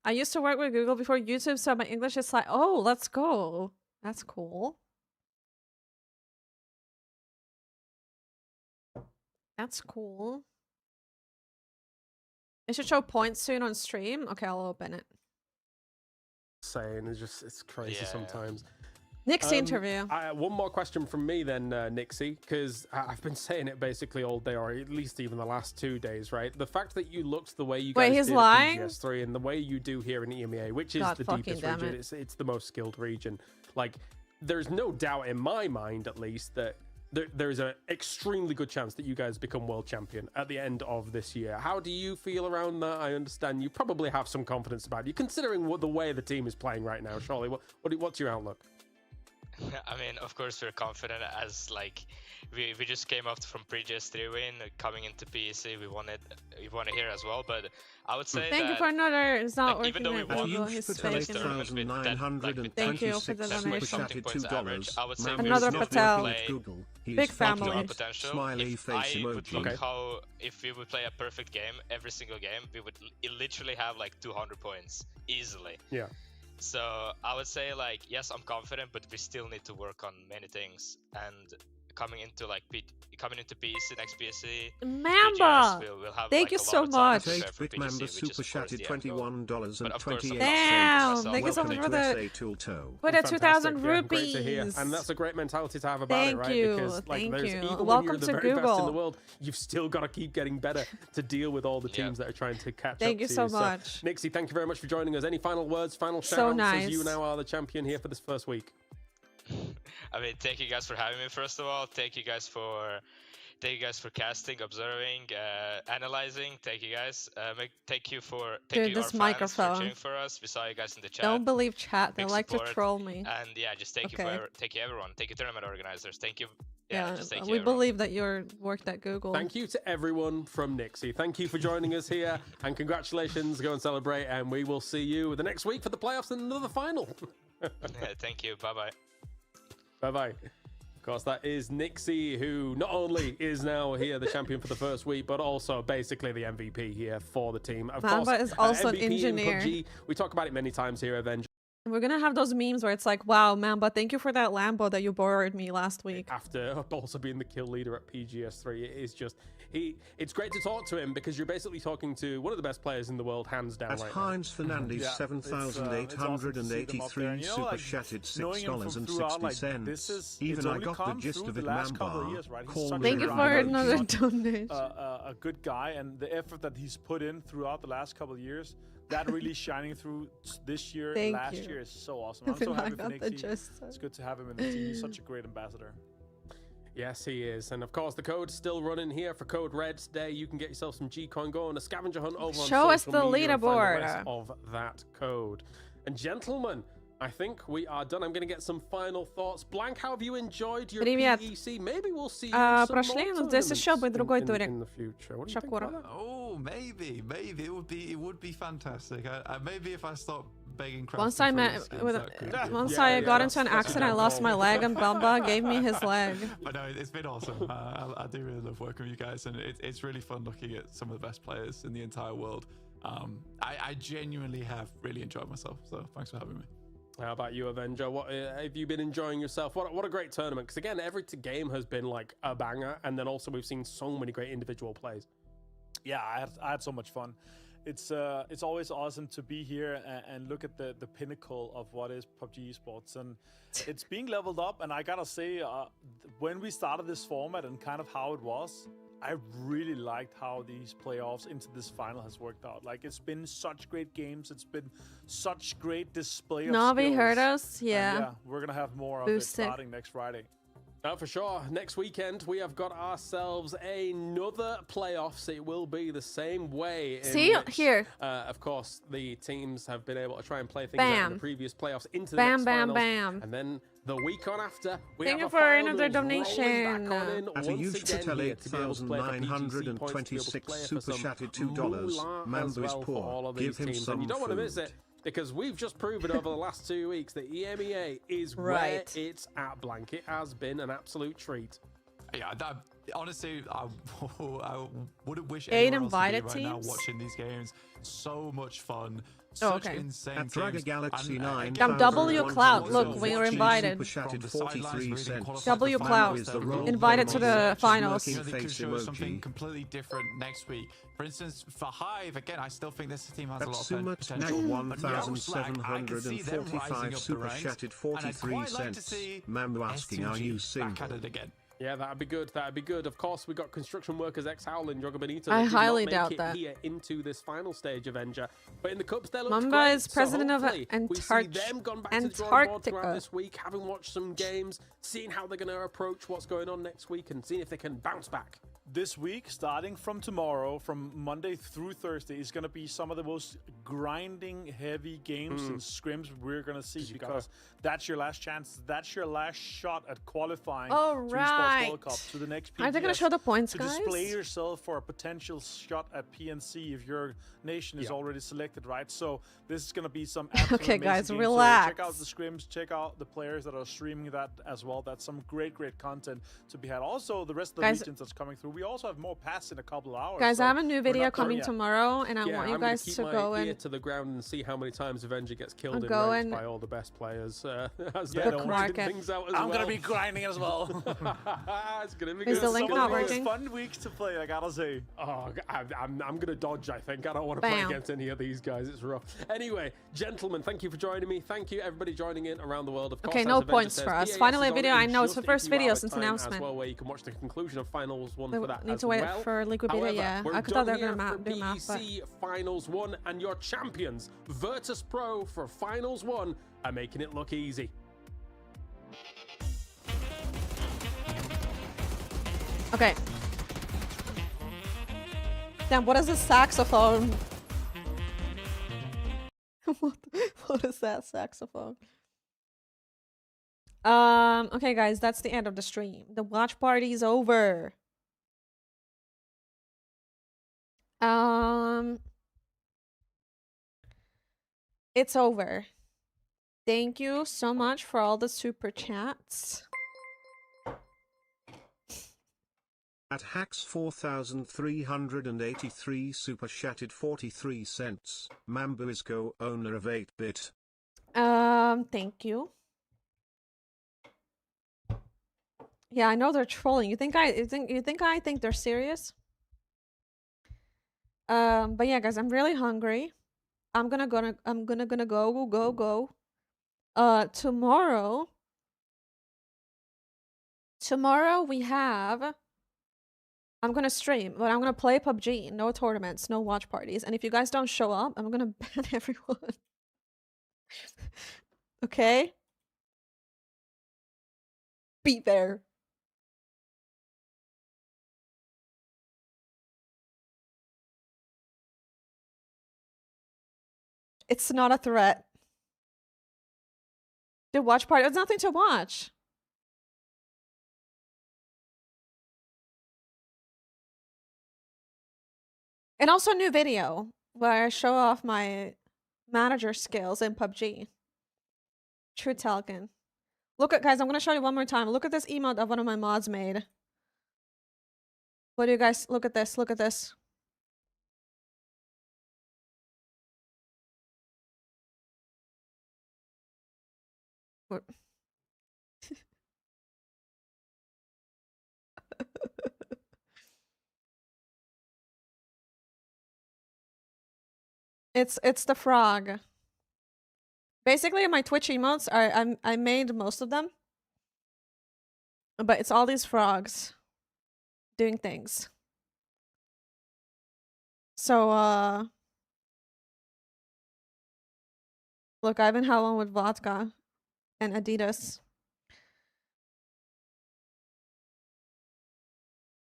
I used to work with Google before YouTube, so my English is like, oh, let's go. That's cool. That's cool. It should show points soon on stream. Okay, I'll open it. Saying it's crazy sometimes. Nixie interview. One more question from me then, Nixie, because I've been saying it basically all day, or at least even the last 2 days, right? The fact that you looked the way you guys did lying? at BGS3 and the way you do here in EMEA, which is the deepest region, it's the most skilled region. Like, there's no doubt in my mind, at least, that there's an extremely good chance that you guys become world champion at the end of this year. How do you feel around that? I understand you probably have some confidence about you, considering the way the team is playing right now. Surely, what's your outlook? I mean, of course we're confident, as like we just came up from pre-GS3 win, coming into PEC, we won it here as well. But I would say thank you for another. It's not like, even though we won his this tournament with that, thank you for the donation. I would say another Patel. Big family. Potential. Smiley if face I would emoji. look how if we would play a perfect game every single game, we would literally have like 200 points easily. Yeah. So I would say, like, yes, I'm confident, but we still need to work on many things. And coming into PEC next PSC, Mamba, we'll have, thank you so much. Big Mamba super chatted $21.28. Damn, thank you so much for the 2,000 rupees. Great to hear. And that's a great mentality to have about it, right? Because thank you. Even Welcome when you're the to very Google. best in the world, you've still got to keep getting better to deal with all the teams that are trying to catch up to you. Thank you so much. Nixie, thank you very much for joining us. Any final words, final shout outs, nice. as you now are the champion here for this first week? I mean, thank you guys for having me, first of all. Thank you guys for casting, observing, analyzing. Thank you guys. Thank you this microphone for cheering for us. We saw you guys in the chat. Don't believe chat. They Big like support. to troll me. And yeah, just thank you everyone. Thank you tournament organizers. Thank you. Just thank you, we everyone. believe that you're worked at Google. Thank you to everyone from Nixie. Thank you for joining us here, and congratulations. Go and celebrate, and we will see you the next week for the playoffs and another final. Thank you. Bye-bye. Bye-bye. Of course, that is Nixie, who not only is now here the champion for the first week, but also basically the MVP here for the team. Of Mamba course, is also MVP an engineer. in PUBG, we talk about it many times here, Avenger. We're gonna have those memes where it's like, wow, Mamba, thank you for that Lambo that you borrowed me last week. After also being the kill leader at PGS3, it is just, it's great to talk to him because you're basically talking to one of the best players in the world, hands down. At Heinz Fernandez 7,883 super chatted $6.60. Even I got the gist of it, Mamba. Thank you for another donation. A good guy, and the effort that he's put in throughout the last couple of years, that really shining through this year and last year is so awesome. I'm so happy for Nixie. It's good to have him in the team. He's such a great ambassador. Yes, he is. And of course, the code's still running here for Code Red today. You can get yourself some G-Coin, go on a scavenger hunt over on Show us social the media and find leaderboard the rest of that code. And gentlemen, I think we are done. I'm going to get some final thoughts. Blank, how have you enjoyed your PEC? Maybe we'll see you прошли, но здесь еще будет другой турик. In the future. What do you think Shakura. about that? Oh, maybe it would be fantastic. Maybe if I stop begging crap. Once I got into an accident, I lost my leg, and Bamba gave me his leg. But no, it's been awesome. I do really love working with you guys, and it's really fun looking at some of the best players in the entire world. I genuinely have really enjoyed myself. So thanks for having me. How about you, Avenger? What have you been enjoying yourself? What a great tournament! Because again, every game has been like a banger, and then also we've seen so many great individual plays. Yeah, I had so much fun. it's always awesome to be here and look at the pinnacle of what is PUBG esports, and it's being leveled up. And I gotta say, when we started this format and kind of how it was, I really liked how these playoffs into this final has worked out. Like, it's been such great games. It's been such great display of Navi skills. heard us. And Yeah. we're gonna have more of it starting next Friday. For sure. Next weekend, we have got ourselves another playoffs. It will be the same way. See, here. Of course, the teams have been able to try and play things out in the previous playoffs into the next finals. And then the week on after, we Thank have you for another donation. At a used to tell 8,926 super chatted $2. Mambo is poor. Give him some and you don't want to miss food. it, because we've just proven over the last 2 weeks that EMEA is where it's at, Blank. It has been an absolute treat. Yeah, honestly, I wouldn't wish 8 anyone invited else to be right now teams? watching these games. So much fun. Oh, Such okay. insane At Draga teams. Galaxy 9, W Clout, look, we were invited. Super chatted 43 cents. W Clout, invited to the finals. You know, they could Face show something emoji. completely different next week. For instance, for Hive, again, I still think this team has a lot of Sumat potential. Nag But Yost, like, I can see them rising 1,745 up super the ranks, chatted and I'd 43 quite like to cents. see Mambo asking, are you STG back at single? it again. Yeah, that'd be good. That'd be good. Of course, we got Construction Workers X Howl and Joga Benito. I They did highly not doubt make it that. here into this final stage of Enja, but in the cups they look Mamba great. is president of we see them gone back to the drawing board throughout Antarctica. this week, having watched some games, seeing how they're going to approach what's going on next week, and seeing if they can bounce back. This week, starting from tomorrow, from Monday through Thursday, is going to be some of the most grinding, heavy games and scrims we're going to see, because that's your last chance. That's your last shot at qualifying Oh, to Esports right. World Cup, to the next PGS. Are they going to show the points, to guys? display yourself for a potential shot at PNC if your nation is already selected, right? So this is going to be some absolute Okay, amazing guys, games. relax. So check out the scrims, check out the players that are streaming that as well. That's some great content to be had. Also, the rest of the Guys- regions that's coming through. We also have more pass in a couple of hours. Guys, so I have a new we're video not done coming yet. tomorrow, and I want you I'm guys gonna keep to my go ear and to the ground and see how many times Avenger gets killed in go ranks and by all the best players as Yeah, they're don't grinding worry. things out as I'm well. gonna be grinding as well. It's gonna be Is good. the link Some not of the most working? fun weeks to play, I gotta say. Oh, I'm gonna dodge. I think I don't want to play Bam. against any of these guys. It's rough. Anyway, gentlemen, thank you for joining me. Thank you everybody joining in around the world. Of course, Okay, as no Avenger points says, for us. PAS Finally, is a video. on I in know it's the just a first few video hours' since time announcement. as well, where you can watch the conclusion of Finals 1 We for that need as to wait well. for Liquid Video, However, yeah. we're I thought done they were here gonna for do math, but PEC Finals 1, and your champions, Virtus Pro for Finals 1, are making it look easy. okay. Damn, what is a saxophone? what is that saxophone? Okay, guys, that's the end of the stream. The watch party is over. It's over. Thank you so much for all the super chats. At Hacks 4,383 super chatted 43 cents. Mambo is co-owner of 8-bit. Thank you. Yeah, I know they're trolling. You think I think they're serious? But yeah, guys, I'm really hungry. I'm gonna go. Tomorrow we have. I'm gonna stream, but I'm gonna play PUBG. No tournaments, no watch parties. And if you guys don't show up, I'm gonna ban everyone. Okay? Be there. It's not a threat. The watch party, there's nothing to watch. And also a new video where I show off my manager skills in PUBG. True Talkin. Look at, guys, I'm gonna show you one more time. Look at this emote that one of my mods made. What do you guys, look at this, look at this. What? It's the frog. Basically, my Twitch emotes are I made most of them, but it's all these frogs doing things. So look, I've been had one with vodka and Adidas.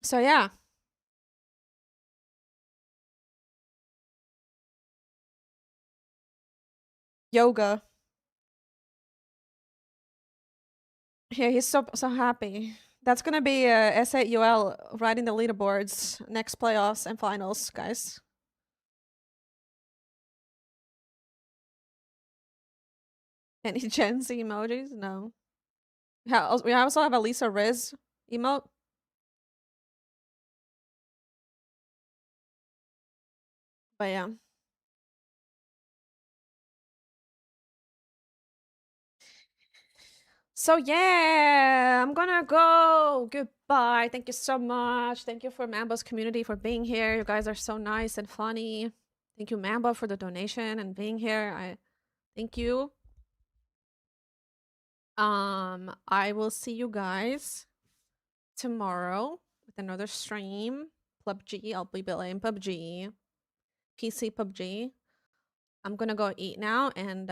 So yeah. Yoga. Yeah, he's so happy. That's gonna be S8UL riding the leaderboards next playoffs and finals, guys. Any Gen Z emojis? No. We also have a Lisa Riz emote. But yeah. So yeah, I'm gonna go. Goodbye. Thank you so much. Thank you for Mambo's community for being here. You guys are so nice and funny. Thank you, Mambo, for the donation and being here. I thank you. I will see you guys tomorrow with another stream. Pubg. I'll be playing Pubg. PC Pubg. I'm gonna go eat now, and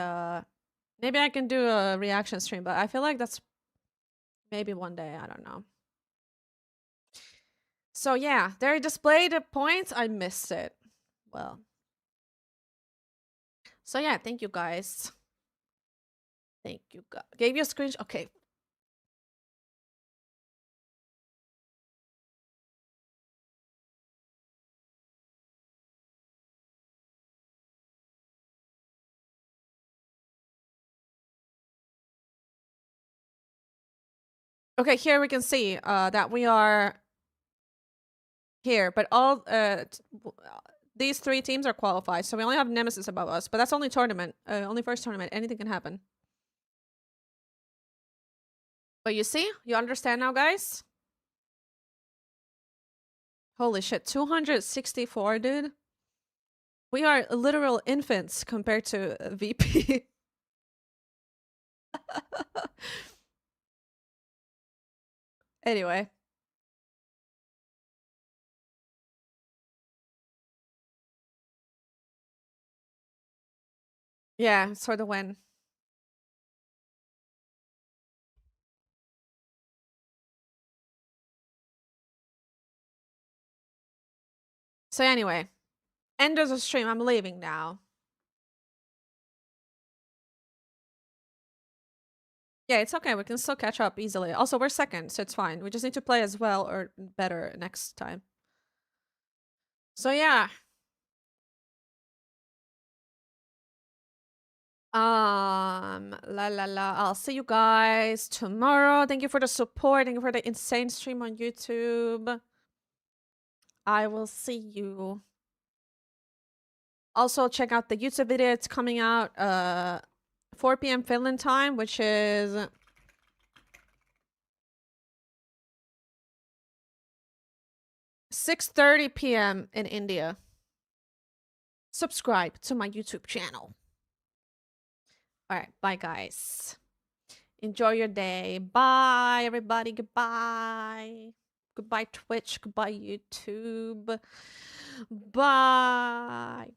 maybe I can do a reaction stream, but I feel like that's maybe one day. I don't know. So yeah, they displayed the points. I missed it. Well. So yeah, thank you guys. Thank you guys. Gave you a screenshot. Okay. Okay, here we can see that we are here, but all these three teams are qualified, so we only have Nemesis above us, but that's only tournament, only first tournament. Anything can happen. But you see, you understand now, guys? Holy shit, 264, dude. We are literal infants compared to VP. Anyway. Yeah, it's for the win. So anyway, end of the stream. I'm leaving now. Yeah, it's okay. We can still catch up easily. Also, we're second, so it's fine. We just need to play as well or better next time. So yeah. I'll see you guys tomorrow. Thank you for the support. Thank you for the insane stream on YouTube. I will see you. Also, check out the YouTube video. It's coming out 4 p.m. Finland time, which is 6:30 p.m. in India. Subscribe to my YouTube channel. All right, bye guys. Enjoy your day. Bye everybody. Goodbye. Goodbye Twitch. Goodbye YouTube. Bye.